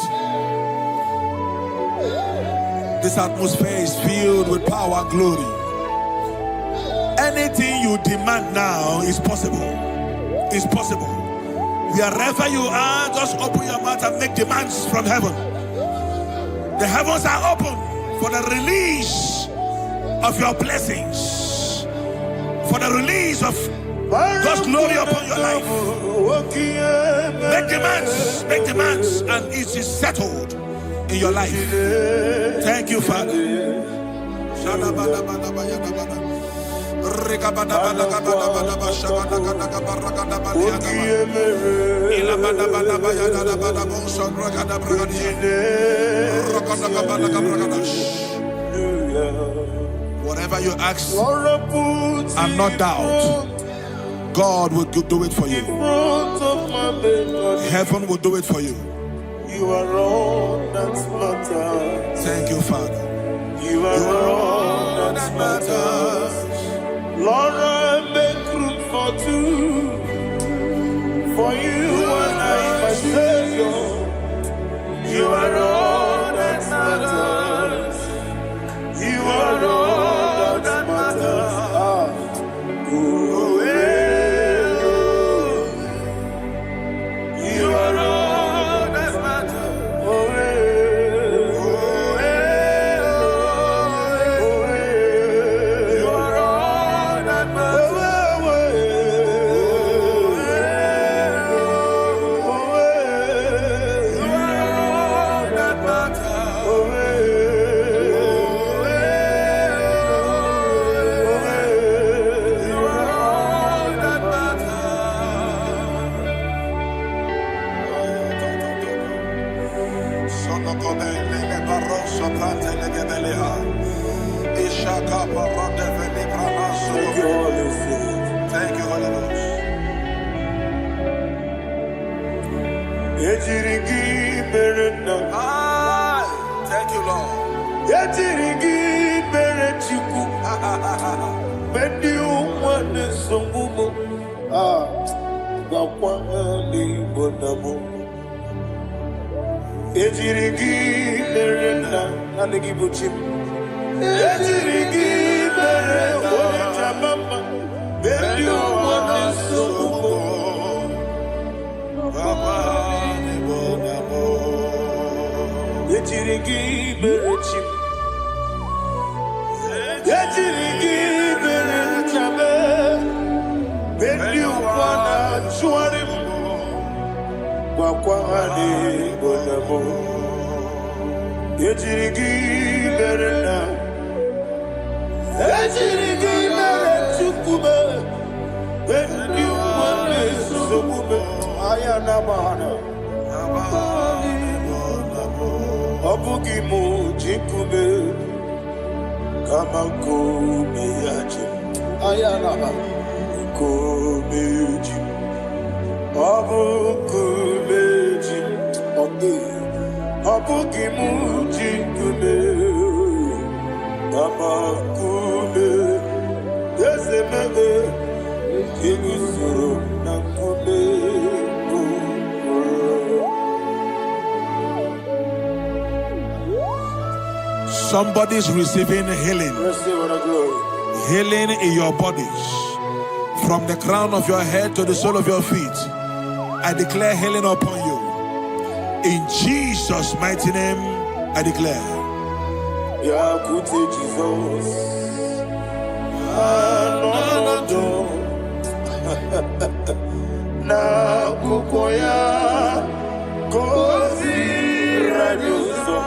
This atmosphere is filled with power and glory. Anything you demand now is possible. It's possible. Wherever you are, just open your mouth and make demands from heaven. The heavens are open for the release of your blessings, for the release of God's glory upon your life. Make demands, and it is settled in your life. Thank you, Father. Whatever you ask and not doubt, God will do it for you. Heaven will do it for you. You are all that matters. Thank you, Father. You are all that matters. Lord, I make room for two. For you and I, my Savior. You are all that matters. You are all that matters. You are all that matters. Thank you, Holy Spirit. Thank you, Holy Ghost. Ejirigi berena. Thank you, Lord. Ejirigi berechiku. Bendi umwane songumo. Bakwa ni bonamo. Ejirigi berena. Nalegi buchim. Ejirigi berena. Jamama. Bendi umwane songumo. Ejirigi berechim. Ejirigi berechame. Bendi umwana chuarim. Wakwa ni bonamo. Ejirigi berena. Ejirigi berechukube. Bendi umwana songumo. Ayana mahana. Obugi mu jikube kama kumiyaji. Ayana kumeji. Obu kumeji. Obugi mu jikube kama kume. Yesemebe igusuru na kume. Somebody's receiving healing. Receive the glory. Healing in your bodies. From the crown of your head to the sole of your feet. I declare healing upon you. In Jesus' mighty name, I declare. Yakute Jesus. Na kukoya kozi rajuso.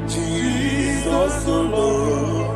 Jesus alone.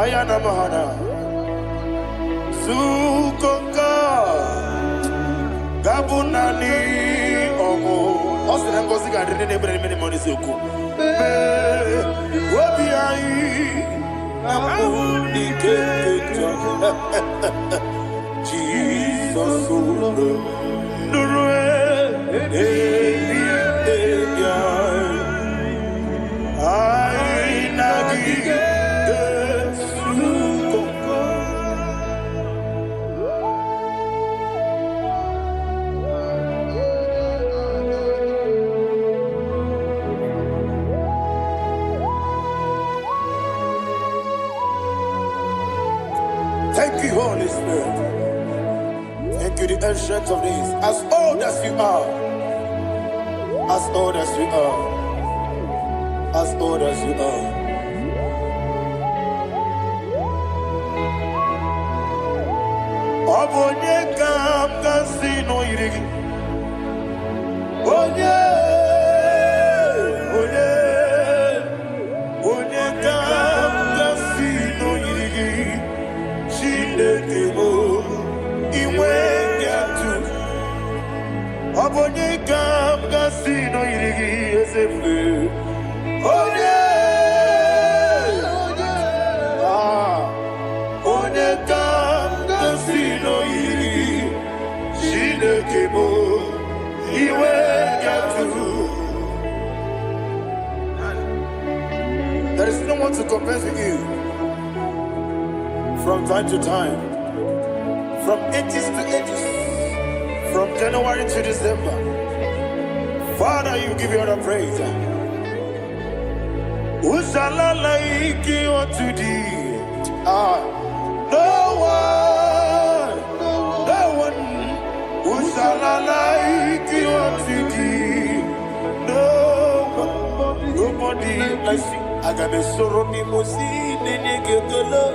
Ayana mahana sukoka gabunani omo osina ngozi ga dene nebre meni moni soku obi ai amuni keketo Jesus nurwe ai nagi. Thank you, Holy Spirit. Thank you, the ancient of days. As old as you are. As old as you are. As old as you are. Obonye kam kasino irigi. Onye kam kasino irigi. Chinekemo iwe nyatu. Obonye kam kasino irigi esefu. Onye want to confess with you from time to time, from ages to ages, from January to December. Father, you give you all the praise. Who shall I like you unto thee? No one. Who shall I like you unto thee? Nobody like you. I got a sorrow ni mosine negekele.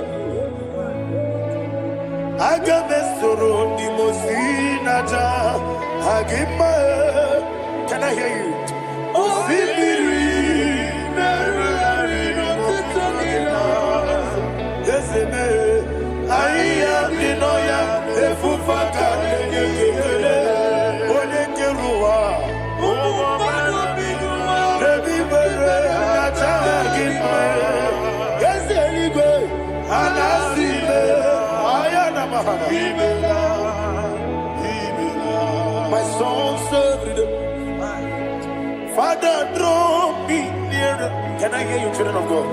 I got a sorrow ni mosine aja. Agima. Can I hear you? I am the Noya, the Fufaka, Onekerua, my soul served. Father, draw me nearer. Can I hear you, children of God?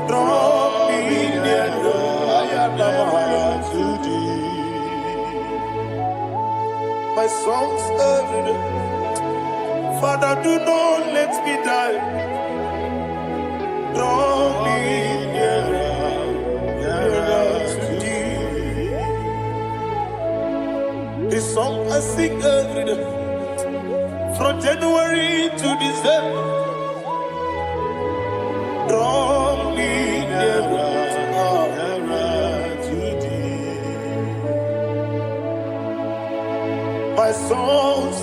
Draw me nearer. I am to thee. My songs earned. Father, do not let me die. Draw me nearer to thee. This song I sing every day, from January to December. Draw me nearer to thee. My songs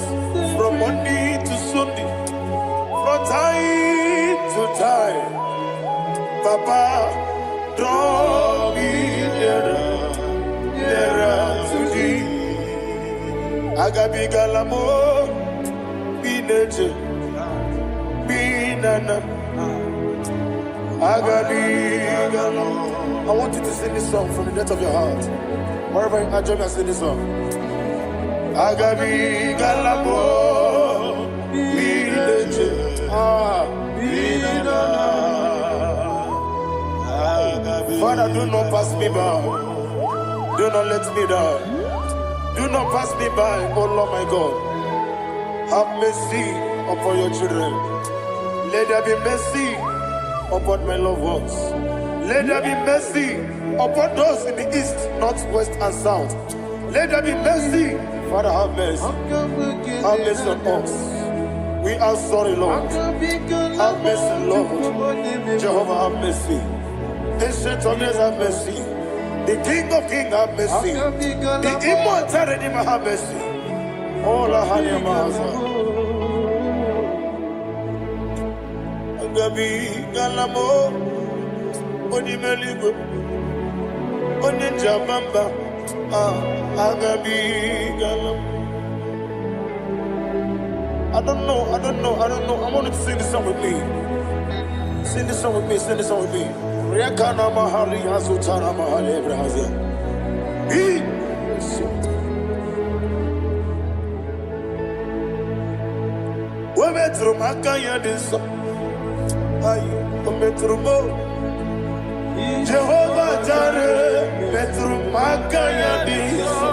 from Monday to Sunday, from time to time. Papa, draw me nearer to thee. Agabi galamo, bineje, binana. Agabi galamo. I want you to sing this song from the depth of your heart. Wherever you are, join me and sing this song. Agabi galamo, bineje, binana. Father, do not pass me by. Do not let me die. Do not pass me by, oh Lord my God. Have mercy upon your children. Let there be mercy upon my loved ones. Let there be mercy upon those in the east, north, west, and south. Let there be mercy. Father, have mercy. Have mercy on us. We are sorry, Lord. Have mercy, Lord. Jehovah, have mercy. Ancient of days, have mercy. The King of Kings, have mercy. The immortal Redeemer, have mercy. All our honey master. Agabi galamo, oni meligo, oni jabamba. Agabi galamo. I don't know. I want you to sing this song with me. Sing this song with me. Sing this song with me. Rekana mahali azutana mahali Ebrahazia. Wemetru makanya diso. Ayi, wemetru mo. Jehovah Jare, metru makanya diso.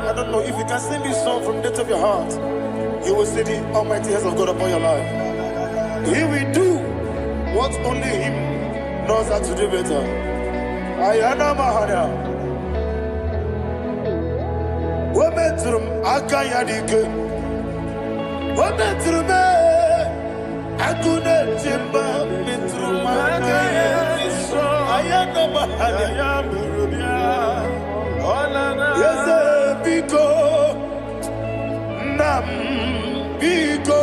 I don't know if you can sing this song from the depth of your heart. You will see the almighty hands of God upon your life. He will do what only Him knows how to do better. Ayana Mahana. Wometrum Akayadike. Wometrum Akune Jimba. Metrum Akayadike. Ayana Mahana. Yes, Biko. Nam Biko.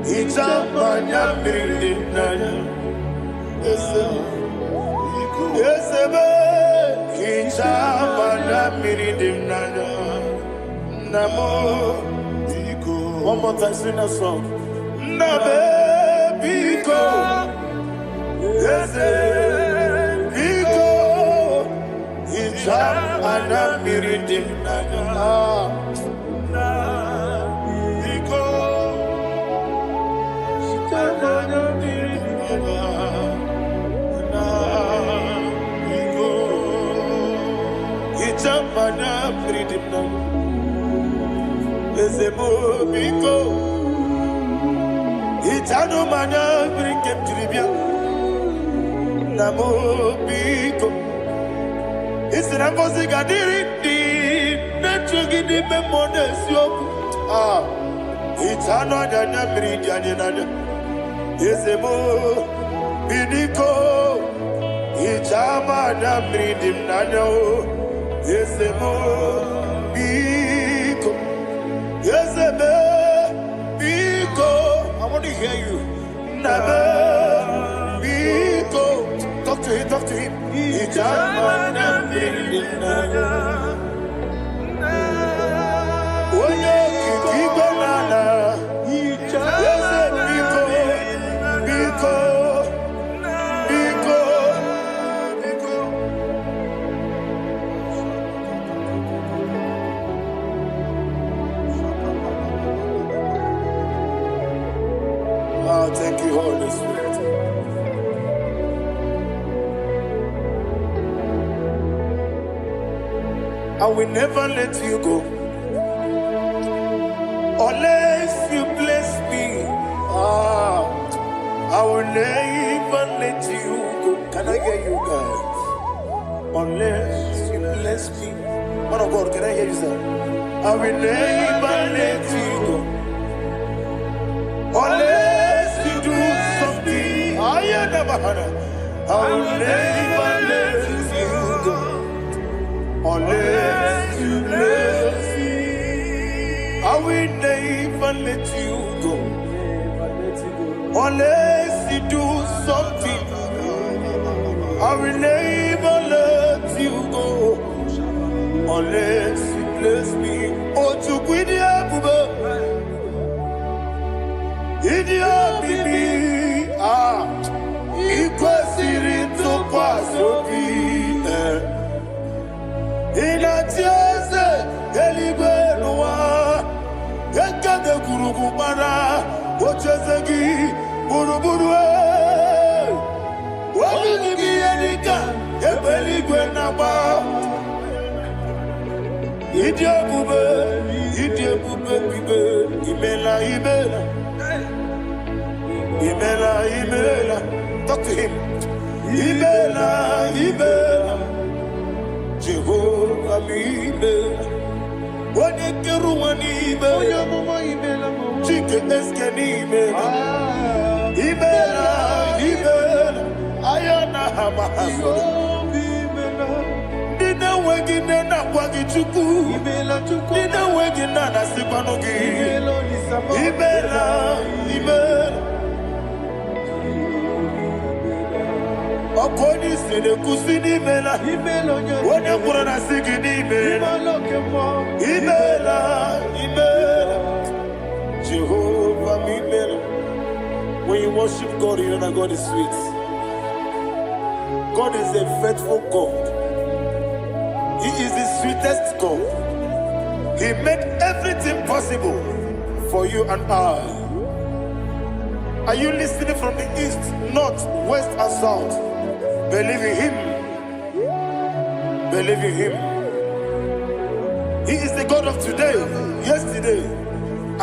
Itamanya Mirinaya. Yes, Itamanya Mirinaya. Namo Biko. One more time, sing a song. Nabe Biko. Yes, Biko. Itamanya Mirinaya. Ezemo Biko. Itano Mana Brikem Tribia. Namo Biko. Isra Mosi Gadiri di Nechugi di Memonesio. Itano Dana Bridianina. Ezemo Bidiko. Ichama na bridim nanyo. Ezemo Biko. Ezemo Biko. I want to hear you. Nabe Biko. Talk to him, talk to him. Ichama na bridim nanyo. Oye kiki banana. Ezemo Biko. Biko. Thank you, Holy Spirit. I will never let you go unless you bless me. I will never let you go. Can I hear you guys? Unless you bless me. Man of God, can I hear you, sir? I will never let you go unless you do something. I will never let you go unless you bless me. I will never let you go unless you do something. I will never let you go unless you bless me. Oh, to quit Idia bibi ikwesiri tukwasobi inatieze eligwe nuwa ekade kurugumara ochezegi buruburu wabigi yenika ebeligwe naba Idia bube bibe imela Imela, talk to him. Imela, Jehovah Imela. Wanikeru Imela, Chicken Eskeni Imela, Ayana Hamahaso. Dina wegina na kwagi chuku. Dina wegina na sipanogi. Imela. Okoni sene kusini mela. Wone kurana sigini mela. Imela. Jehovah Imela. When you worship God, you know that God is sweet. God is a faithful God. He is the sweetest God. He made everything possible for you and I. Are you listening from the east, north, west, and south? Believe in him. Believe in him. He is the God of today, yesterday,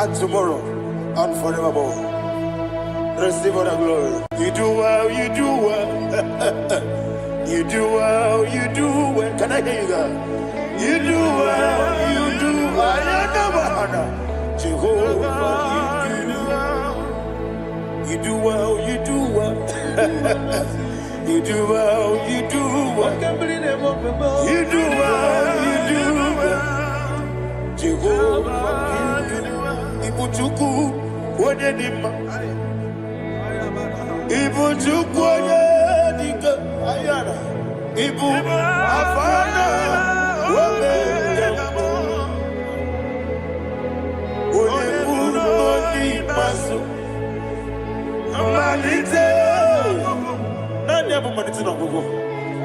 and tomorrow, and forevermore. Receive all the glory. You do well, you do well. You do well, you do well. Can I hear you guys? You do well, you do well. Jehovah, you do well, you do well. You do well, you do well. You do well, you do well. Jehovah, you do well. Ibuchuku, Wadenima. Ibuchuku, Wadedika. Ayana. Ibu, Afana. Wabedemo. Wadebu, Wadimasu. Malite.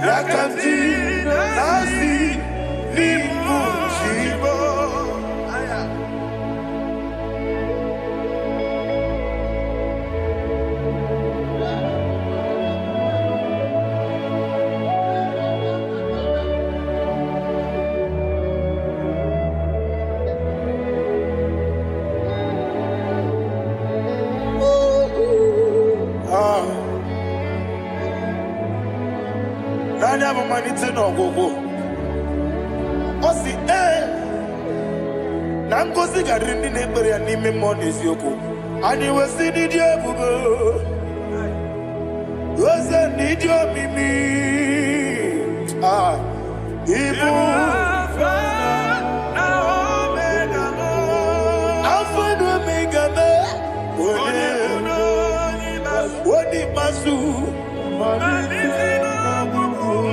Yakanti nasi ni mujibo. ya bụ malite n'ọgwụgwụ. Ọ sị na ngozi garịrị ndị na-ekpere ya n'ime mmụọ na eziokwu. Anyị wesị n'ịdị ebube, oze n'ịdị omimi. Ibu Alpha and Omega, Wodi Masu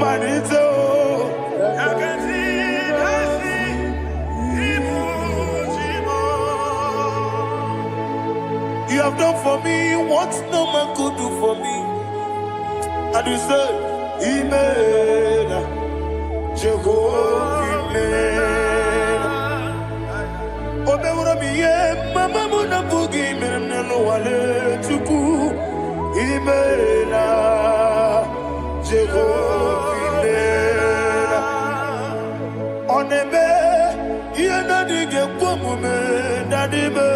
Manito. You have done for me what no man could do for me. And you said, Amen. Jehovah, Amen. Obeura mi ye, mama muna bugi menelo wale tuku. Amen. Jehovah, Amen. Onebe, ye nadige kumume nadibe.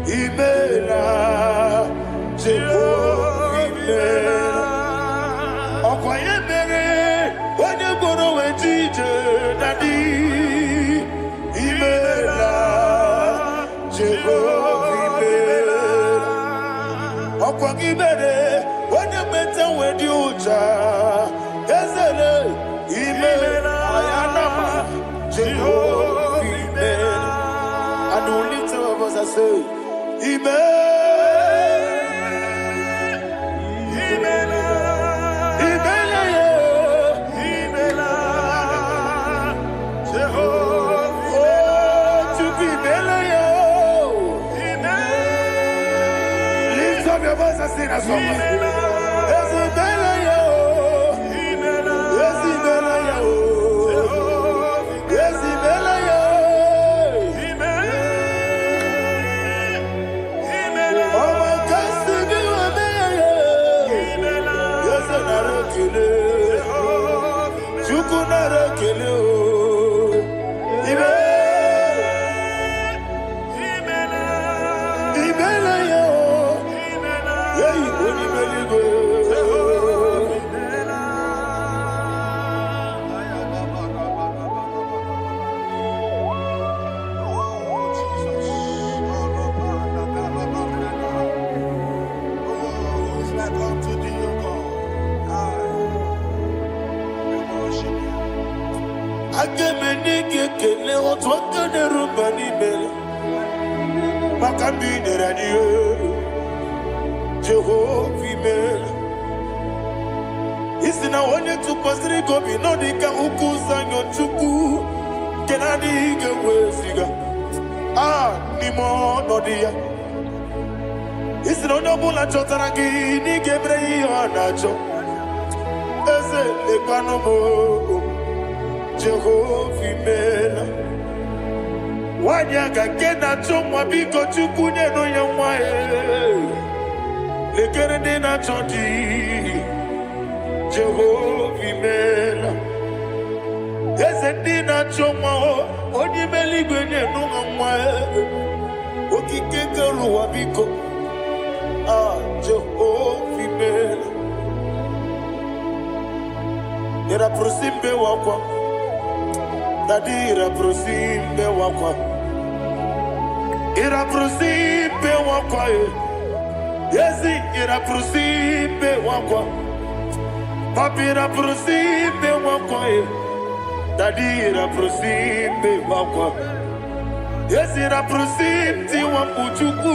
Imela, Jehovah, Imela. Okoye mere, onye gboro wetije nadi. Imela, Jehovah, Imela. Okoye mere, onye meta wedi uja. Ezele, Imela, Ayanama, Jehovah, Imela. And only two of us are saved. Lift up your voice and sing a song. Jehovah, isi na onye tụkwasịrị gị obi nọ dịka ukwu zanyo Chukwu nke na-adịghị eweziga n'ime ọnọdụ ya. Isi na onye ọbụla chọtara gị n'ịga emere ihe ọ na-achọ. Eze lekwanụ m, Jehovah imela. Nwanyị aga nke na-achọ nwa, biko Chukwu nyenụ ya nwa ya. Lekere ndị na-achọ di, Jehovah imela. Eze ndị na-achọ nwa, onye imela igwe nyenụ ha nwa ya. Okike kere ụwa biko, Jehovah imela. Ira prosimbe wakwa, dadira prosimbe wakwa. Ira prosimbe wakwa, yesi ira prosimbe wakwa. Papi ira prosimbe wakwa, dadira prosimbe wakwa. Yesi ira prosimti wakuchuku,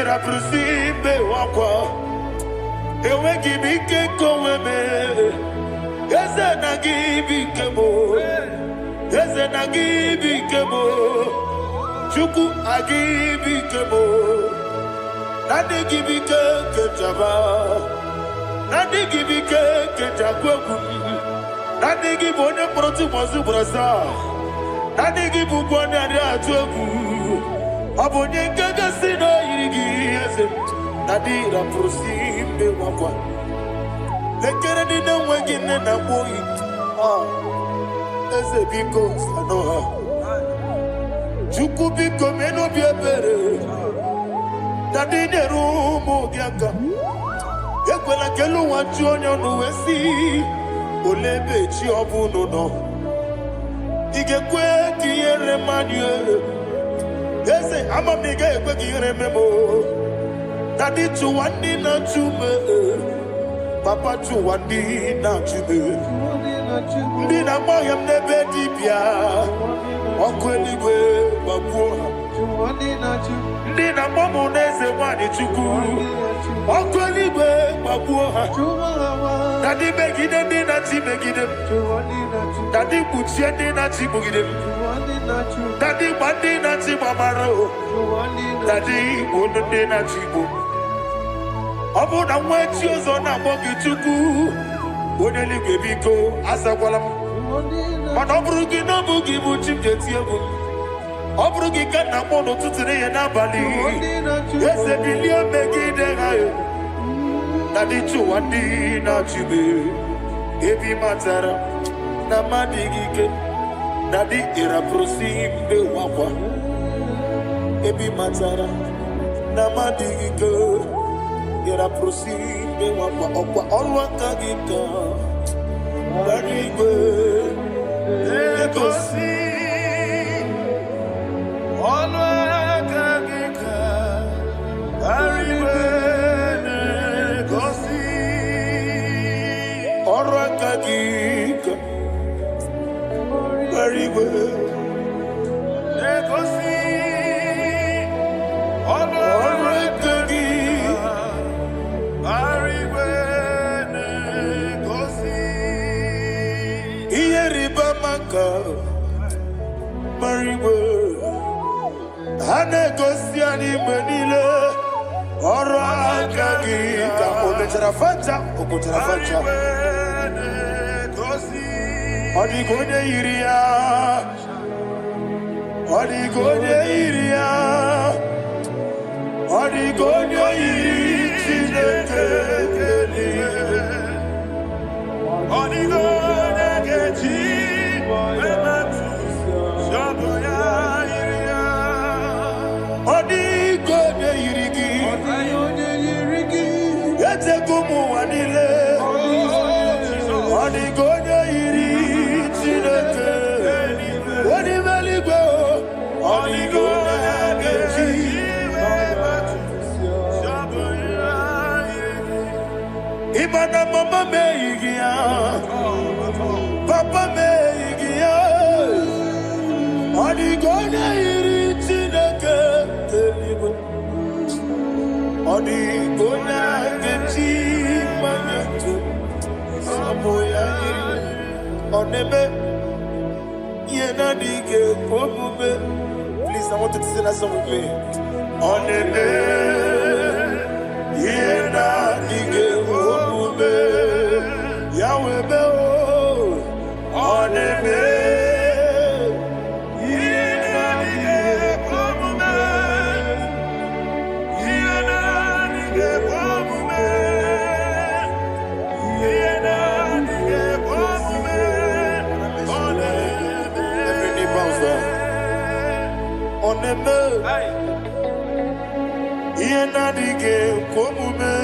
ira prosimbe wakwa. Ewe gibike koweme, eze na gibike mo, eze na gibike mo, Chukwu agibike mo. Nadi gibike kejaba, nadi gibike kejakwegu, nadi gibone proti mozu brasa, nadi gibugwane ari atwegu, abonye ngega sino irigi eze, nadi ra prosimbe wakwa. Lekere di na wengine na boyi, eze biko sanoha. Chukwu biko meno biebere, dadi nerumu biaka. Ekwela kelu wanchu onyo nuwesi, olebe chi ọbụnụ nọ ị ga-ekwe ka ihere mmadụ eze ama m ị ga-ekwe ka ihere memo dadi chụwa ndị na-achụ m papa chụwa ndị na-achụ m ndị na-agba ọhịa m n'ebe dibịa ọkụ eluigwe gbagbuo ha ndị na-agba m n'eze nwanyị chukwu ọkụ eluigwe gbagbuo ha dadi megide ndị na-achị megide m dadi kpuchie ndị na-achị kpugide m dadi gba ndị na-achị gbamara o dadi igbo ndị na-achị igbo ọ bụ na nwa echi ọzọ na-akpọ gị chukwu onye eluigwe biko azakwala m mana ọ bụrụ gị na ọ bụ gị bụ chi m ga-eti egwu ọ bụrụ gị ka nna mụ n'ụtụtụ n'ihe n'abalị eze bilie megide ha na dị chụwa ndị na-achụbe ebe matara na mmadụ gị ike na dị ịrapụrụsi mbe wakwa ebe matara na mmadụ gị ike ịrapụrụsi mbe wakwa ọkwa ọrụ aka gị ka gbara igwe egosi ọnụ aka gị ka arịwe na-egosi ọrụ aka gị ka arịwe na-egosi ọnụ aka gị arịwe na-egosi ihe rịba maka marigwe ha na-egosi anyị mgbe niile ọrụ aka gị ka o mechara facha o kwụchara facha ọ dịghị onye yiri ya ọ dịghị onye yiri ya ọ dịghị onye yiri Chineke ọ dịghị onye ga-eji ọ dịghị onye yiri gị echego ụmụ ụwa niile ọ dịghị onye yiri Chineke onye ime eluigwe ọ dịghị onye ga-eji ịma na mama m eyighị ya papa m eyighị ya ọ dịghị onye yiri Chineke eluigwe ọ dịghị onye ga-eji mmanya ntụ sabụ ya yiri ọ na-eme ihe na-adịghị ekwe omume. Please, I want you to sing that song with me. Ọ na-eme ihe na-adịghị ekwe omume ya wee mee ọ na-eme ihe na-adịghị ekwe omume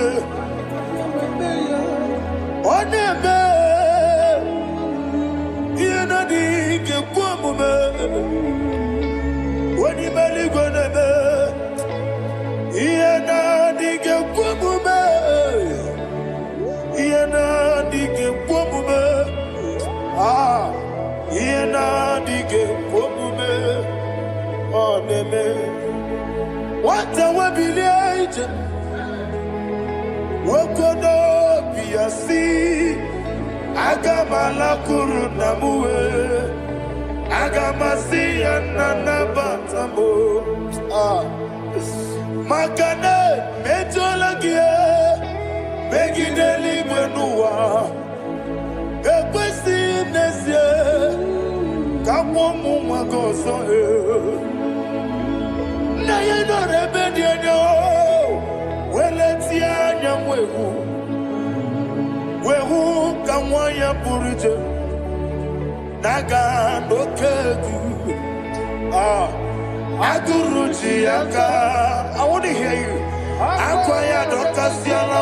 ọ na-eme ihe na-adịghị ekwe omume onye ime eluigwe na-eme ihe na-adịghị ekwe omume ihe na-adịghị ekwe omume ihe na-adịghị ekwe omume ọ na-eme nwata webilie ije nwoke n'obi ya si aga m alakụrụ nna m wee aga m asị ya nna nabata m maka na emejuola gị megide eluigwe n'ụwa ekwesịghị n'ezie ka mụọ ụmụ nwa gị ọzọ nna ya nọrọ ebe dị anya weletie anya m wee hụ ka nwa ya pụrụ ije na-aga n'oke egwu agụrụ ji ya ka I want to hear you akwa ya dọkasịala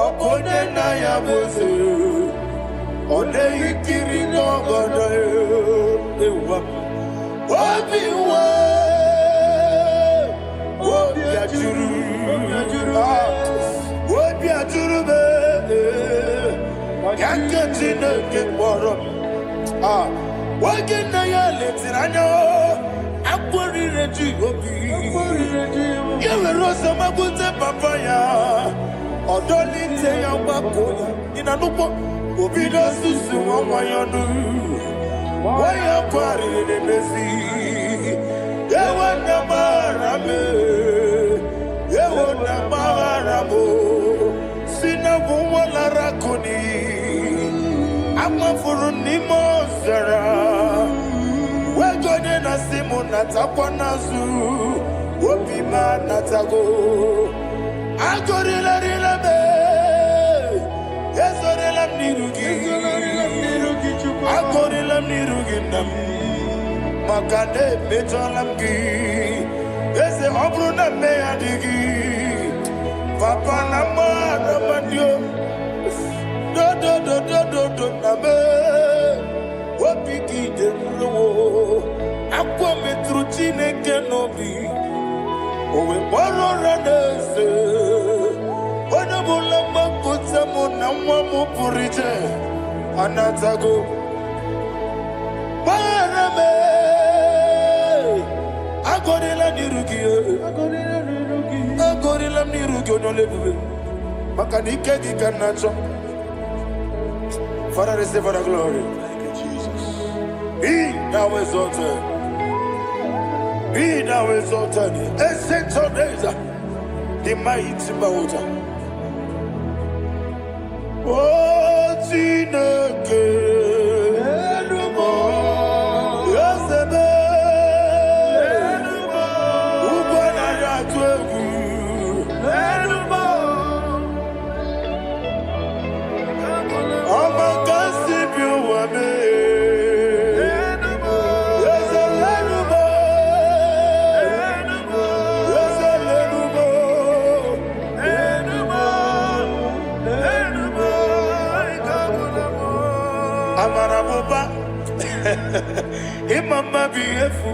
ọ bụ onye nna ya bụ eze Ode ikiri no godo ewa. Obiwa. Obi ajuru. Obi ajuru be. Yakati no keporo. Wagina ya letiranya. Akwari reji obi. Yewe rosa mabute papaya. Odoli te ya bakoya. Ina nupo. Obi no susu wanyanu. Waya kwari nebezi. Yewe na marame. Yewe na maramo. Sina bumwala rakoni. Ama furuni mozara. Wegone na simu natakwa nazu. Wopima natago. Agorila rila me. Yezorila nirugi. Agorila nirugi nam. Makane bejolamgi. Yeze obruna me adigi. Papa nama namandio. Do name. Wapiki de lo. Akwa metruchine kenobi. Owe boro ranese. Wana bulamba kutamo na mwamu purije. Anatago. Marame. Agorila nirugi. Agorila nirugi onolebube. Makanike di kanacho. Father, receive the glory. Thank you, Jesus. Be thou exalted. Be thou exalted. Ancient of days, the mighty mountain. Oh, Chineke. Yosebe. Ubana yatwegu. Imama biefu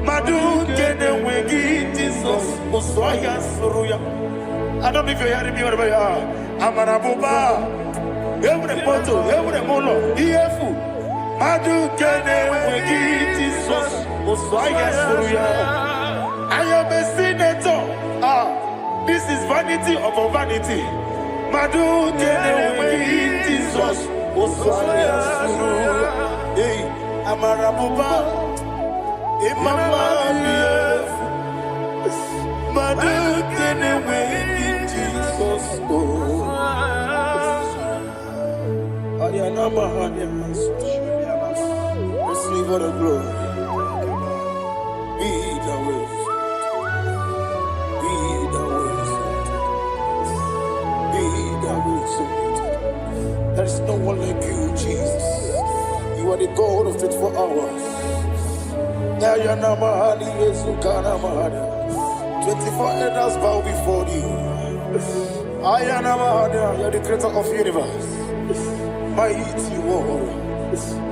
Madu kene wegi Jesus Osoya suruya. I don't know if you're hearing me wherever you are. Amarabuba Every photo, every mono Iefu Madu kene wegi Jesus Osoya suruya. I am a senator. This is vanity of a vanity. Madu kene wegi Jesus Osoya suruya. Hey, Amarabuba, Imama, Madu, can in Jesus. Ayanama, receive all the glory. Be the way. Be the way. Be the way. There is no one like you, Jesus. You are the God of 24 hours. 24 elders bow before you. You are the creator of the universe. Mighty warrior,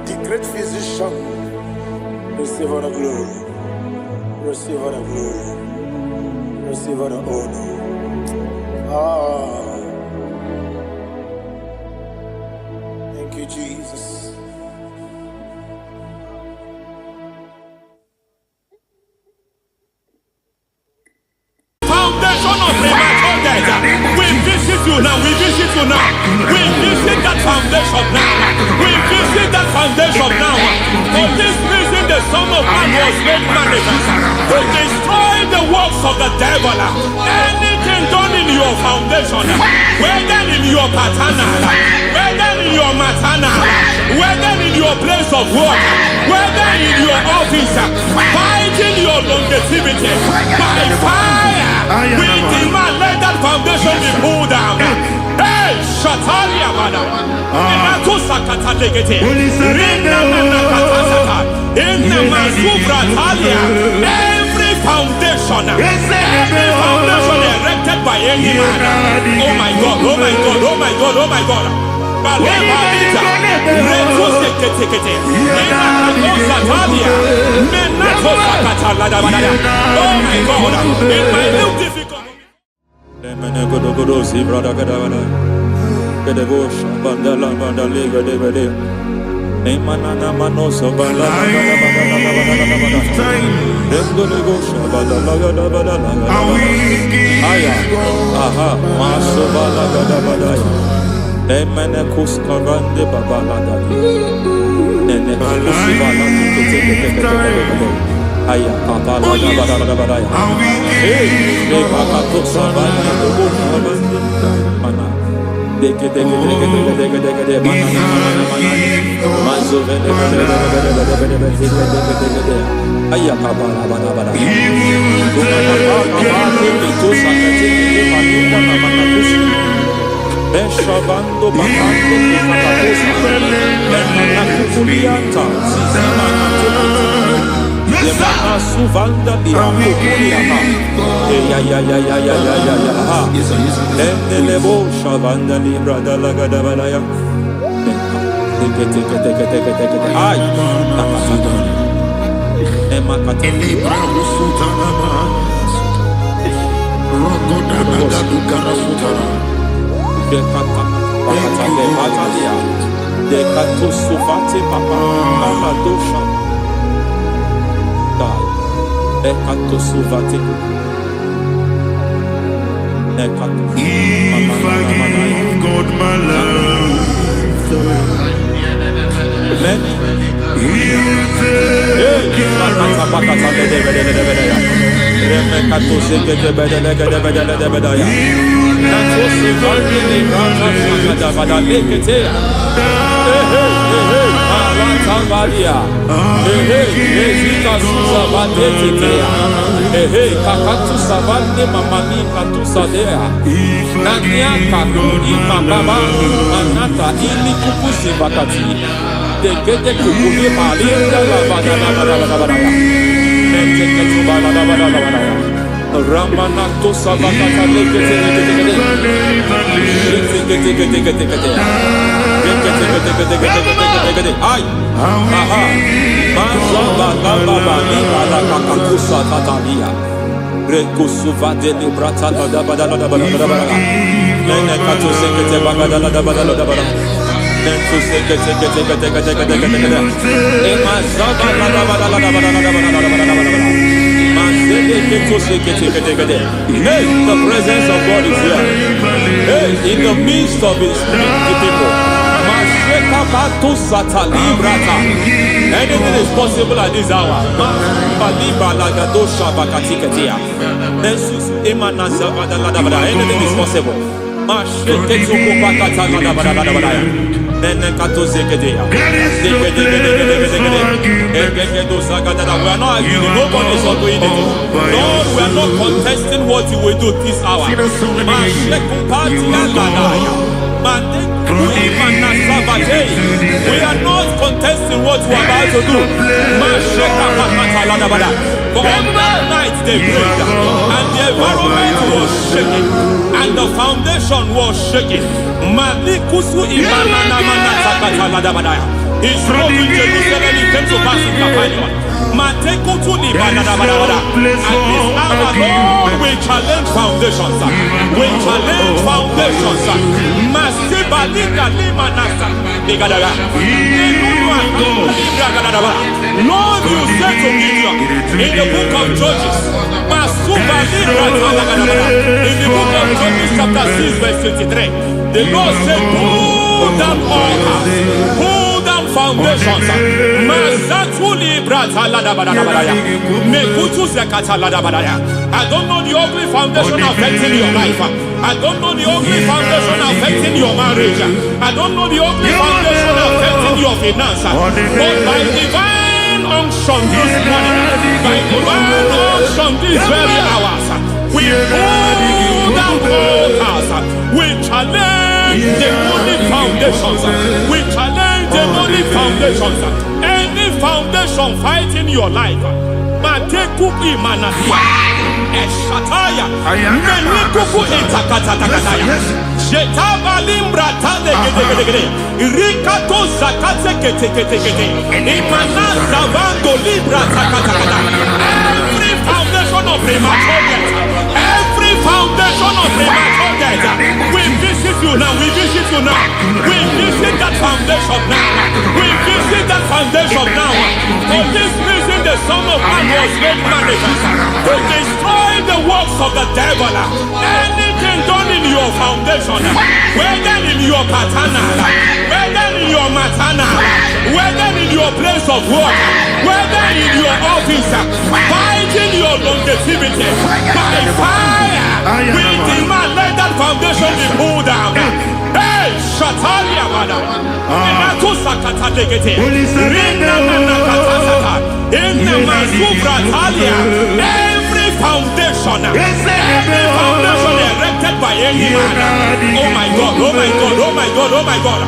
the great physician. Receive all the glory. Receive all the glory. Receive all the honor. Thank you, Jesus. We visit you now. We visit you now. We visit that foundation now. We visit that foundation now. For this reason, the Son of Man was made manifest to destroy the works of the devil. Anything done in your foundation, whether in your paternal, whether in your maternal, whether in your place of work, whether in your office, fighting your longevity by fire. We demand let that foundation be pulled down. Hey, Shatalia Mana. Every foundation erected by any man. Oh my God, oh my God, oh my God, oh my God. in my new difficult. If I give God my love, He will take Ramanato Savakata Hey, the presence of God is here. Hey, in the midst of His people. Anything is possible at this hour. Anything is possible. We are not arguing. Nobody is doing it. Lord, we are not contesting what you will do this hour. We are not contesting what we are about to do. For all that night they prayed, and the environment was shaking, and the foundation was shaking. He spoke in Jerusalem, he came to pass in Capernaum. At this hour, Lord, we challenge foundations. We challenge foundations. Lord, you said to Gideon in the book of Judges, in the book of Judges chapter 6 verse 23, the Lord said, pull down altars, pull down foundations. I don't know the ugly foundation affecting your life. I don't know the ugly foundation affecting your marriage. I don't know the ugly foundation affecting your finance. But by divine unction this morning, by divine unction these very hours, we pull down altars. We challenge demonic foundations. We challenge demonic foundations. Any foundation fighting your life, Matekuki Manatia, Eshataya, Menikuku Itakatatakataya, Jetaba limbra tade gede. Rikato zakate kete. Imana zavando libra zakata. Every foundation of premature death. Every foundation of premature death. We visit you now. We visit you now. We visit that foundation now. We visit that foundation now. For this reason, the Son of Man was made manifest to destroy the works of the devil. Anything done in your foundation, whether in your paternal, whether in your maternal, whether in your place of work, whether in your office, fighting your longevity by fire, we demand let that foundation be pulled down. Hey, Shatalia Mada, Sakata Legate, Rina Nakatasata, in the Masubra Talia, every foundation erected by any man. Oh my God, oh my God, oh my God, oh my God.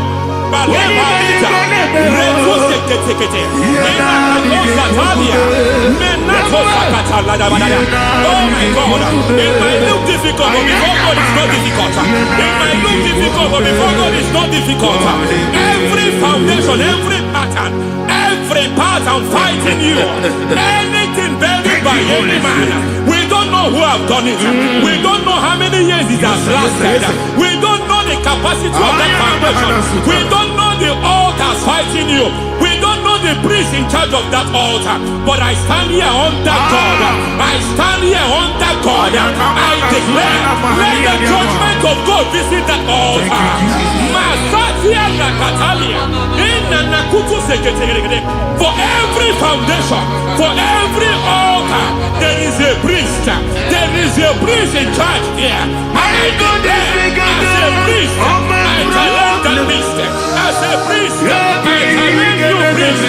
Balita, Retusekete, oh my God, it might look difficult, but before God it's not difficult. It might look difficult, but before God it's not difficult. Every foundation, every pattern fighting you, anything buried by any man. We don't know who have done it. We don't know how many years it has lasted. We don't know the capacity of that foundation. We don't know the altars fighting you. We don't know the priest in charge of that altar. But I stand here under God. I stand here under God. I declare, let the judgment of God visit that altar. Masatia Nakatalia. For every foundation, for every altar, there is a priest. There is a priest in charge here. I go there as a priest. I challenge that priest. As a priest, I challenge you priest.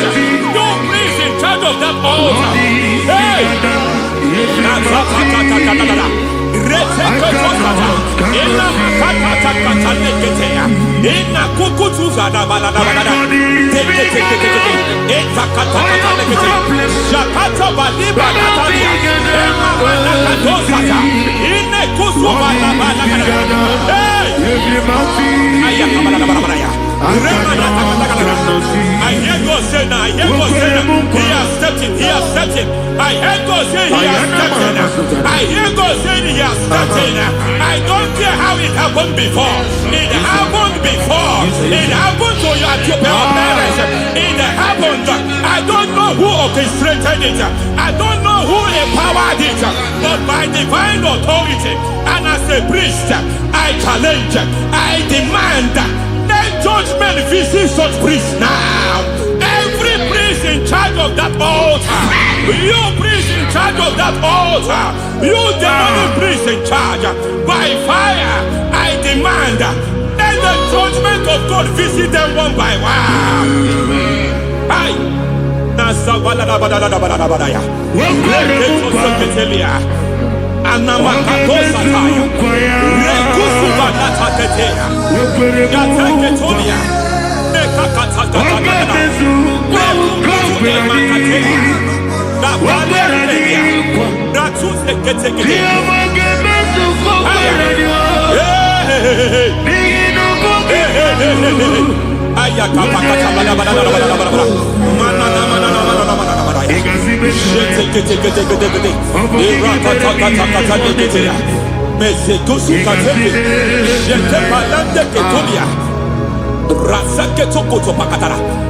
You priest in charge of that altar. Hey! I hear God say now, he has stepped in. I hear God say he has stepped in. I hear God say he has stepped in. I don't care how it happened before. It happened before. It happened to your parents. It happened. I don't know who orchestrated it. I don't know who empowered it. But by divine authority and as a priest, I challenge, I demand, let judgment visit such priests now. Every priest in charge of that altar, you priest in charge of that altar, you demonic priest in charge, by fire, I demand, let the judgment of God visit them one by one. Aye.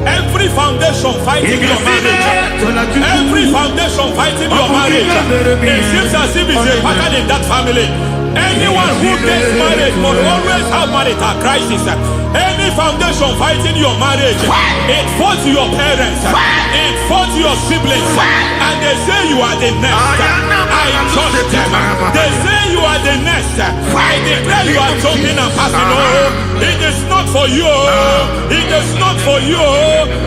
Every foundation fighting your marriage, every foundation fighting your marriage, it seems as if it's a pattern in that family. Anyone who gets married will always have marital crisis. Any foundation fighting your marriage, it fought your parents, it fought your siblings, and they say you are the next. I judge them. They say you are the next. I declare you are jumping and passing. Oh, it is not for you. It is not for you.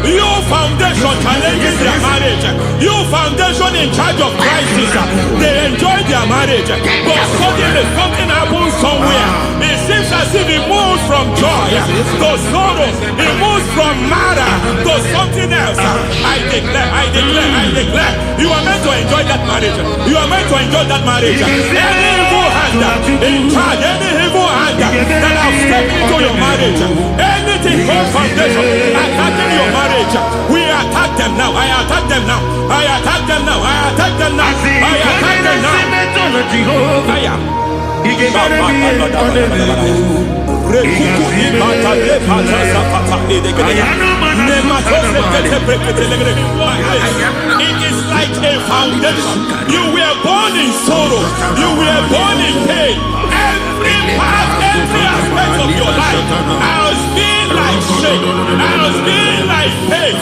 You foundation challenges their marriage. You foundation in charge of crisis. They enjoy their marriage, but suddenly something happens somewhere. It seems as if it moves from joy to sorrow. It moves from matter to something else. I declare, you are meant to enjoy that marriage. You are meant to enjoy that marriage. Any evil hand hand in charge, any evil hand that have stepped into your marriage, anything called foundation attacking your marriage, we attack them now. I attack them now. I attack them now. I attack them now. I attack them now. It is like a foundation. You were born in sorrow. You were born in pain. Every part, every aspect of your life has been like shame. Has been like pain.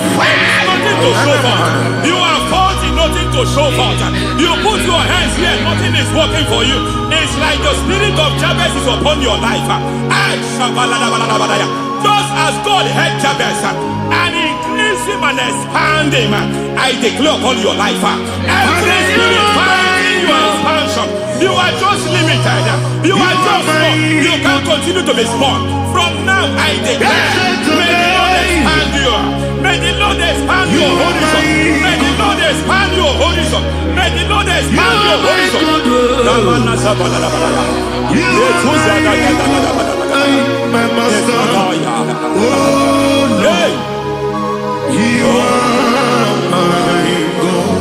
Nothing to show for. You are faulty, nothing to show for. You put your hands here, nothing is working for you. It's like the spirit of Jabez is upon your life. Just as God had Jabez and increased him and expanded him, I declare upon your life, every spirit finding your expansion, you are just limited, you are just small, you can't continue to be small. From now I declare, may the Lord expand you, may the Lord expand your horizon, may the Lord expand your horizon, may the Lord expand your horizon. My master, oh Lord, you are my God.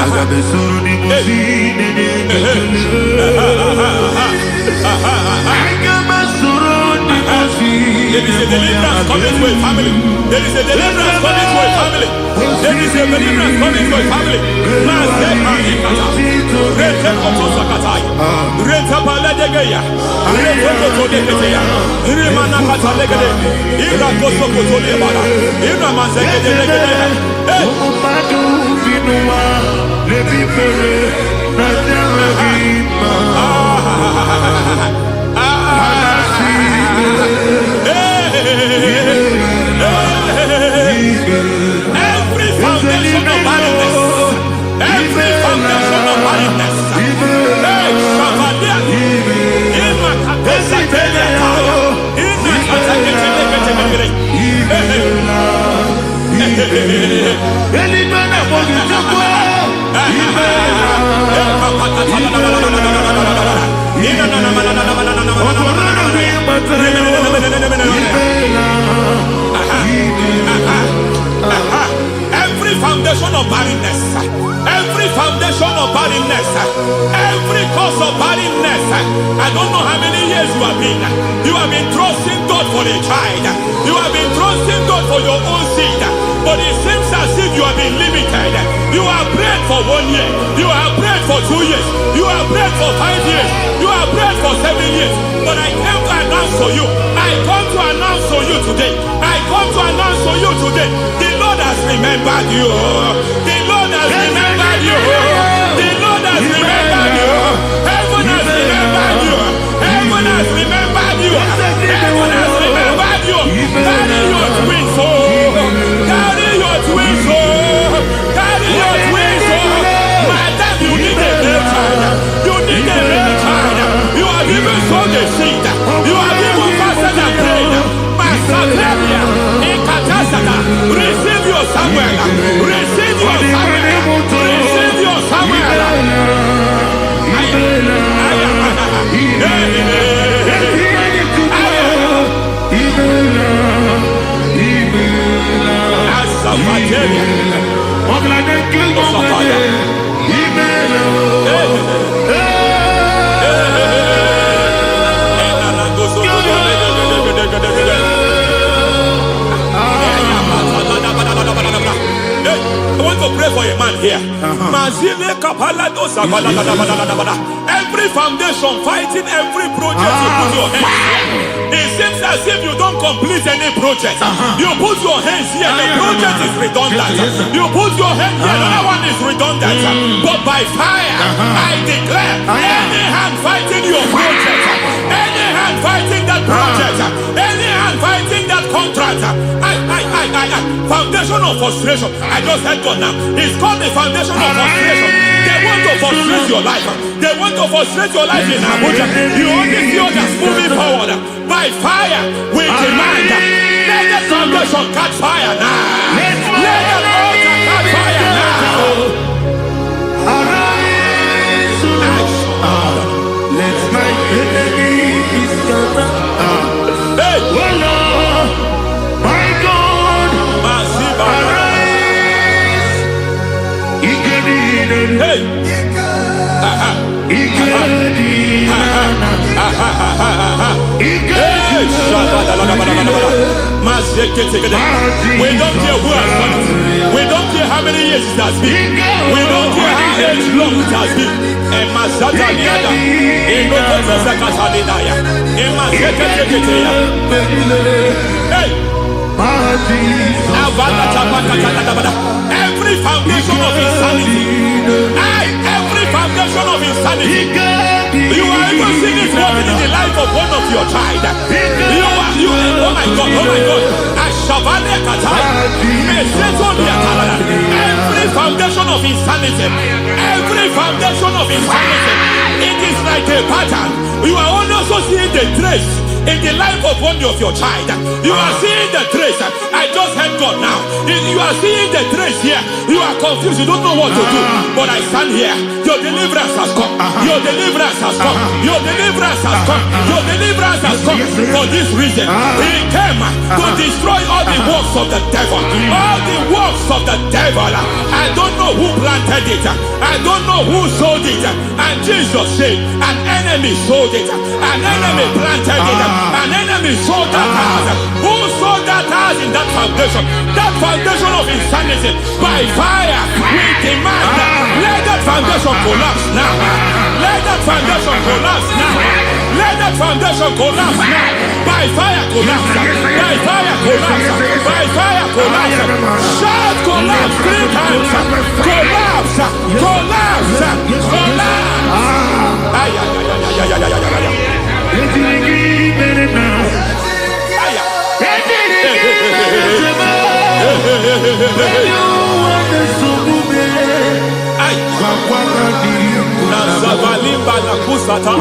I got the soul in my feet. I got my soul in my feet. There is a deliverance coming to a family. There is a deliverance coming to a family. There is a deliverance coming to a family. Every foundation of barrenness, every foundation of barrenness, every foundation of barrenness, every foundation of barrenness, every cause of barrenness. I don't know how many years you have been trusting God for a child, you have been trusting God for your own seed, but it seems as if you have been limited. You have prayed for 1 year, you have prayed for 2 years, you have prayed for 5 years, you have prayed for 7 years, but I came to announce to you, I come to announce to you today, I come to announce to you today, the Lord has remembered you, the Lord has remembered you, the Lord has remembered you, heaven has remembered you, heaven has remembered you, heaven has remembered you. Carry your twins, carry your twins, carry your twins. Madam, you need a real child, you need a real child. You have even sown the seed, you have even fasted and prayed. Master Claria, in Katasaka, receive your Samuel, receive your Samuel, receive your Samuel. I want to pray for a man here. Every foundation fighting every project you put your hands. It seems as if you don't complete any project. You put your hands here, the project is redundant. You put your hand here, another one is redundant. But by fire, I declare, any hand fighting your project, any hand fighting that project, any hand fighting that contract, foundation of frustration. I just heard God now. It's called the foundation of frustration. They want to frustrate your life. They want to frustrate your life in Abuja. You only see others moving forward. By fire, we demand. Let the foundation catch fire now. Let the altar catch fire now. Hey. We don't care who has done it. We don't care how many years it has been. We don't care how age long it has been. And Masataliada, in Nokotasakatalidaya, in Masakateketea. Hey! Every foundation of insanity. Every foundation of insanity. You are even seeing it working in the life of one of your child. Oh my God. Every foundation of insanity. Every foundation of insanity. It is like a pattern. You are also seeing the trace in the life of one of your child. You are seeing the trace. I just heard God now. You are seeing the trace here. You are confused. You don't know what to do. But I stand here. Your deliverance has come. Your deliverance has come. Your deliverance has come. Your deliverance has come. For this reason, He came to destroy all the works of the devil. All the works of the devil. I don't know who planted it. I don't know who sold it. And Jesus said, an enemy sold it. An enemy planted it. An enemy sold that house. Who sold that house in that foundation? That foundation of insanity. By fire, we demand let that foundation collapse now. Let that foundation collapse now. Let that foundation collapse now. By fire collapse. By fire collapse. By fire collapse. Shout collapse 3 times. Collapse. Collapse. Nazavalimba na kusata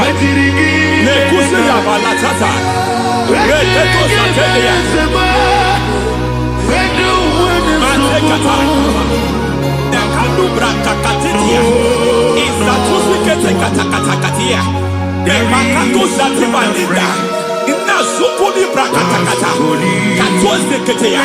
nekusi ya balatata reteto satelia matekata nekadubra takatitia izatusikete katakatakatia nemakatuzatibalinda inazukuli brakatakata katoziketea.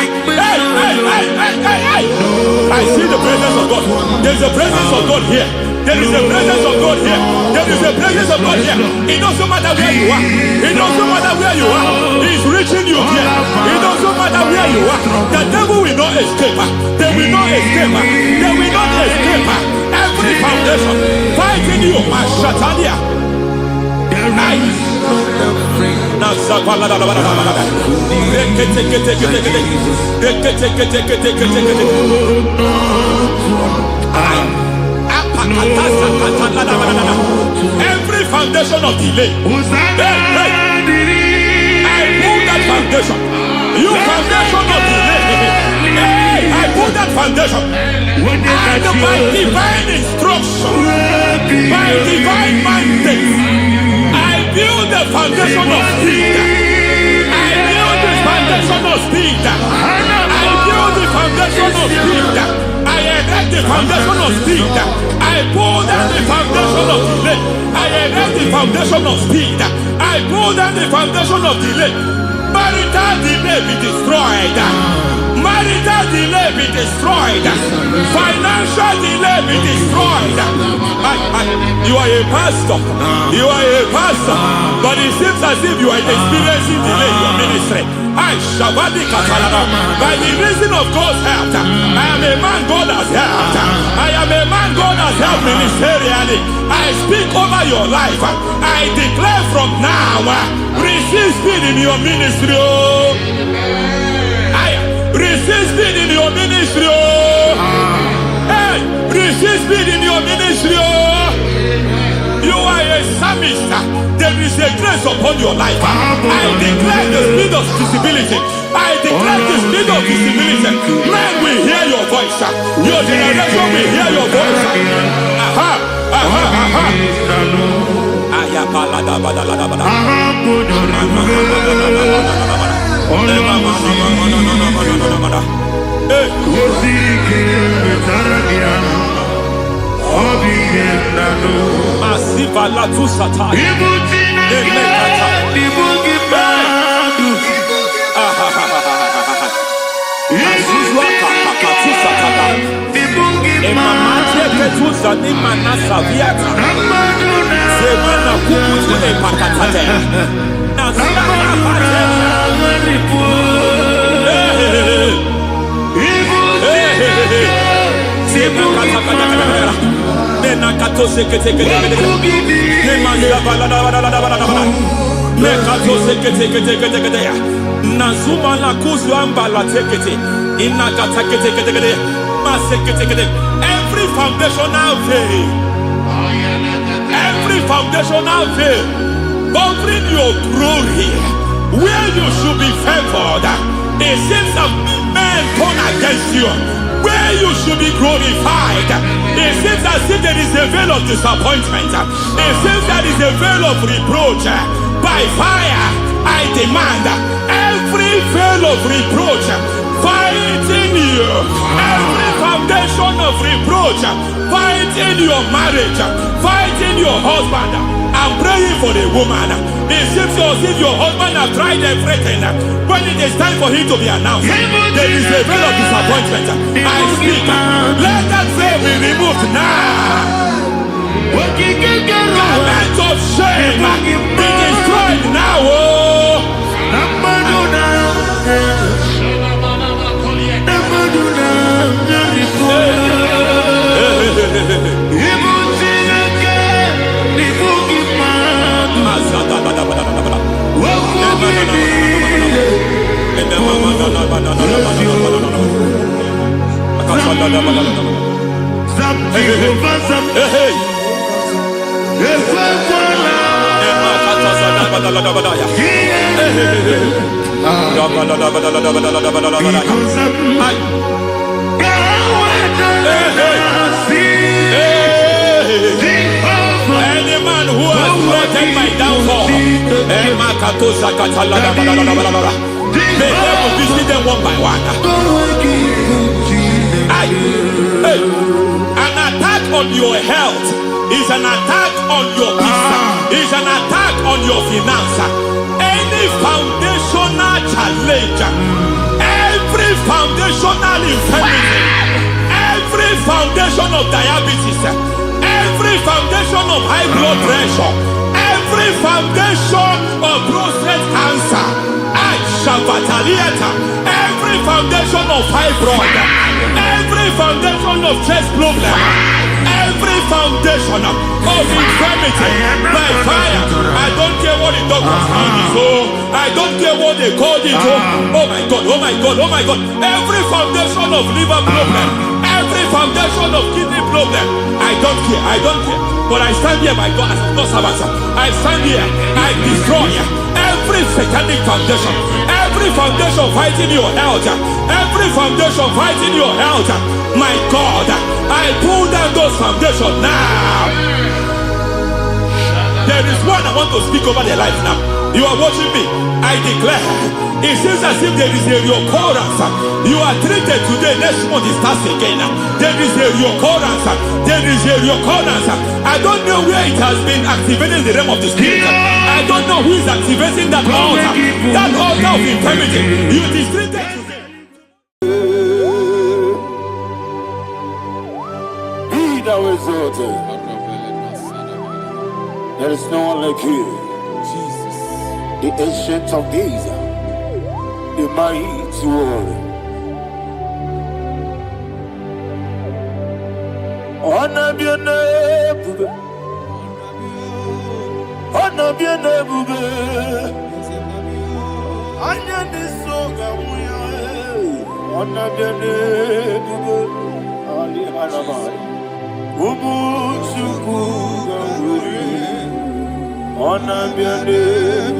I see the presence of God. There's a presence of God here. There is a presence of God here. There is a presence of God here. It doesn't matter where you are. It doesn't matter where you are. He's reaching you here. It doesn't matter where you are. The devil will not escape. They will not escape. They will not escape. Every foundation fighting you, Mashatalia. Every foundation of delay, I move that foundation. You foundation of delay, I move that foundation. And by divine instruction, by divine mandate, I build the foundation of speed. I build the foundation of speed. I build the foundation of speed. I erect the foundation of speed. I pull down the foundation of delay. I erect the foundation of speed. I pull down the foundation of delay. Marital delay be destroyed. Marital delay be destroyed. Financial delay be destroyed. You are a pastor. You are a pastor. But it seems as if you are experiencing delay in your ministry. By the reason of God's help, I am a man God has helped. I am a man God has helped ministerially. I speak over your life. I declare from now, receive speed in your ministry. Receive speed in your ministry. Hey, receive speed in your ministry. You are a psalmist. There is a grace upon your life. I declare the speed of visibility. I declare the speed of visibility. Men will hear your voice. Your generation will hear your voice. Masiva la tu sata. Zani manasa viata. Semana kukutu e pakatate. Nasana patela. Every foundational veil, covering your glory, where you should be favored, it seems that men turn against you. Where you should be glorified, it seems as if there is a veil of disappointment. It seems there is a veil of reproach. By fire, I demand every veil of reproach fighting you, every foundation of reproach fighting your marriage, fighting your husband. I'm praying for the woman. It seems as if your husband has tried everything. When it is time for him to be announced, there is a veil of disappointment. I speak. Let that veil be removed now. Garment of shame be destroyed now. Any man who has plotted my downfall, may devil visit them one by one. An attack on your health is an attack on your business, is an attack on your finance. Any foundational challenge, every foundational infirmity, every foundation of diabetes, every foundation of high blood pressure, every foundation of prostate cancer, every foundation of fibroid, every foundation of chest problem, every foundation of infirmity by fire. I don't care what the doctors call it. I don't care what they called it. Oh my God, oh my God, oh my God. Every foundation of liver problem, every foundation of kidney problem, I don't care, I don't care. But I stand here, my God, as God's servant. I stand here, I destroy every satanic foundation, every foundation fighting your health, every foundation fighting your health. My God, I pull down those foundations now. There is one I want to speak over their life now. You are watching me. I declare, it seems as if there is a reoccurrence. You are treated today, next month it starts again. There is a reoccurrence. There is a reoccurrence. I don't know where it has been activated in the realm of the spirit. I don't know who is activating that altar of infirmity. You is treated today. Be thou exalted. There is no one like you. The ancient of days, the mighty warrior. Honor be your name, honor be your name, honor this song, honor be your name, Ali Harabai, Umuchuku Gamburi. Honor be your name,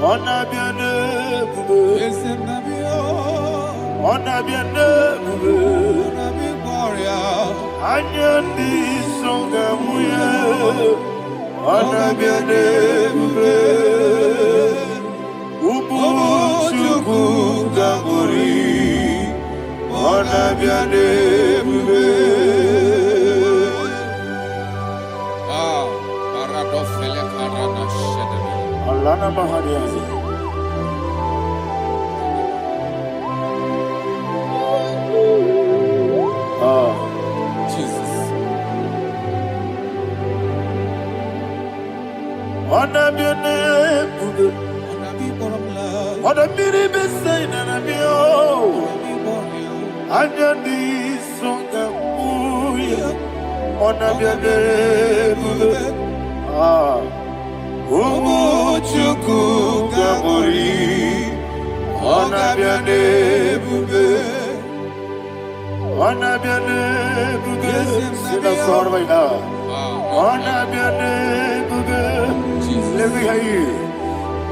honor be your name, honor be your name, Anyandi songa muya, honor be your name, Umuchuku Gamburi, honor be your name. Alana Mahariazi. the mini beside and I'm yo. And your knees song on a bed. Ah, Umu Chuku Gamori on a bed. On a bed. Sit a sword right now. On a bed. Let me hear you.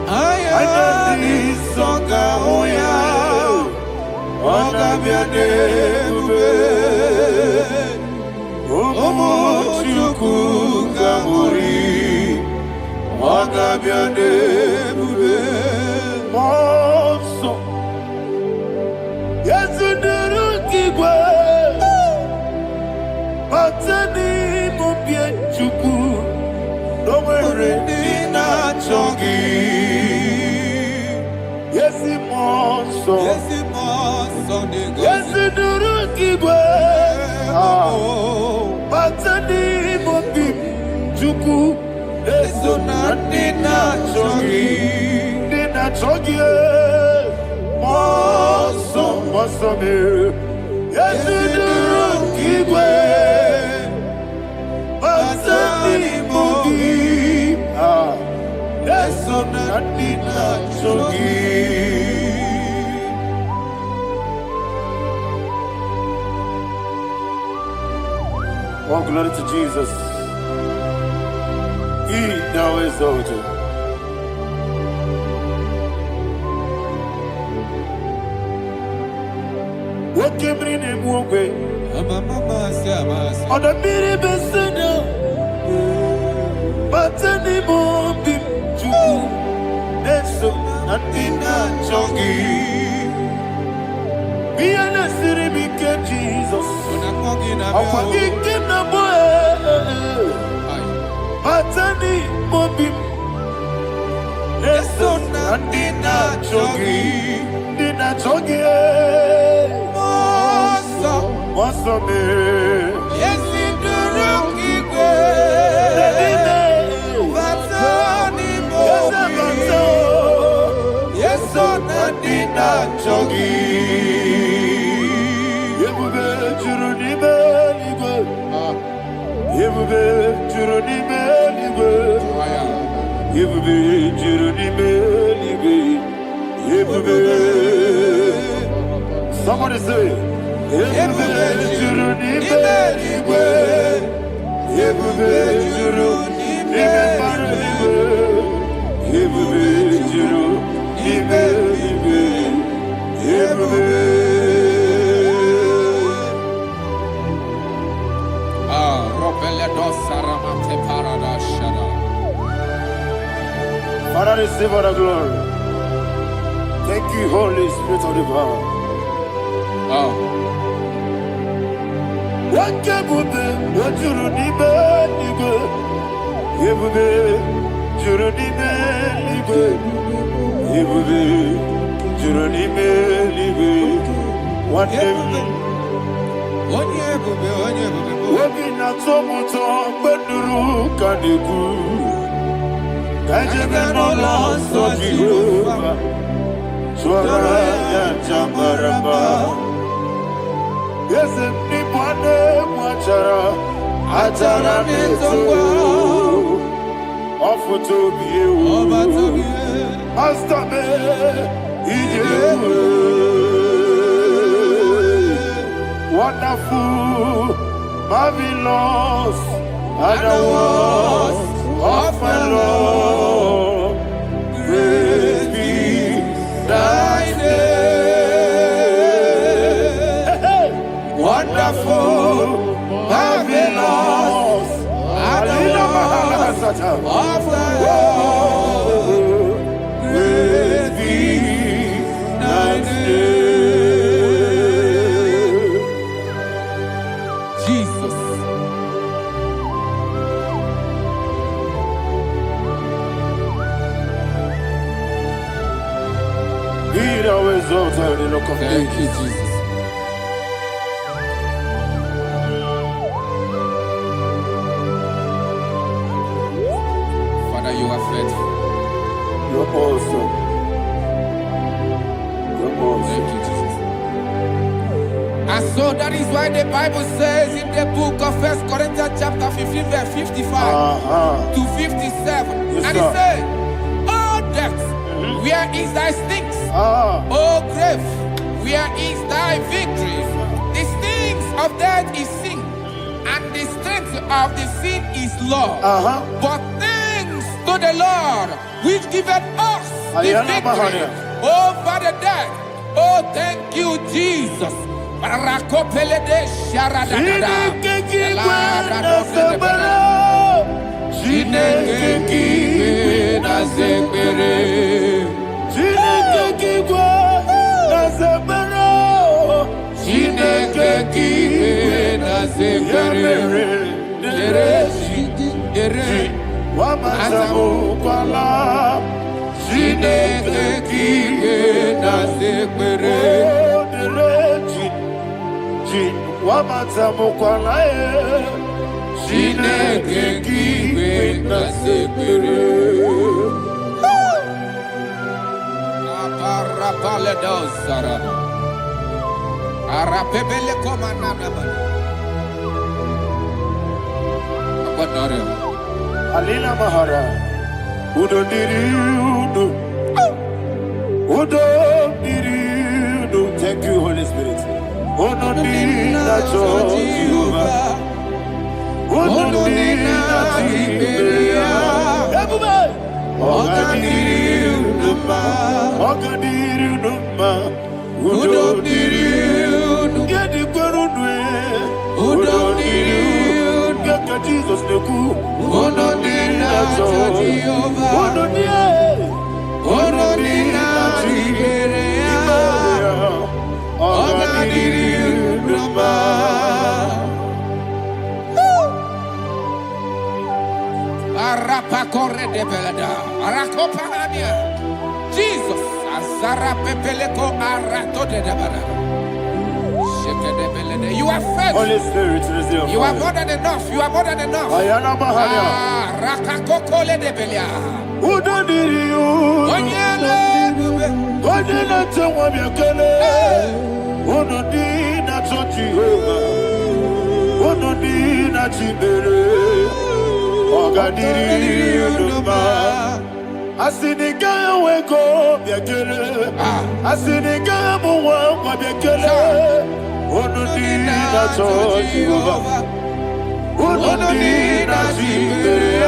I know this song, oh yeah. On a bed. Omo Chuku Gamori on a bed. Monso. Yes, in the rookie way. Matani Mubia Chuku. No worry, not chongi. Yes, Monso. Yes, in the rookie way. Matani Mubia Chuku. Eso nina chongi. Moso me. Yes, in the rookie way. Matani Mubia. Eso nina chongi. Oh, glory to Jesus. He now is exalted. What came in him one way? On the mini beside, but anymore be true. That's so nothing not chongi. Be an city, be Jesus. I'm forgetting the boy. Matani Mobim. Leso Nandina Chogi. Nina Chogi. Moso me. Yes, in the rookie way. Matani Mobim. Yes, on Nandina Chogi. Yebube Churunime. Yebube Churunime. Yebube Churunime. Yebube. Somebody say, Yebube Churunime. Yebube Churunime. Yebube Churunime. Yebube. Father, receive all the glory. Thank you, Holy Spirit of the power. What can you do? What you need, wonderful, marvelous, and the words of my Lord. Praise be thy name. Wonderful, marvelous, and the words of thy Lord. Praise be thy name. Thank you, Jesus. Father, you are faithful. You're awesome. that is why the Bible says in the book of 1 Corinthians chapter 15 verse 55 to 57. Yes, And it sir. says, oh death, where is thy stings? Oh grave, where is thy victory? The stings of death is sin, and the strength of the sin is law. But thanks to the Lord, which giveth us the victory over the death. Oh, thank you, Jesus. Rakopelede sharadadada. Chineke nazebere. Wamazamu kwala Chineke kiwe nazekere Wamazamu kwala Chineke kiwe nazekere Aparapale dosara Arapebele komanana Apadare Alina Mahara Udo diriudo Udo diriudo. Thank you, Holy Spirit. Udo diriudo Jehovah. Udo diriudo everybody. Oga diriudo ma Udo diriudo Gedi gwerudwe Udo diriudo Gaka Jesus neku Udo diriudo Jehovah Udo diriudo Oga diriudo ma Arapa corre de belada Arakopa ania Jesus Azara pepeleko arato de dabara. You are faithful. Holy Spirit, receive. You are more than enough. You are more than enough. Ayana Mahania. Rakakokole de belia. Udo diriudo Odina tewa biakele Udo dina Jehovah Udo dina Chibere Oga diriudo ma Asinika weko biakele Asinika muwa kwa biakele Udo dina Jehovah Udo dina Chibere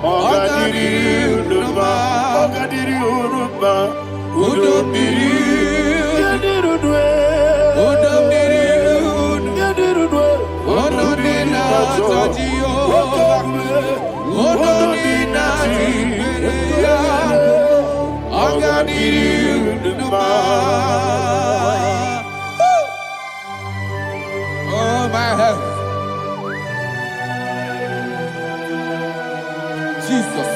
Oga diriudo ma Oga diriudo ma Udo diriudo Udo diriudo Udo dina Jehovah Udo dina Oga diriudo ma. Oh my heaven. Jesus.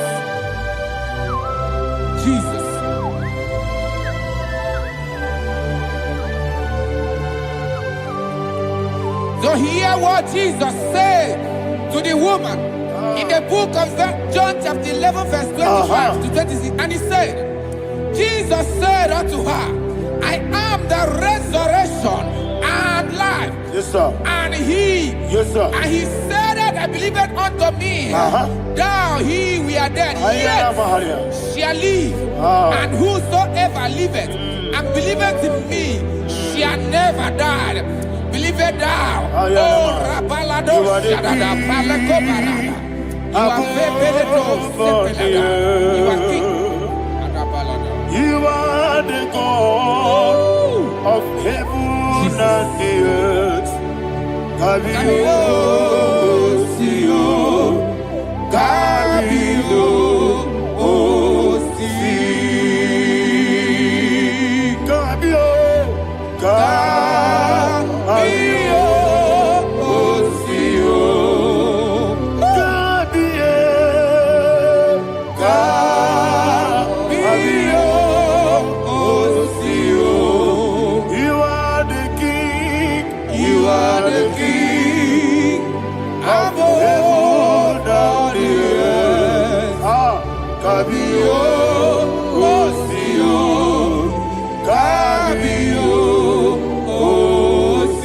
Jesus. So hear what Jesus said to the woman in the book of John chapter 11 verse 25 to 26. And he said, Jesus said unto her, I am the resurrection and life. Yes, sir. And he, Yes, sir. and he said that I believeth unto me, thou he we are dead, Ayana yet Mahania. shall live, and whosoever liveth and believeth in me shall never die. Believeth thou, Ayana oh Mahania. Rabalado You are the Shadada king. Palakobarada. You are Bebeledo Sepelada. You are king. Adabalada. You are the God of heaven and the earth. Kabio, Sio, Kabio, Osi, Kabio, Kabio, Osio, Kabio, Kabio, Osio. You are the king. You are the king of heaven and the earth. Kabio, Osio, Kabio, Osio.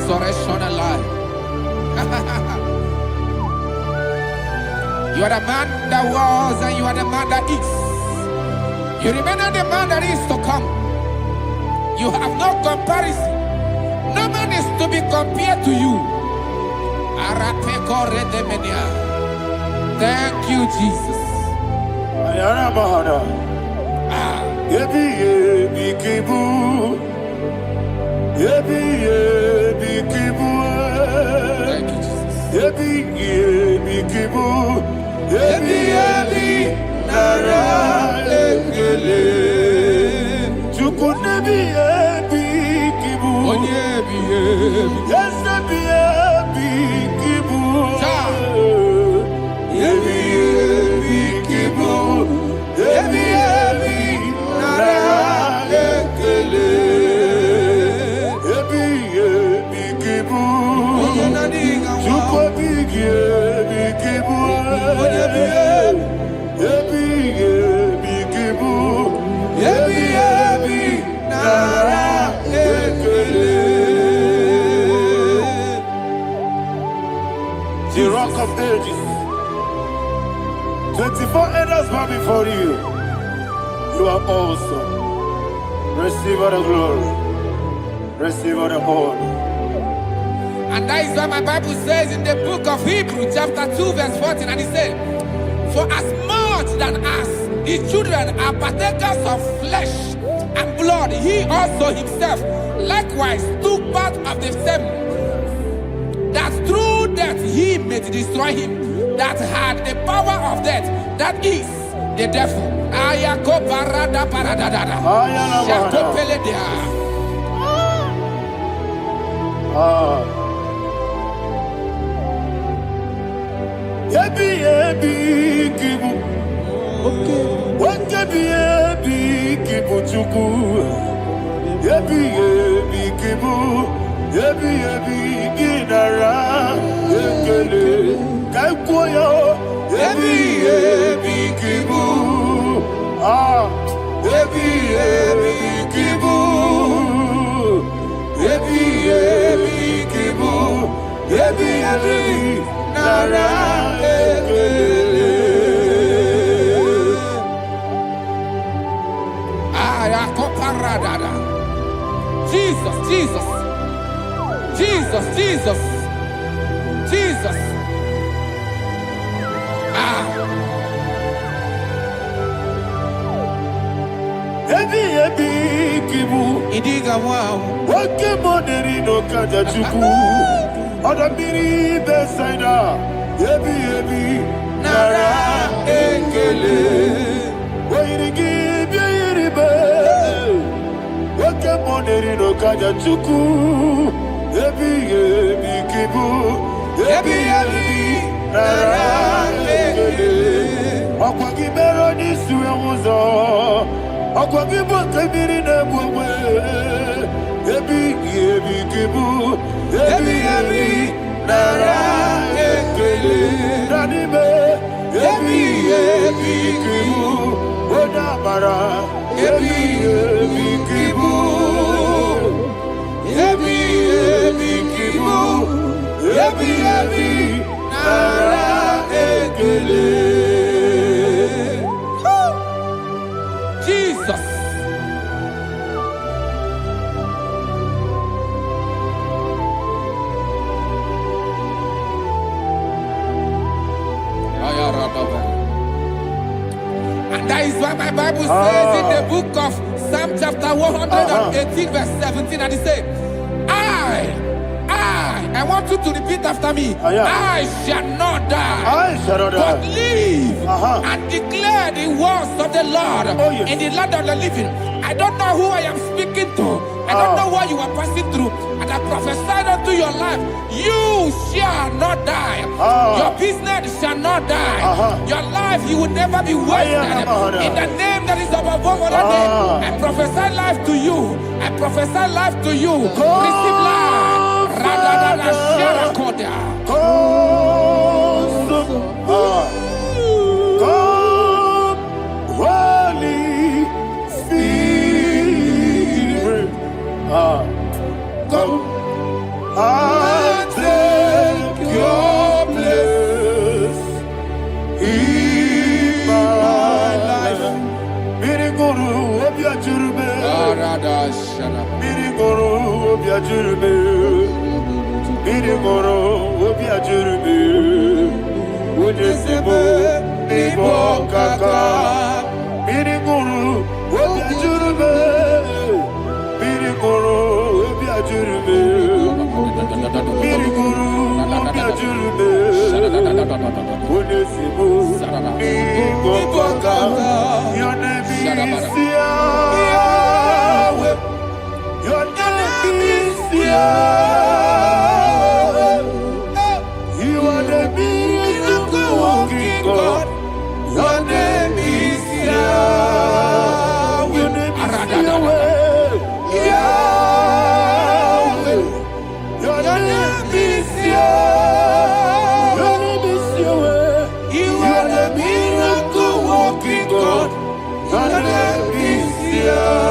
resurrection and life. You are the man that was and you are the man that is. You remain the man that is to come. You have no comparison. No man is to be compared to you. Thank you, Jesus. Thank you, The Rock of Ages. 24 elders bow before you. You are awesome. Receive all the glory. Receive all the honor. And that is why my Bible says in the book of Hebrews chapter 2 verse 14, and it says, for as much than us, the children are partakers of flesh and blood, he also himself likewise took part of the same, that through death he may destroy him that had the power of death, that is the devil. Jesus, Jesus, Jesus, Jesus, Jesus. Idiga wow. Wake money no kaja chuku. Odamiri besaida. Yebi nara ekele. Wairigi biiribe. Wake money no kaja chuku. Yebi kibu. Yebi nara ekele. Akwagi bero ni suwe muzo. Akwagi bonkabiri na bwe. Yebi kibu. Yebi nara ekele. Nanime. Yebi kibu. Odamara. Yebi kibu. Yebi kibu. Yebi nara ekele. Jesus. And that is why my Bible says in the book of Psalm chapter 118 verse 17, and it says, I want you to repeat after me. I shall not die, but live and declare the words of the Lord in the land of the living. I don't know who I am speaking to. I don't know what you are passing through. And I prophesied unto your life, you shall not die. Your business shall not die. Your life, you will never be wasted. In the name that is above all other name, I prophesy life to you. I prophesy life to you. Receive life. Holy Spirit, come. Miriguru, Obia Jurube. Miriguru, Obia Jurube. Miriguru, Obia Jurube. Unyesibu, Nibo Kaka. Miriguru, Obia Jurube. Miriguru, Obia Jurube. Miriguru, Obia Jurube. Unyesibu, Nibo Kaka. Your name is Yahweh. Your name is Yahweh. You are the miracle working God. Your name is Yahweh. Your name is Yahweh. Yahweh. Your name is Yahweh. Your name is Yahweh. You are the miracle working God. Your name is Yahweh.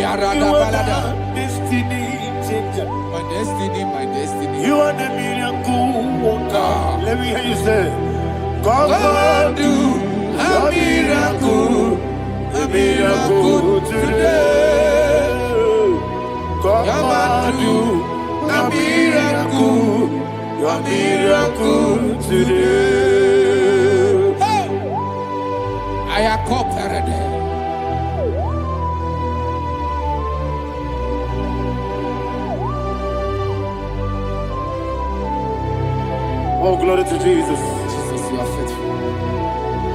You are the destiny changer. My destiny, my destiny. You are the miracle worker. Let me hear you say, come and do a miracle today. Come and do a miracle today. I am cooperative. Oh, glory to Jesus. Jesus, you are faithful.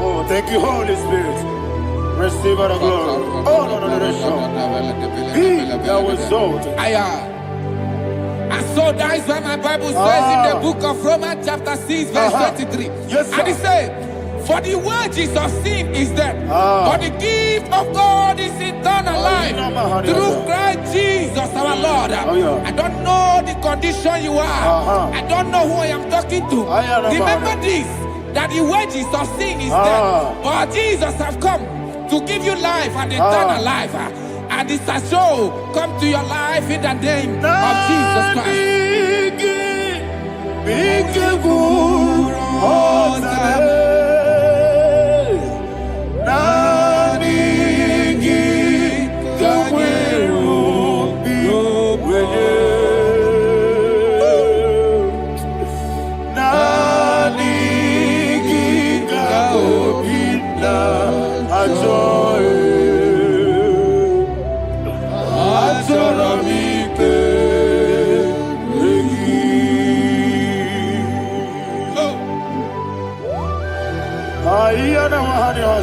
Oh, thank you, Holy Spirit. Receive our glory. Oh, no, Be thou exalted. And so that is why my Bible says in the book of Romans chapter 6 verse 23. Yes, sir. And it says, for the wages of sin is death, but the gift of God is eternal life through Christ Jesus our Lord. I don't know the condition you are. I don't know who I am talking to. Remember this, that the wages of sin is death, but Jesus have come to give you life and eternal life. And this has so come to your life in the name of Jesus Christ.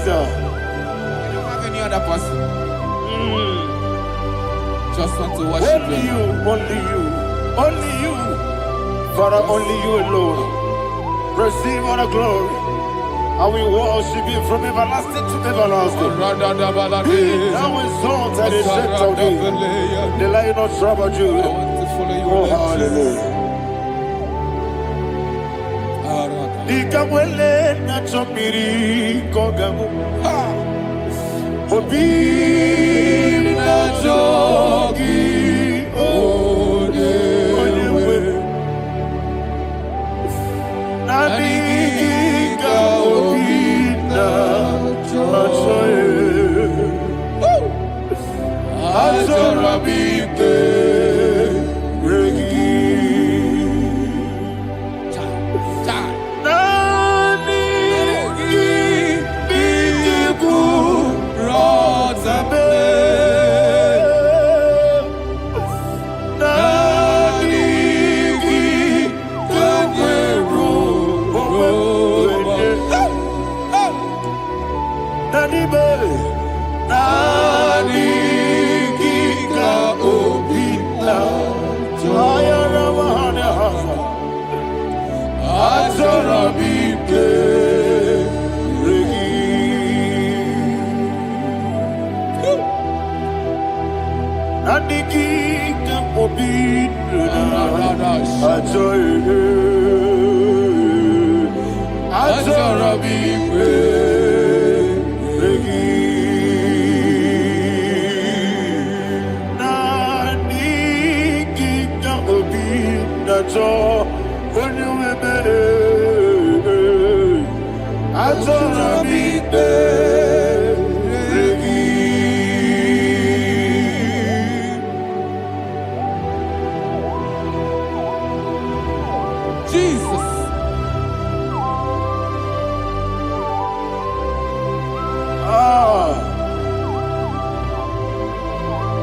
You don't have any other person. Just want to worship only you, only you, only you. Father, only you alone. Receive all the glory. I will worship you from everlasting to everlasting. Be thou exalted and set of thee. The Lion of Tribe of Judah. Oh, hallelujah. Ikamwele na chomiri kogamu. Obi na jogi onewe. Nani ka obi na choye. Azorabite regi.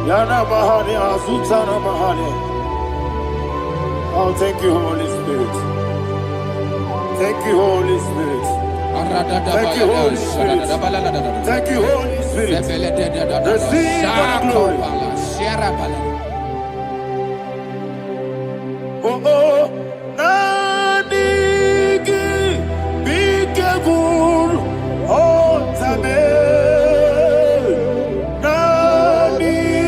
Yana Mahania, Sultana Mahania. Oh, thank you, Holy Spirit. Thank you, Holy Spirit. Thank you, Holy Spirit. Thank you, Holy Spirit. Receive all the glory. Oh, oh, Nanigi, be careful. Oh, Tabe. Nanigi,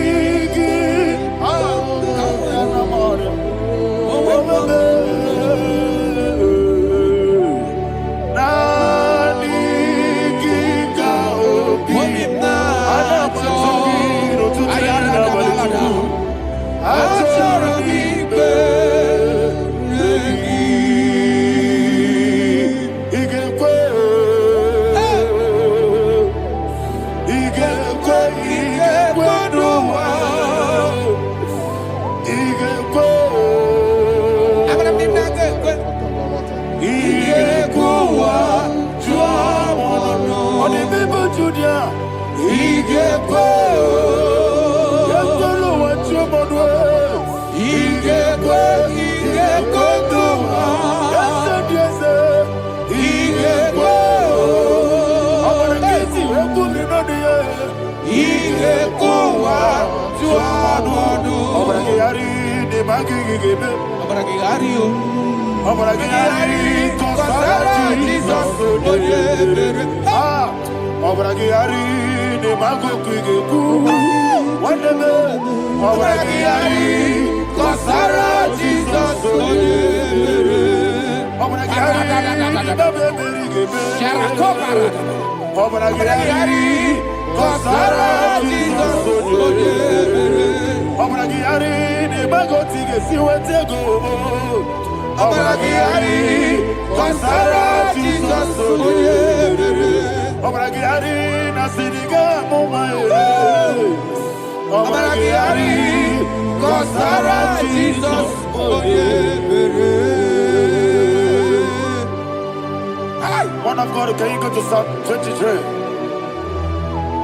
One of God, can you go to Psalm 23?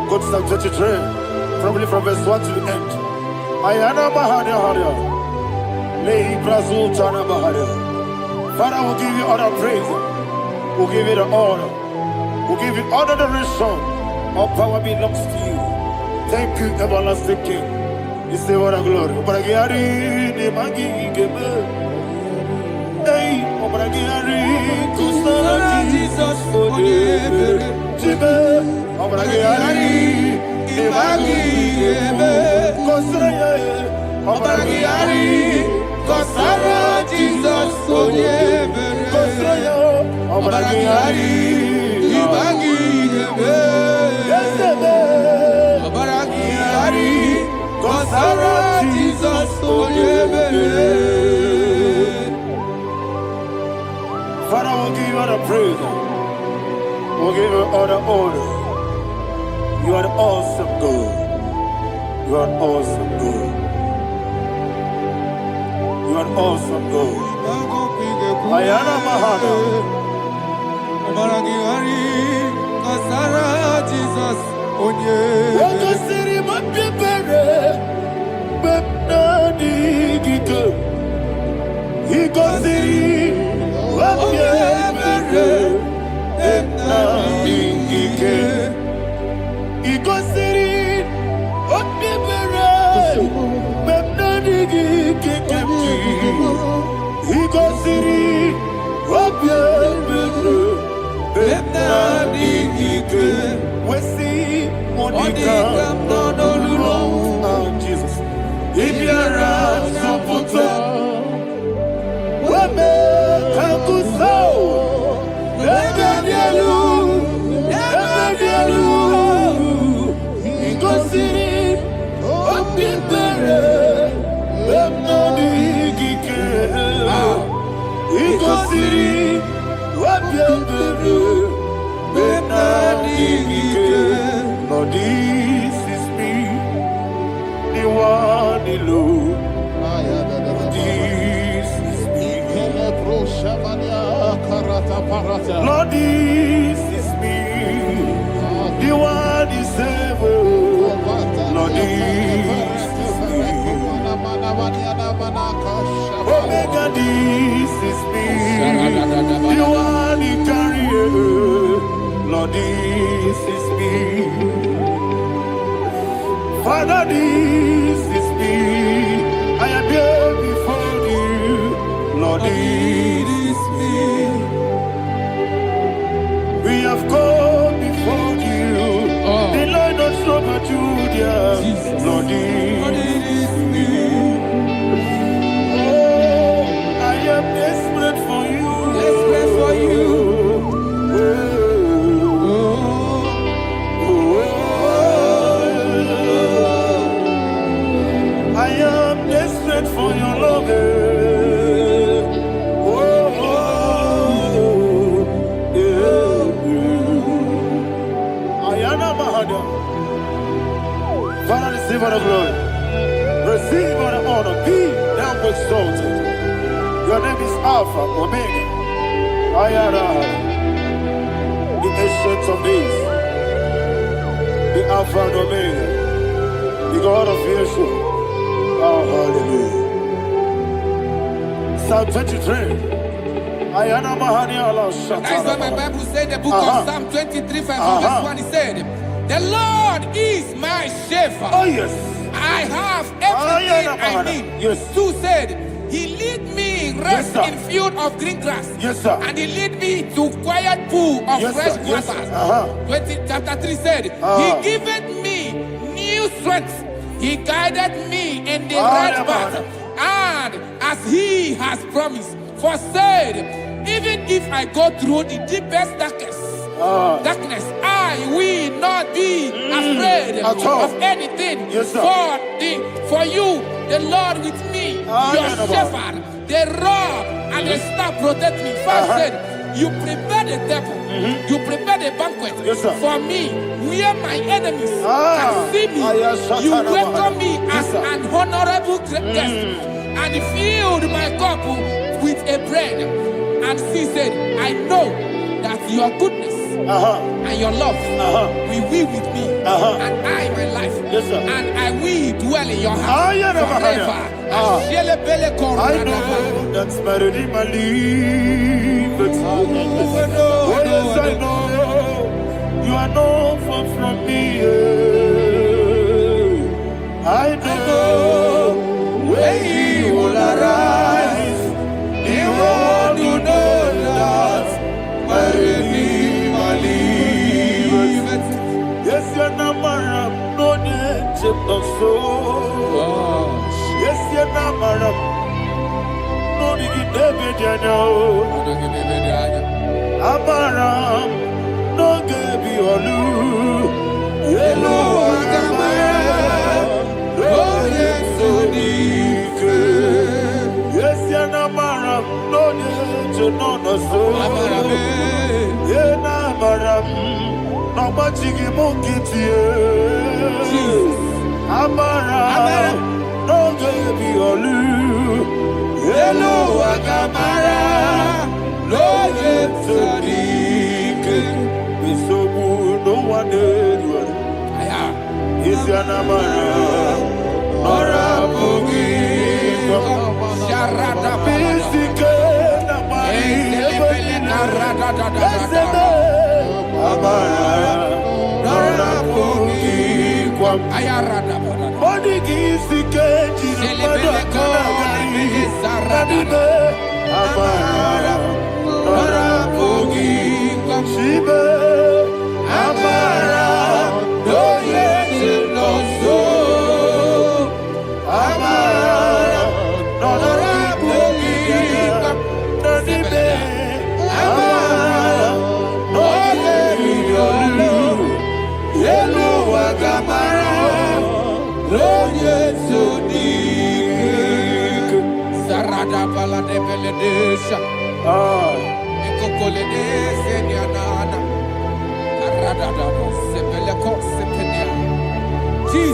Go to Psalm 23, probably from verse 1 to the end. Ayana Mahania Haria. Lei Brazil Chana Mahania. Father, we'll give you all the praise. We'll give you the honor. We'll give you all the adoration. All power belongs to you. Thank you, everlasting King. You say what a glory. Obragiari, Nemagi, Gebe. Hey, Obragiari, Kusara, Jesus, for you. Jibe, Obragiari, Nemagi, Gebe. Kusara, Obragiari, Kusara, Jesus, for you. Kusara, Obragiari, Nemagi, Gebe. Obragiari, Kusara, Jesus, for you. Father, we'll give you all the praise. We'll give you all the honor. You are the awesome God. You are an awesome God. You are an awesome God. Ayana Mahana. Obragiari, Kusara, Jesus, for you. He goes in, what you ever he goes in, what you he goes in, what you we see Monica, oh Jesus, if you're so put up. Lord, this is me, the one alone. This is me. Lord, this is me, the one is able. Lord, this Father, this is me. You are the carrier. Lord, this is me. Father, this is me. I am here before you. Lord, this is me. We have come before you. The Lord of Super Judah. Lord, this is me. Oh, I am desperate for you. Desperate for you. I am desperate for your love. Father, receive all the glory. Receive all the honor. Be thou exalted. Your name is Alpha, Omega. The ancient of days. The Alpha and Omega. The God of creation. Oh, hallelujah. Psalm 23. That's what my Bible said, the book of Psalm 23, verse 1, it said, the Lord is my shepherd. Oh, yes. I have everything I need. Yes. 2 said, he lead me rest Yes, in field of green grass. Yes, sir. And he lead me to quiet pool of Yes, fresh sir. Yes, waters. sir. Chapter 3 said, he giveth me new strength. He guided me in the right path. And as he has promised, for said, even if I go through the deepest darkness, I will not be afraid of anything. Yes, sir. For you, the Lord with me, your shepherd, the rod and the staff protect me. First said, you prepare the table, you prepare the banquet for me, where my enemies can see me. You welcome me as an honorable guest, and filled my cup with a bread. And she said, I know that your goodness and your love will be with me, and I, my life, and I will dwell in your house forever. I know that's better than my life. Oh, yes, I know you are not far from me. I know when he will arise, he will know that my Redeemer liveth. Yes, you're not married, no need to know so. Yes, you're not married, no need to know. Amaram, no gebi olu. Yellow agamara, no yesodike. Yes, you're not married, no need to know so. Yena maram, no machigi mukiti. Amaram, no gebi olu. Yellow agamara. Lord, it's a so good, no one did one. Is your number? Or a boogie? Sharada basic.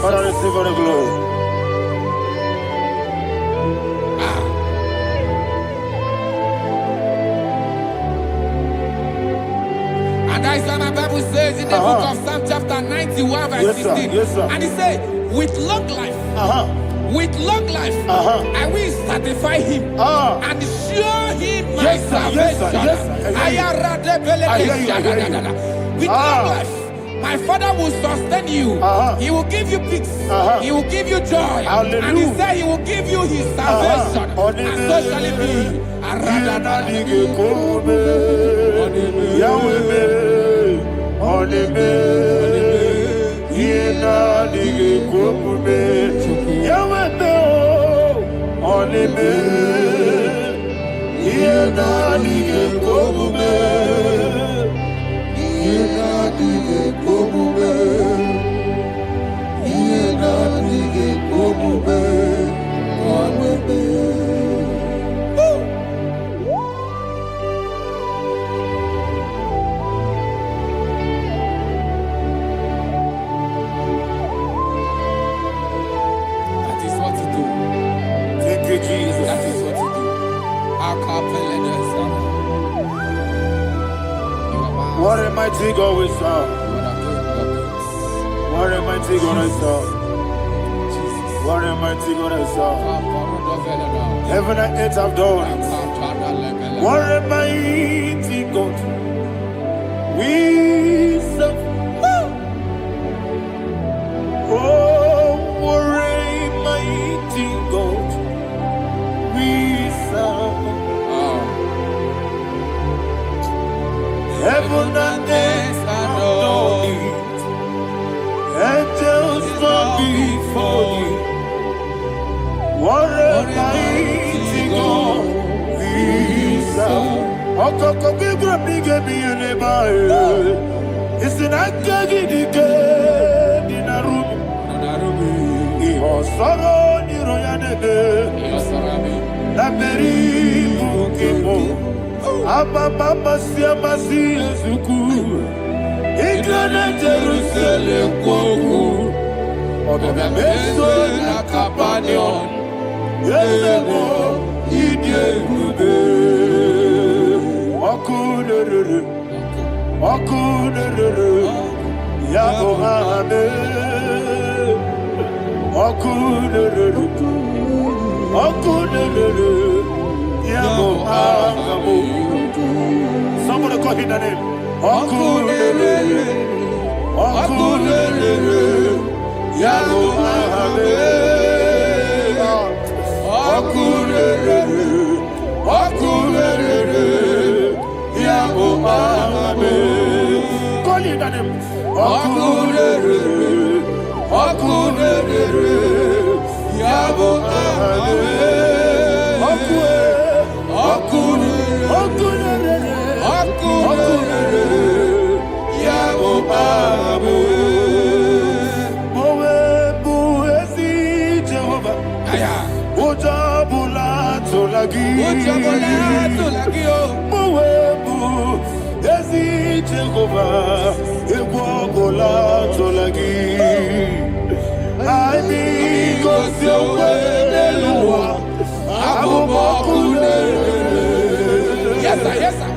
Father, receive all the glory. And that's what my Bible says in the book of Psalm chapter 91 verse 16. Yes, sir. And it says, with long life with long life, I will satisfy him and show him my salvation. With long life, my Father will sustain you. He will give you peace. He will give you joy. And he said he will give you his salvation. And so shall it be. What a mighty God we serve. What a mighty God I serve. What a mighty God I serve. Heaven and earth have done it. What a mighty God we serve. Oh, what a mighty God we serve. Heaven and earth adore it. Angels bow before you. What a mighty God we serve. Okoko bibra bige bieneba. It's an akagidike dinarubi. Iho soro ni royanebe. Laberi bukimo. Abba Baba Siamasi Zuku Igrana Jerusalem Kwaku Oga Meso na Kapanion Yesebo Idye Kube Okunere Yabo Hame Okunere Yabo Hame. Somebody call him the name. Okunere, Yabo Ahame. Okunere, Yabo Ahame. Call him the name. Okunere, Yabo Ahame. Yes, sir. Yes, sir.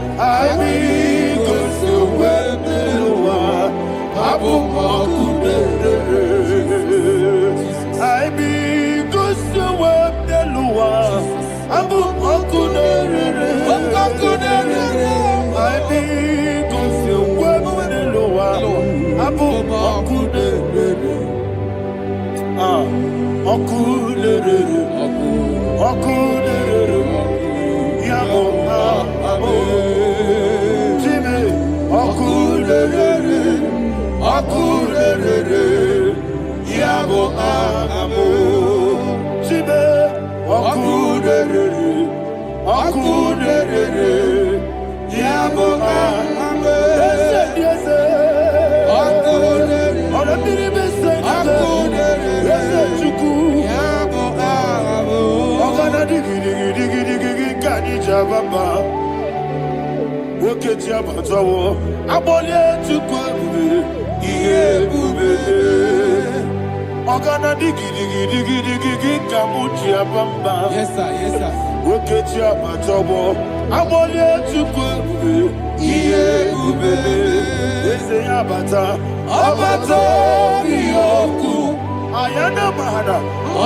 Ayana mahana,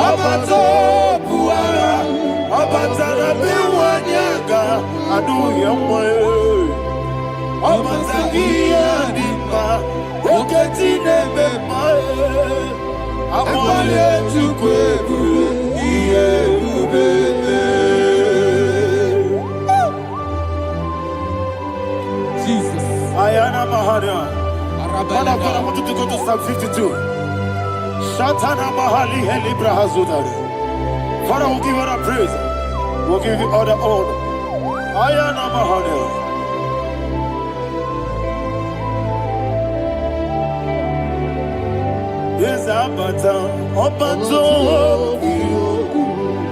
Abba Obato buara, obatara biwanyaga, adu yamwe. Obatagia dimba, oketi nebe mae. Amale tukwebu, iye ubebe. Jesus. Ayana Mahana. Father, I want you to go to Psalm 52. Shatana Mahali Helibra Hazudari. Father, we'll give you the praise. We'll give you all the honor. Ayana Mahana. Yes, Abata. Obato.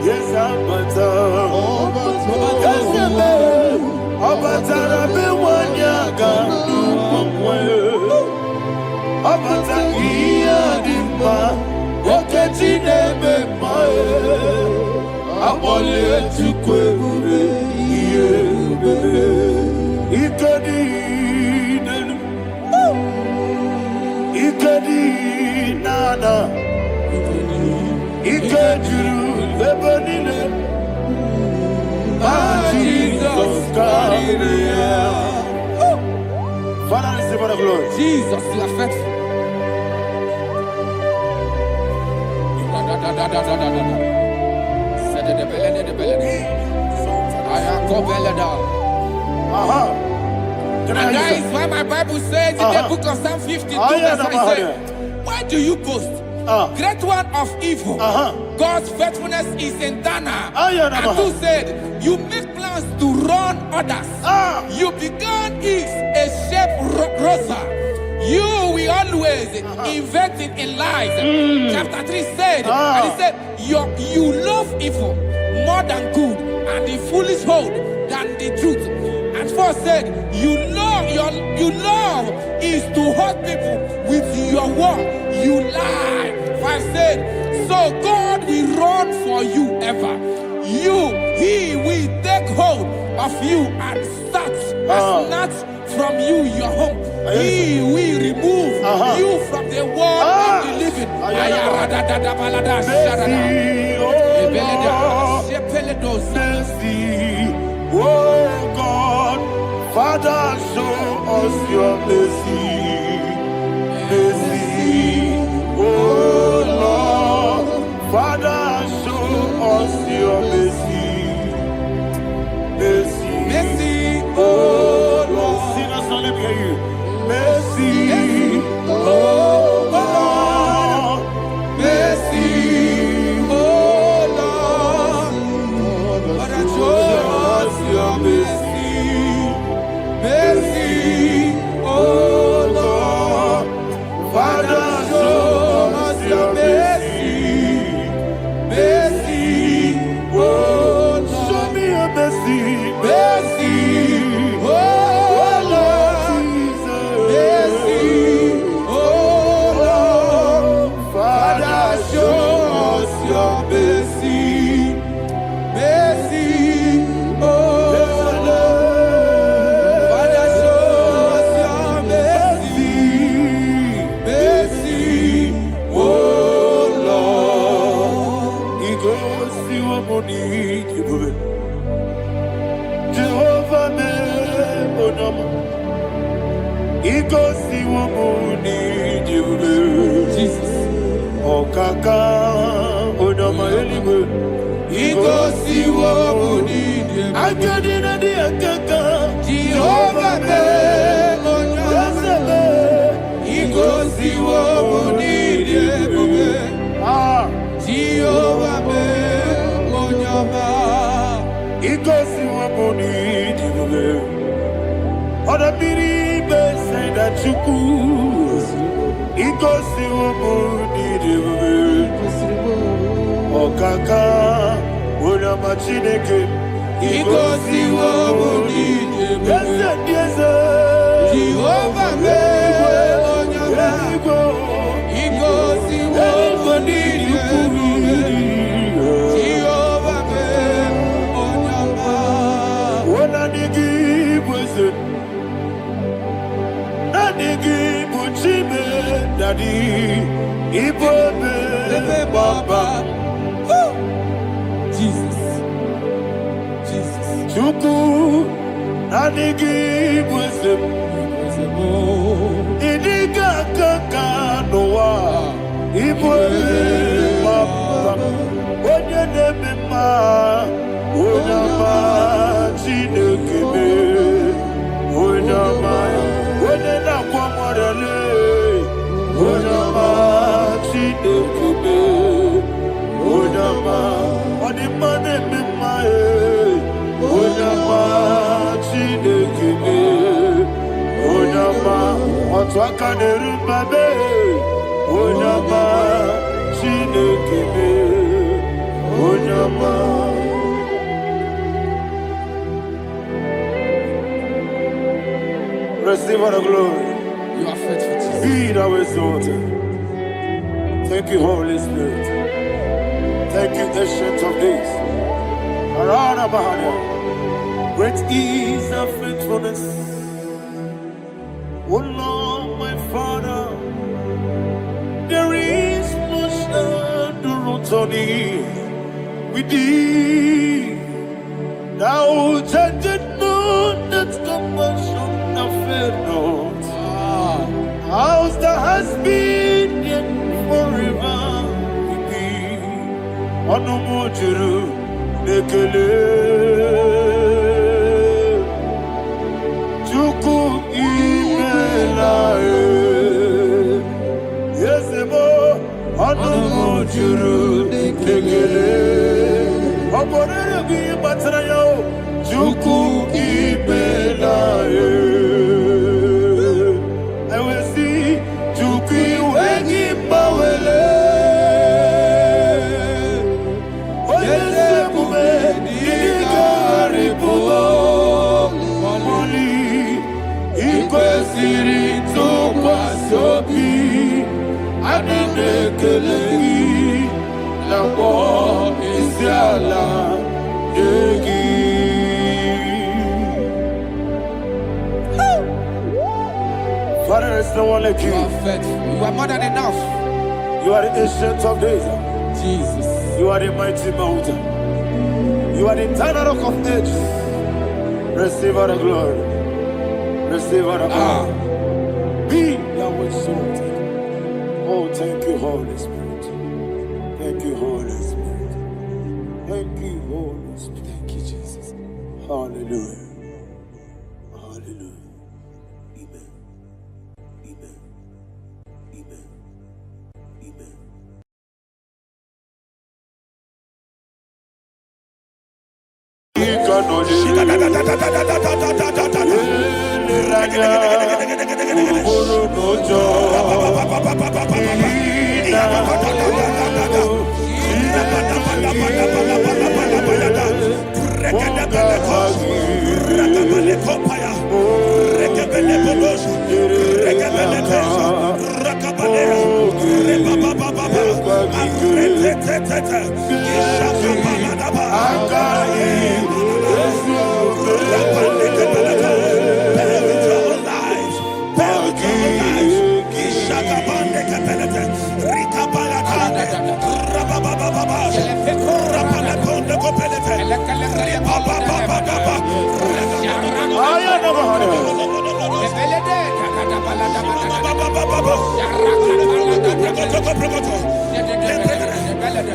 Yes, Abata. Yes, Abata. Biwanyaga. Abata iya dimba, oketi nebe mae. Abole tukwe ube, iye ube. Ikadi nenu, ikadi nana, ikadiru ebenine. Jesus God. Father, receive all the glory. Jesus, you are faithful. And that is why my Bible says in the book of Psalm 52, verse 5, why do you boast? Great one of evil. God's faithfulness is eternal. And who said, you make plans to run others. You began is a shape rosa. You will always inventing in lies. Chapter 3 said, and he said, you love evil more than good, and the foolish hold than the truth. And 4 said, you love is to hurt people with your word. You lie. 5 said, so God will run for you ever. He will take hold of you and snatch from you your home. He will remove you from the world of the living. Oh God, Father, show us your mercy. Mercy, oh Lord, Father, show us your mercy. Mercy, Mercy, oh Lord. Sinners, let me hear you. Mercy, oh Lord. mercy, oh Lord. Father, show us your mercy. Mercy, oh Lord. Father, show us your mercy. Mercy, oh Lord. Show me your mercy. Mercy, oh Lord. Mercy, oh Lord. Father, show us your mercy. Mercy, oh Lord. Father, show us your mercy. Mercy, oh Lord. He goes to a money. Jehovah me onama. He goes to a money. Jesus. Okaka onama eligwe. He goes to Wobuni. I get in the akaka. Jehovah me onama. He goes to Wobuni. Jehovah me onama. He goes to a money. Other people say that you could. He goes to a money. Okaka onama chineke. He goes to Wobuni. Yes, Jehovah me onama. He goes to Wobuni. Jehovah me onama. Daddy, Ibo Baba, Chuku Nanigi Wisdom Idiga Kaka Noa Ibwe Papa Onye Nebima Onyama Chinekebe Onyama Onye Nakwamorele Onyama Chinekebe Onyama Onimane Bimae Onyama Chinekebe Onyama Otwakane Babe Onyama Chinekebe Onyama. Receive all the glory. You are faithful. Be thou exalted. Thank you, Holy Spirit. Thank you, Ancient of Days. Arana Bahania. Great is thy faithfulness. Oh Lord, my Father, there is much endurance on thee. With thee, thou judgest not that compassion of fair not. How's the has been yet forever with thee? Onomojuru nekele Chuku imelae Yesebo Onomojuru nekele Oborere bi batrayo Chuku imelae Father, there's no one like you. You are faithful. You are more than enough. You are the ancient of days. Jesus. You are the mighty mountain. You are the eternal rock of ages. Receive all the glory. Receive all the honor. Be thou exalted. Oh, thank you, Holy Spirit. Thank you, Holy Spirit. Thank you, Holy Spirit. Thank you, Jesus. Hallelujah. Hallelujah. Amen. Amen. Amen. Amen.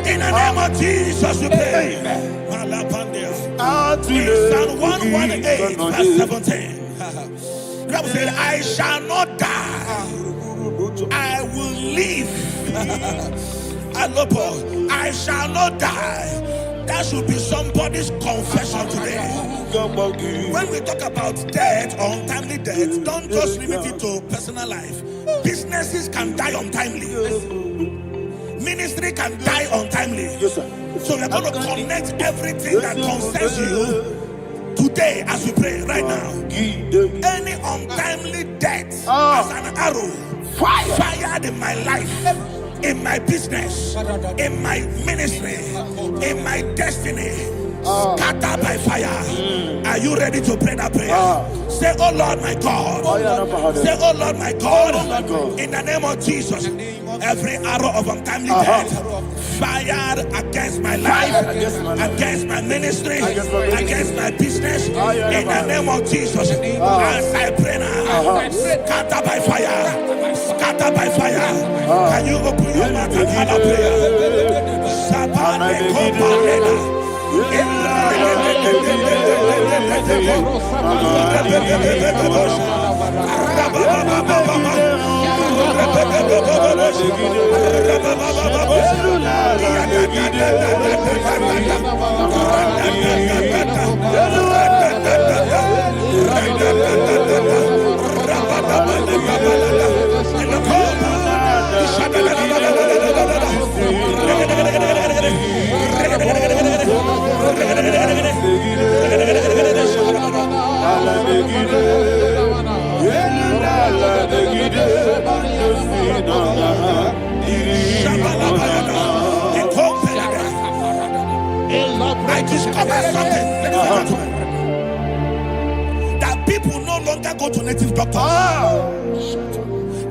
In the name of Jesus, we pray. In Psalm 118, verse 17, the Bible said, I shall not die, I will live. I shall not die. That should be somebody's confession today. When we talk about death or untimely death, don't just limit it to personal life. Businesses can die untimely. Ministry can die untimely. Yes, sir. So we're going to connect everything that concerns you today as we pray right now. Any untimely death as an arrow fired in my life, in my business, in my ministry, in my destiny, scattered by fire. Are you ready to pray that prayer? Say, oh Lord my God. Say, oh Lord my God. In the name of Jesus, every arrow of untimely death fired against my life, against my ministry, against my business. In the name of Jesus, as I pray now, scatter by fire, scatter by fire. Can you open your mouth and have a prayer? Sabane Kopalena. I discovered something that people no longer go to native doctors.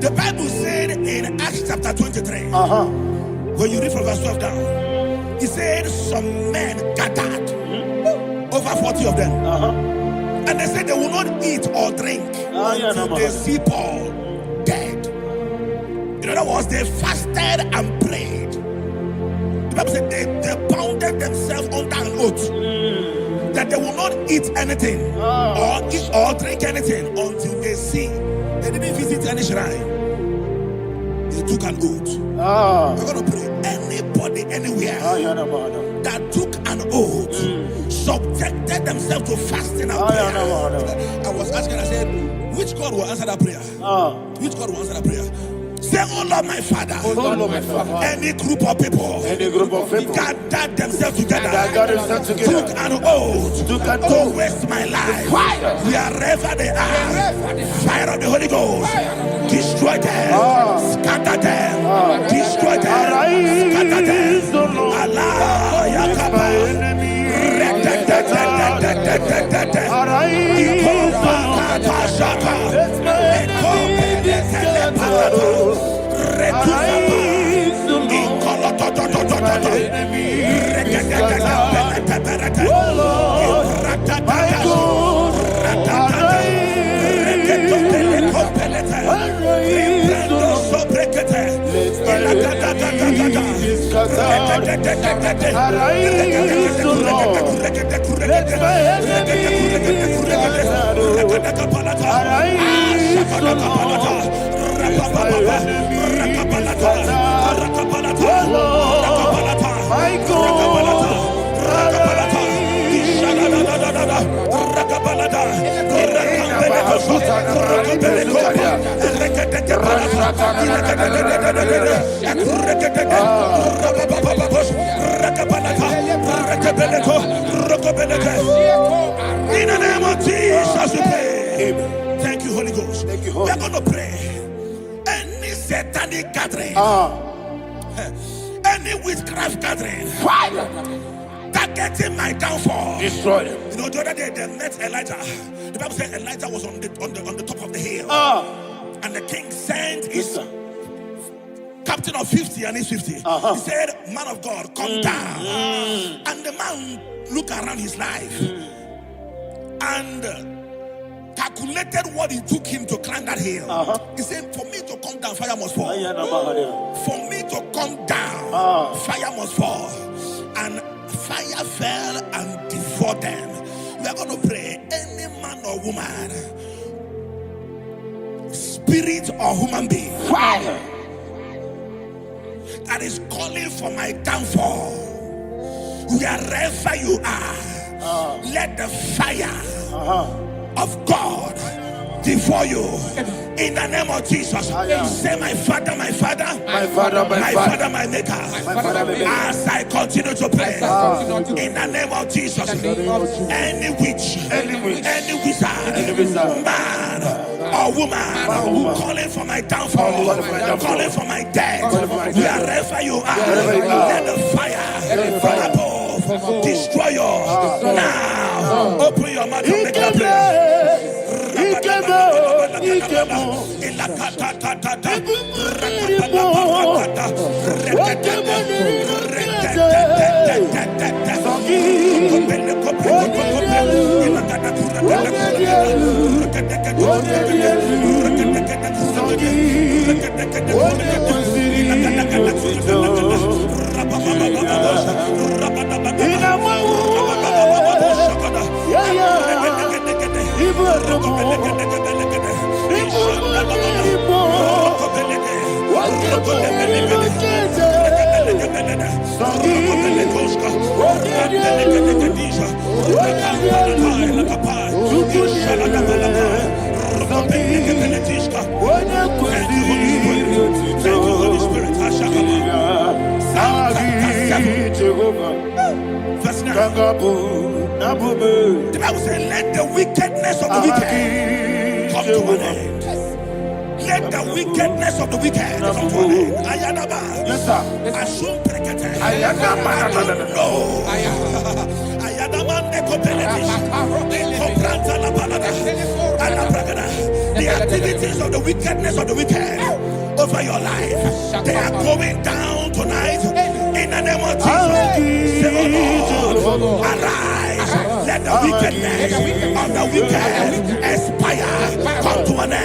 The Bible said in Acts chapter 23, when you read from verse 12 down, it said some men gathered, over 40 of them, and they said they will not eat or drink until they see Paul dead. In other words, they fasted and prayed. The Bible said they bounded themselves under an oath that they will not eat anything or eat or drink anything until they see. They didn't visit any shrine. They took an oath. We're going to pray. Anybody, anywhere that took an oath, subjected themselves to fasting and prayer. I was asking, I said, which God will answer that prayer? Which God will answer that prayer? Say, oh Lord, my Father. Oh Lord, my Father. Any group of people gathered themselves together, took an oath to waste my life. Wherever they are, fire of the Holy Ghost, destroy them, scatter them, destroy them, scatter them. Allah, Yakaba, in the name of Jesus, we pray. Thank you, Holy Ghost. We are going to pray. Any satanic gathering, any witchcraft gathering, targeting my downfall, destroy them. You know, the other day they met Elijah. The Bible said Elijah was on the top of the hill, and the king sent his captain of 50 and his 50. He said, man of God, come down. And the man looked around his life and calculated what it took him to climb that hill. He said, for me to come down, fire must fall. For me to come down, fire must fall. And fire fell and devoured them. We are going to pray. Any man or woman, spirit or human being, fire, that is calling for my downfall, wherever you are, let the fire of God devour you in the name of Jesus. Say, my Father, my Father, my Father, my Father, my Maker. As I continue to pray in the name of Jesus, any witch, any wizard, man or woman calling for my downfall, calling for my death, wherever you are, let the fire from above destroy you now. Open your mouth and make a prayer. The Bible says, let the wickedness of the wicked come to an end. Let the wickedness of the wicked come to an end. Ayadaba. Yes, sir. Assume prekete. Ayadaba. No. Ayadaba nekopeletis. Kopranta la balada. Alabragada. The activities of the wickedness of the wicked over your life, they are going down tonight in the name of Jesus. Say, oh Lord, arise. Let the wickedness of the wicked expire. Come to an end.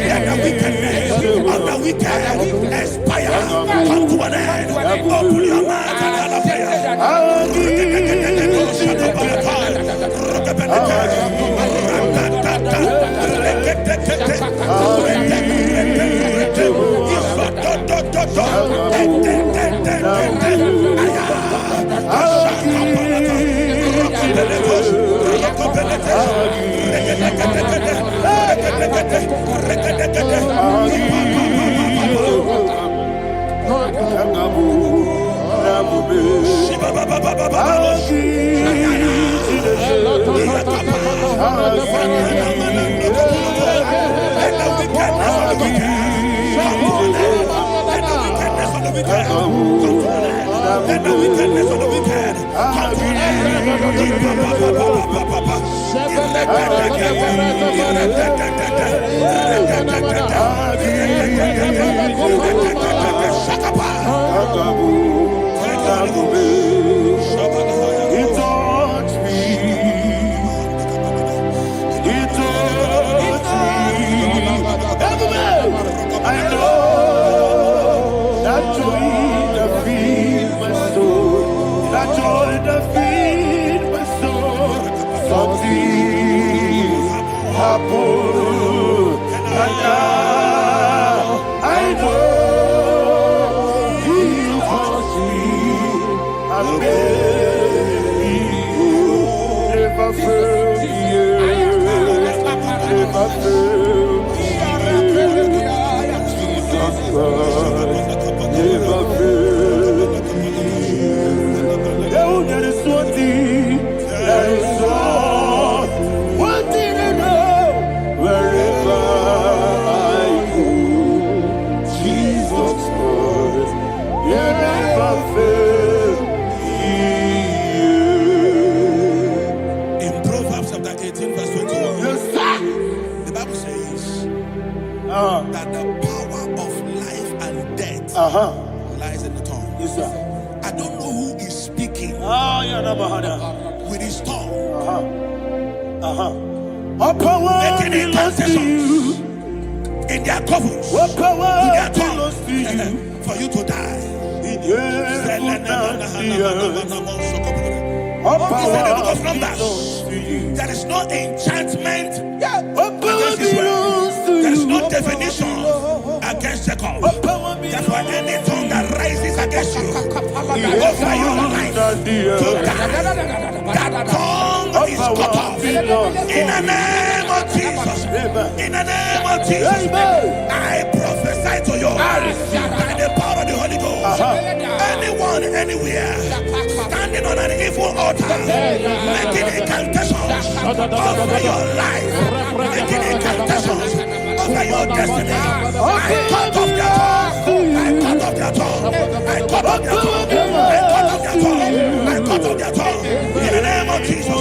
Let the wickedness of the wicked expire. Come to an end. Open your mouth and have a prayer. Let the wickedness of the wicked come to an that the power of life and death lies in the tongue. Yes, sir. I don't know who is speaking with his tongue. Making incantations in their covens with their tongue for you to die. He said in the book of Numbers, there is no enchantment against Israel. There is no definition against Jacob. Therefore, any tongue that rises against you over your life to die, that tongue is cut off. In the name of Jesus. In the name of Jesus. I prophesy to you by the power of the Holy Ghost. Anyone, anywhere, standing on an evil altar, making incantations over your life, making incantations over your destiny, I cut off their tongue. I cut off their tongue. I cut off their tongue. I cut off their tongue. I cut off their tongue. In the name of Jesus.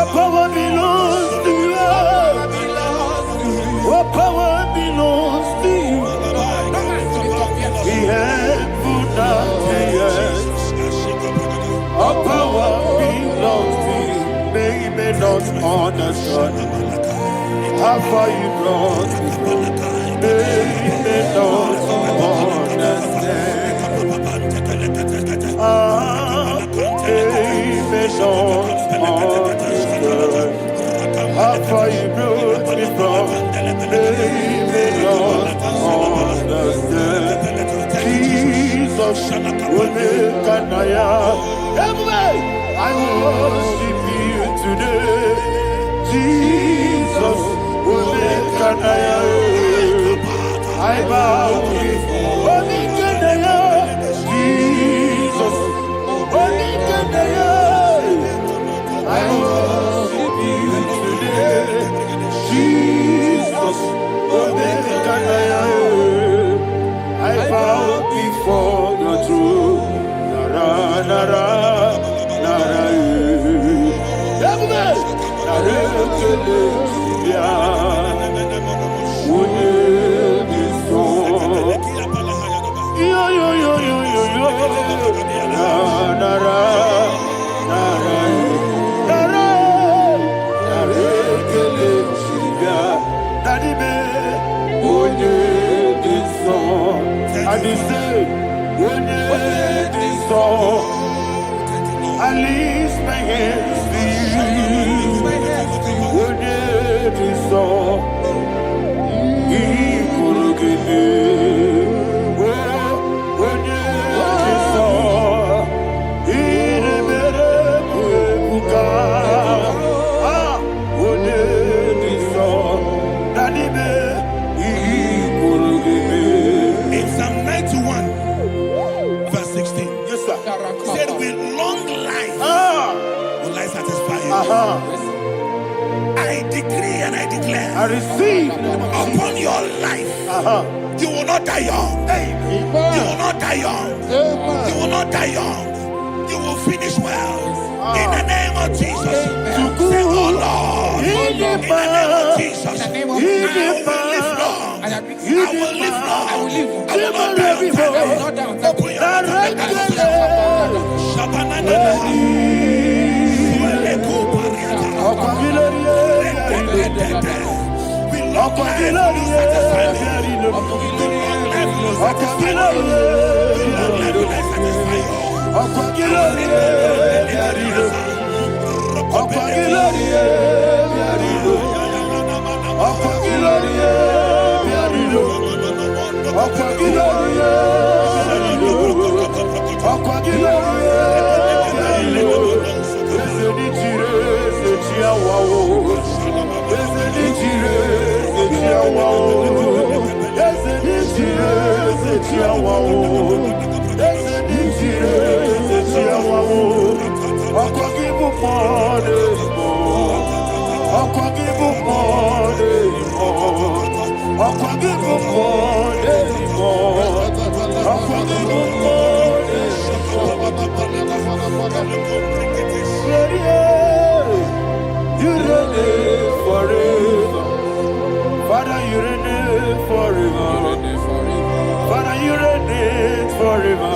All power belongs to you. All power belongs to you. The heaven and the earth. All power belongs to you. They may not understand how far you brought me. They may not understand. They may not understand how far you brought me from. They may not understand. Jesus, Kanaya. I worship you today. Jesus, Kanaya. I bow before Kanaya. Jesus, Kanaya. I worship you today. Jesus, Kanaya. I bow before your throne. Nara, nara, nara, I lift my hands to you. In Psalm 91, verse 16, yes, sir. Said, with long life will I satisfy you. I decree and I declare, I receive upon your life, you will not die young. You will not die young. You will not die young. You will finish well. In the name of Jesus. Say, oh Lord, in the name of Jesus, I will live long. I will live long. I will not die on time. Open your mouth and you reign forever. Father, you reign forever. Father, you reign forever.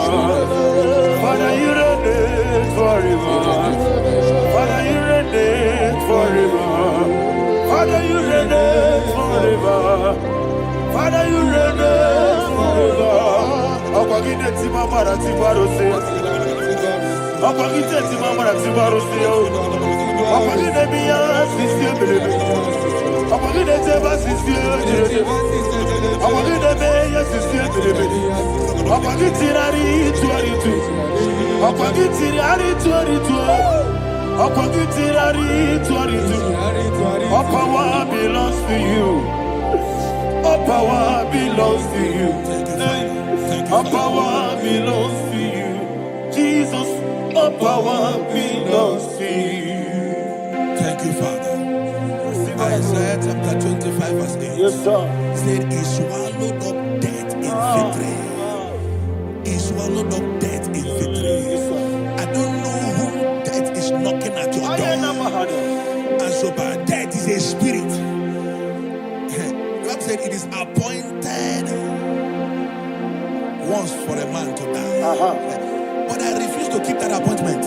Father, you reign forever. Father, you reign forever. Father, you reign forever. Father, you reign forever. Akwagide timama na tibarose. Akwagide timama na tibarose. Akwagide biya sisi belebe. Akwagide teba sisi belebe. Akwagide beya sisi belebe. Akwagide rari tuaritu. Akwagide rari tuaritu. Akwagide rari tuaritu. All power belongs to you. All power belongs to you. All power belongs to you. Jesus, all power belongs to you. thank you, Father. Isaiah chapter 25, verse 8. Yes, sir. Said, he swallowed up death in victory. He swallowed up death in victory. Yes, sir. I don't know who death is knocking at your door. so bad. Death is a spirit. God said it is appointed once for a man to die. But I refuse to keep that appointment.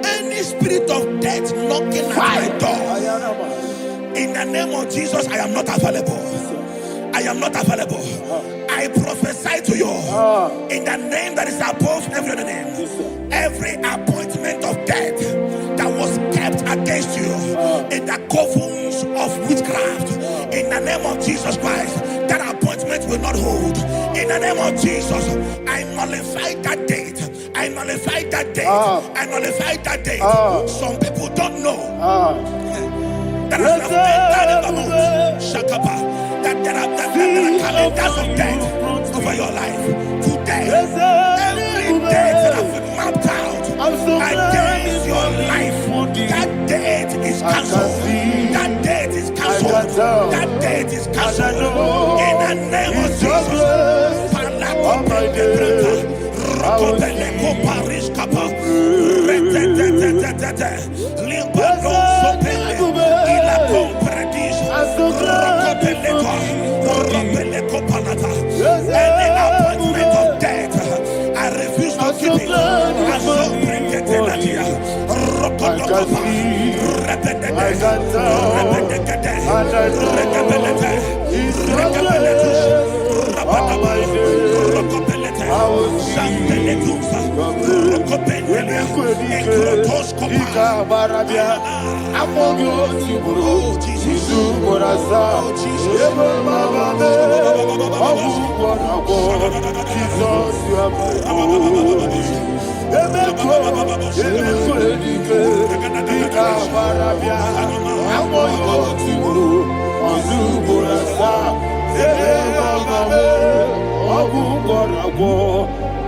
Any spirit of death knocking at my door, in the name of Jesus, I am not available. I am not available. I prophesy to you in the name that is above every other name. Every appointment of death that was kept against you in the covens of witchcraft, in the name of Jesus Christ, that appointment will not hold. In the name of Jesus, I nullify that date. I nullify that date. I nullify that date. Some people don't know that as of Shakapa, that there are calendars of death over your life. Today, every date that has been mapped out against your life, that date is cancelled. That date is cancelled. That date is cancelled. In the name of Jesus. Any appointment of death, I refuse to keep it. I so bring it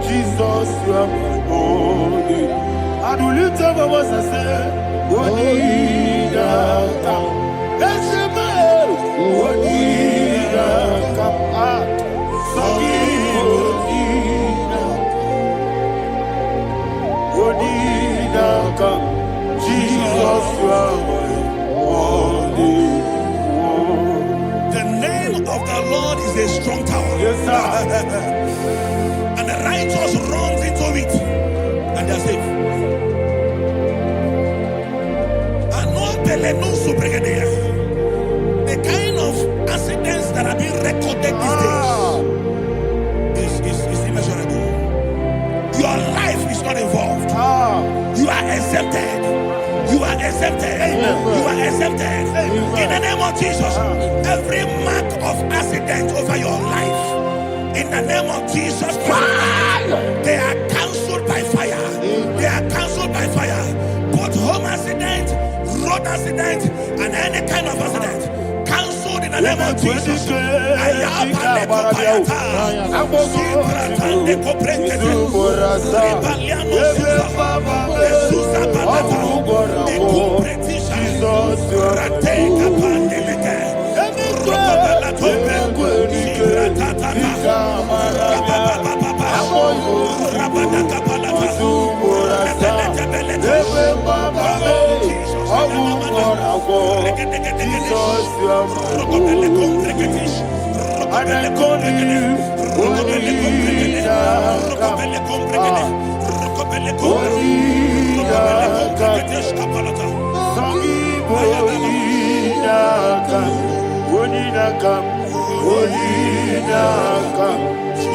Jesus, you are my holy. I do lift up my voice and say, Wodida come. Let's say, Wodida come. Wodida come. Jesus, you are my holy. The name of the Lord is a strong tower. Yes, sir. And the righteous runs into it, and they are safe. The kind of accidents that are being recorded these days is immeasurable. Your life is not involved. You are exempted. You are exempted. You are exempted. In the name of Jesus, every mark of accident over your life, in the name of Jesus Christ, they are cancelled by fire. They are cancelled by fire. Both home accident, road accident, and any kind of accident, cancelled in the name of Jesus.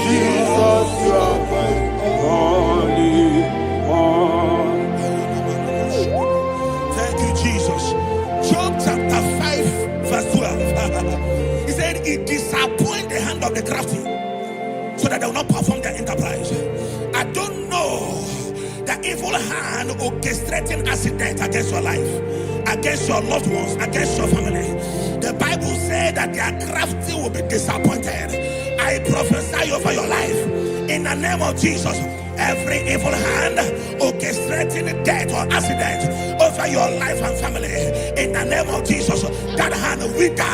Jesus, you are my holy. Thank you, Jesus. Job chapter 5, verse 12. He said, it disappoints the hand of the crafty, so that they will not perform their enterprise. I don't know the evil hand orchestrating accident against your life, against your loved ones, against your family. The Bible said that their crafty will be disappointed. I prophesy over your life in the name of Jesus. Every evil hand orchestrating death or accident over your life and family, in the name of Jesus, that hand wither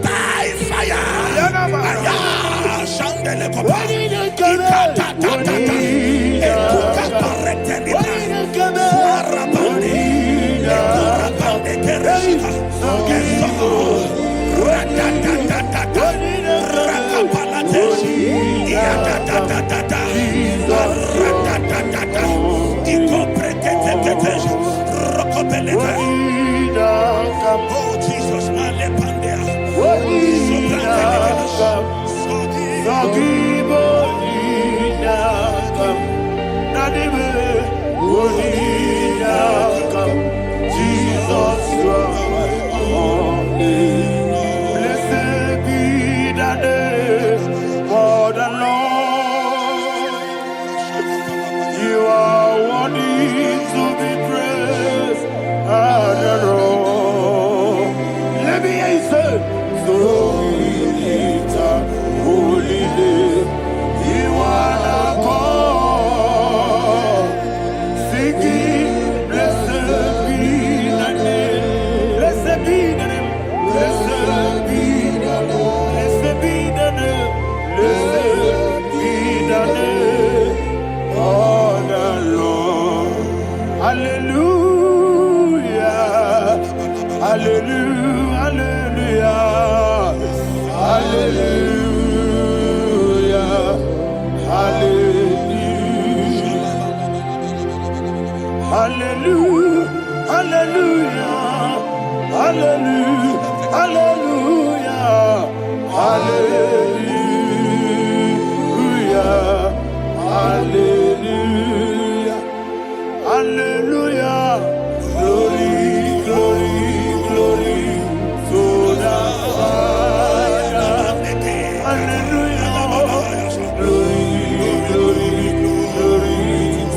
by fire. Hallelujah. Hallelujah. Hallelujah. Hallelujah. Hallelujah. Hallelujah. Hallelujah. Hallelujah. Hallelujah. Hallelujah. Hallelujah. Glory, glory, glory to the Father. Hallelujah. Glory, glory, glory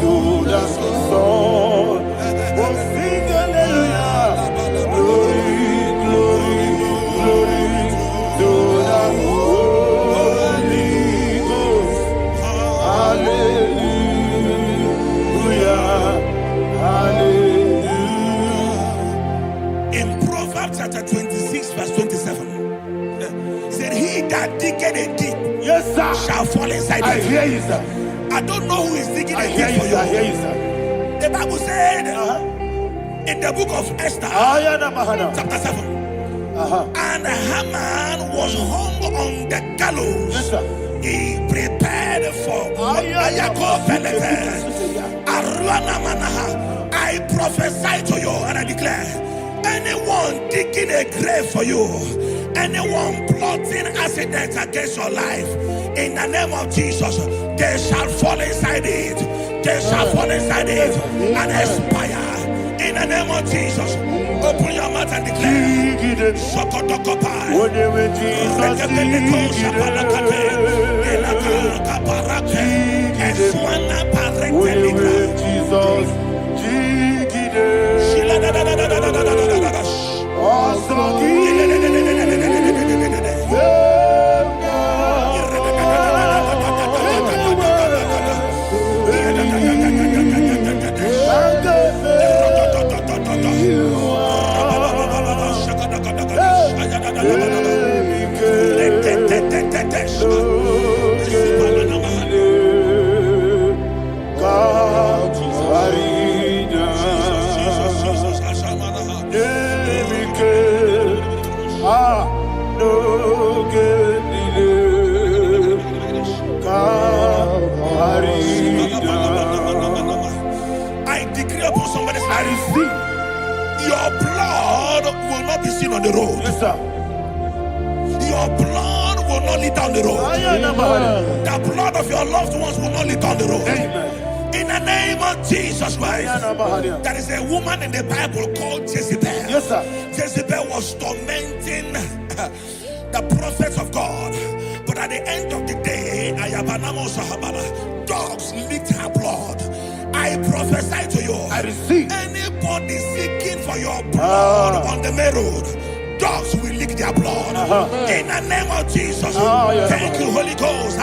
to the Son. Oh, sing hallelujah. Glory, glory, glory to the Holy Ghost. Hallelujah. Hallelujah. In Proverbs chapter 26, verse 27, he said, he that diggeth a deep, Yes, sir. shall fall inside I it. hear you, sir. I don't know who is digging I a hear deep you, for sir. I hear you. you, sir. The Bible said in the book of Esther, chapter 7, and Haman was hung on the gallows. Yes, sir. He prepared for I prophesy to you and I declare, anyone digging a grave for you, anyone plotting accidents against your life, in the name of Jesus, they shall fall inside it. They shall fall inside it and expire. In the name of Jesus, open your mouth and declare. Shokotokopai. I decree upon somebody's life, your blood will not be seen on the road. Yes, sir. Your blood will not lead down the road. The blood of your loved ones will not lead down the road. Amen. In the name of Jesus Christ. There is a woman in the Bible called Jezebel. Yes, sir. Jezebel was tormenting the prophets of God. But at the end of the day, dogs licked her blood. I prophesy to you. I receive. Anybody seeking for your blood on the main road, dogs will lick their blood. In the name of Jesus. Thank you, Holy Ghost.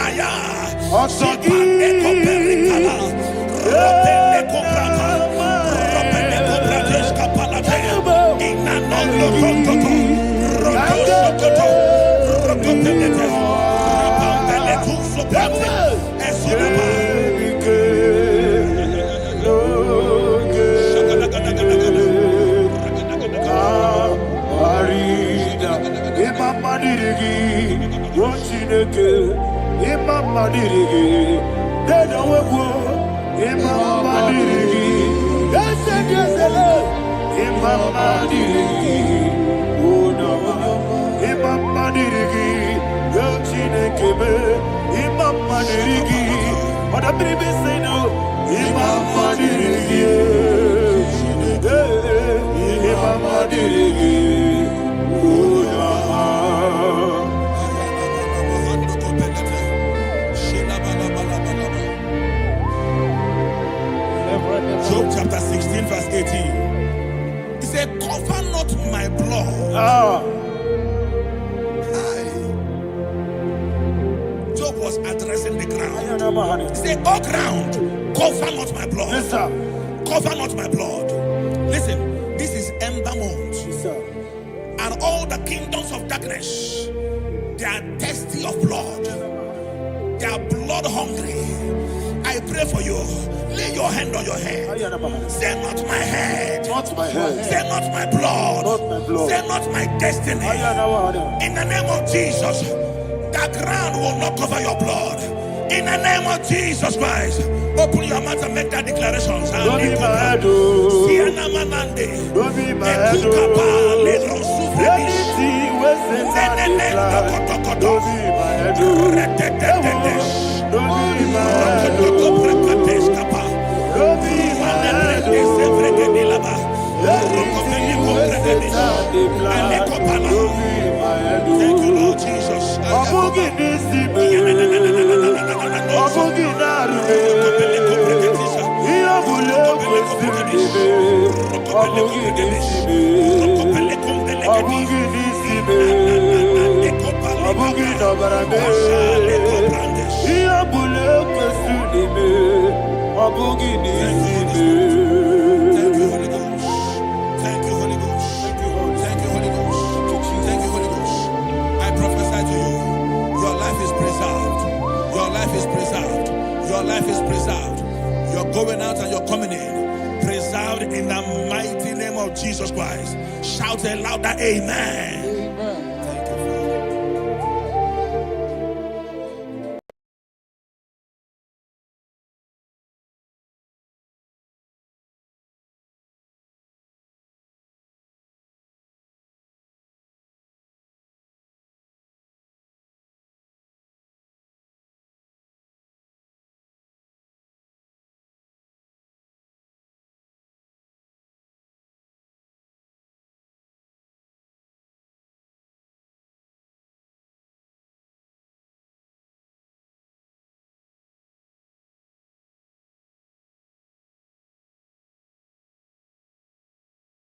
Job chapter 16 verse 18. He said, cover not my blood. Job was addressing the ground. He said, oh ground, cover not my blood. Yes, sir. Cover not my blood. Listen, this is ember month. Yes, sir. And all the kingdoms of darkness, they are thirsty of blood. They are blood hungry. I pray for you. Lay your hand on your head. Say, not my head. Not my head. Say, not my blood. Not my blood. Say, not my destiny. In the name of Jesus, the ground will not cover your blood. In the name of Jesus Christ, open your mouth and make that declaration. Don't be my head, oh. Don't be my head, oh. Anything was in my life. Don't be my head, oh. Don't be my head, oh. Don't be my head, oh. Anything was in my life. Don't be my head, oh. Thank you, Lord Jesus. Your life is preserved. You're going out and you're coming in. Preserved in the mighty name of Jesus Christ. Shout a louder amen.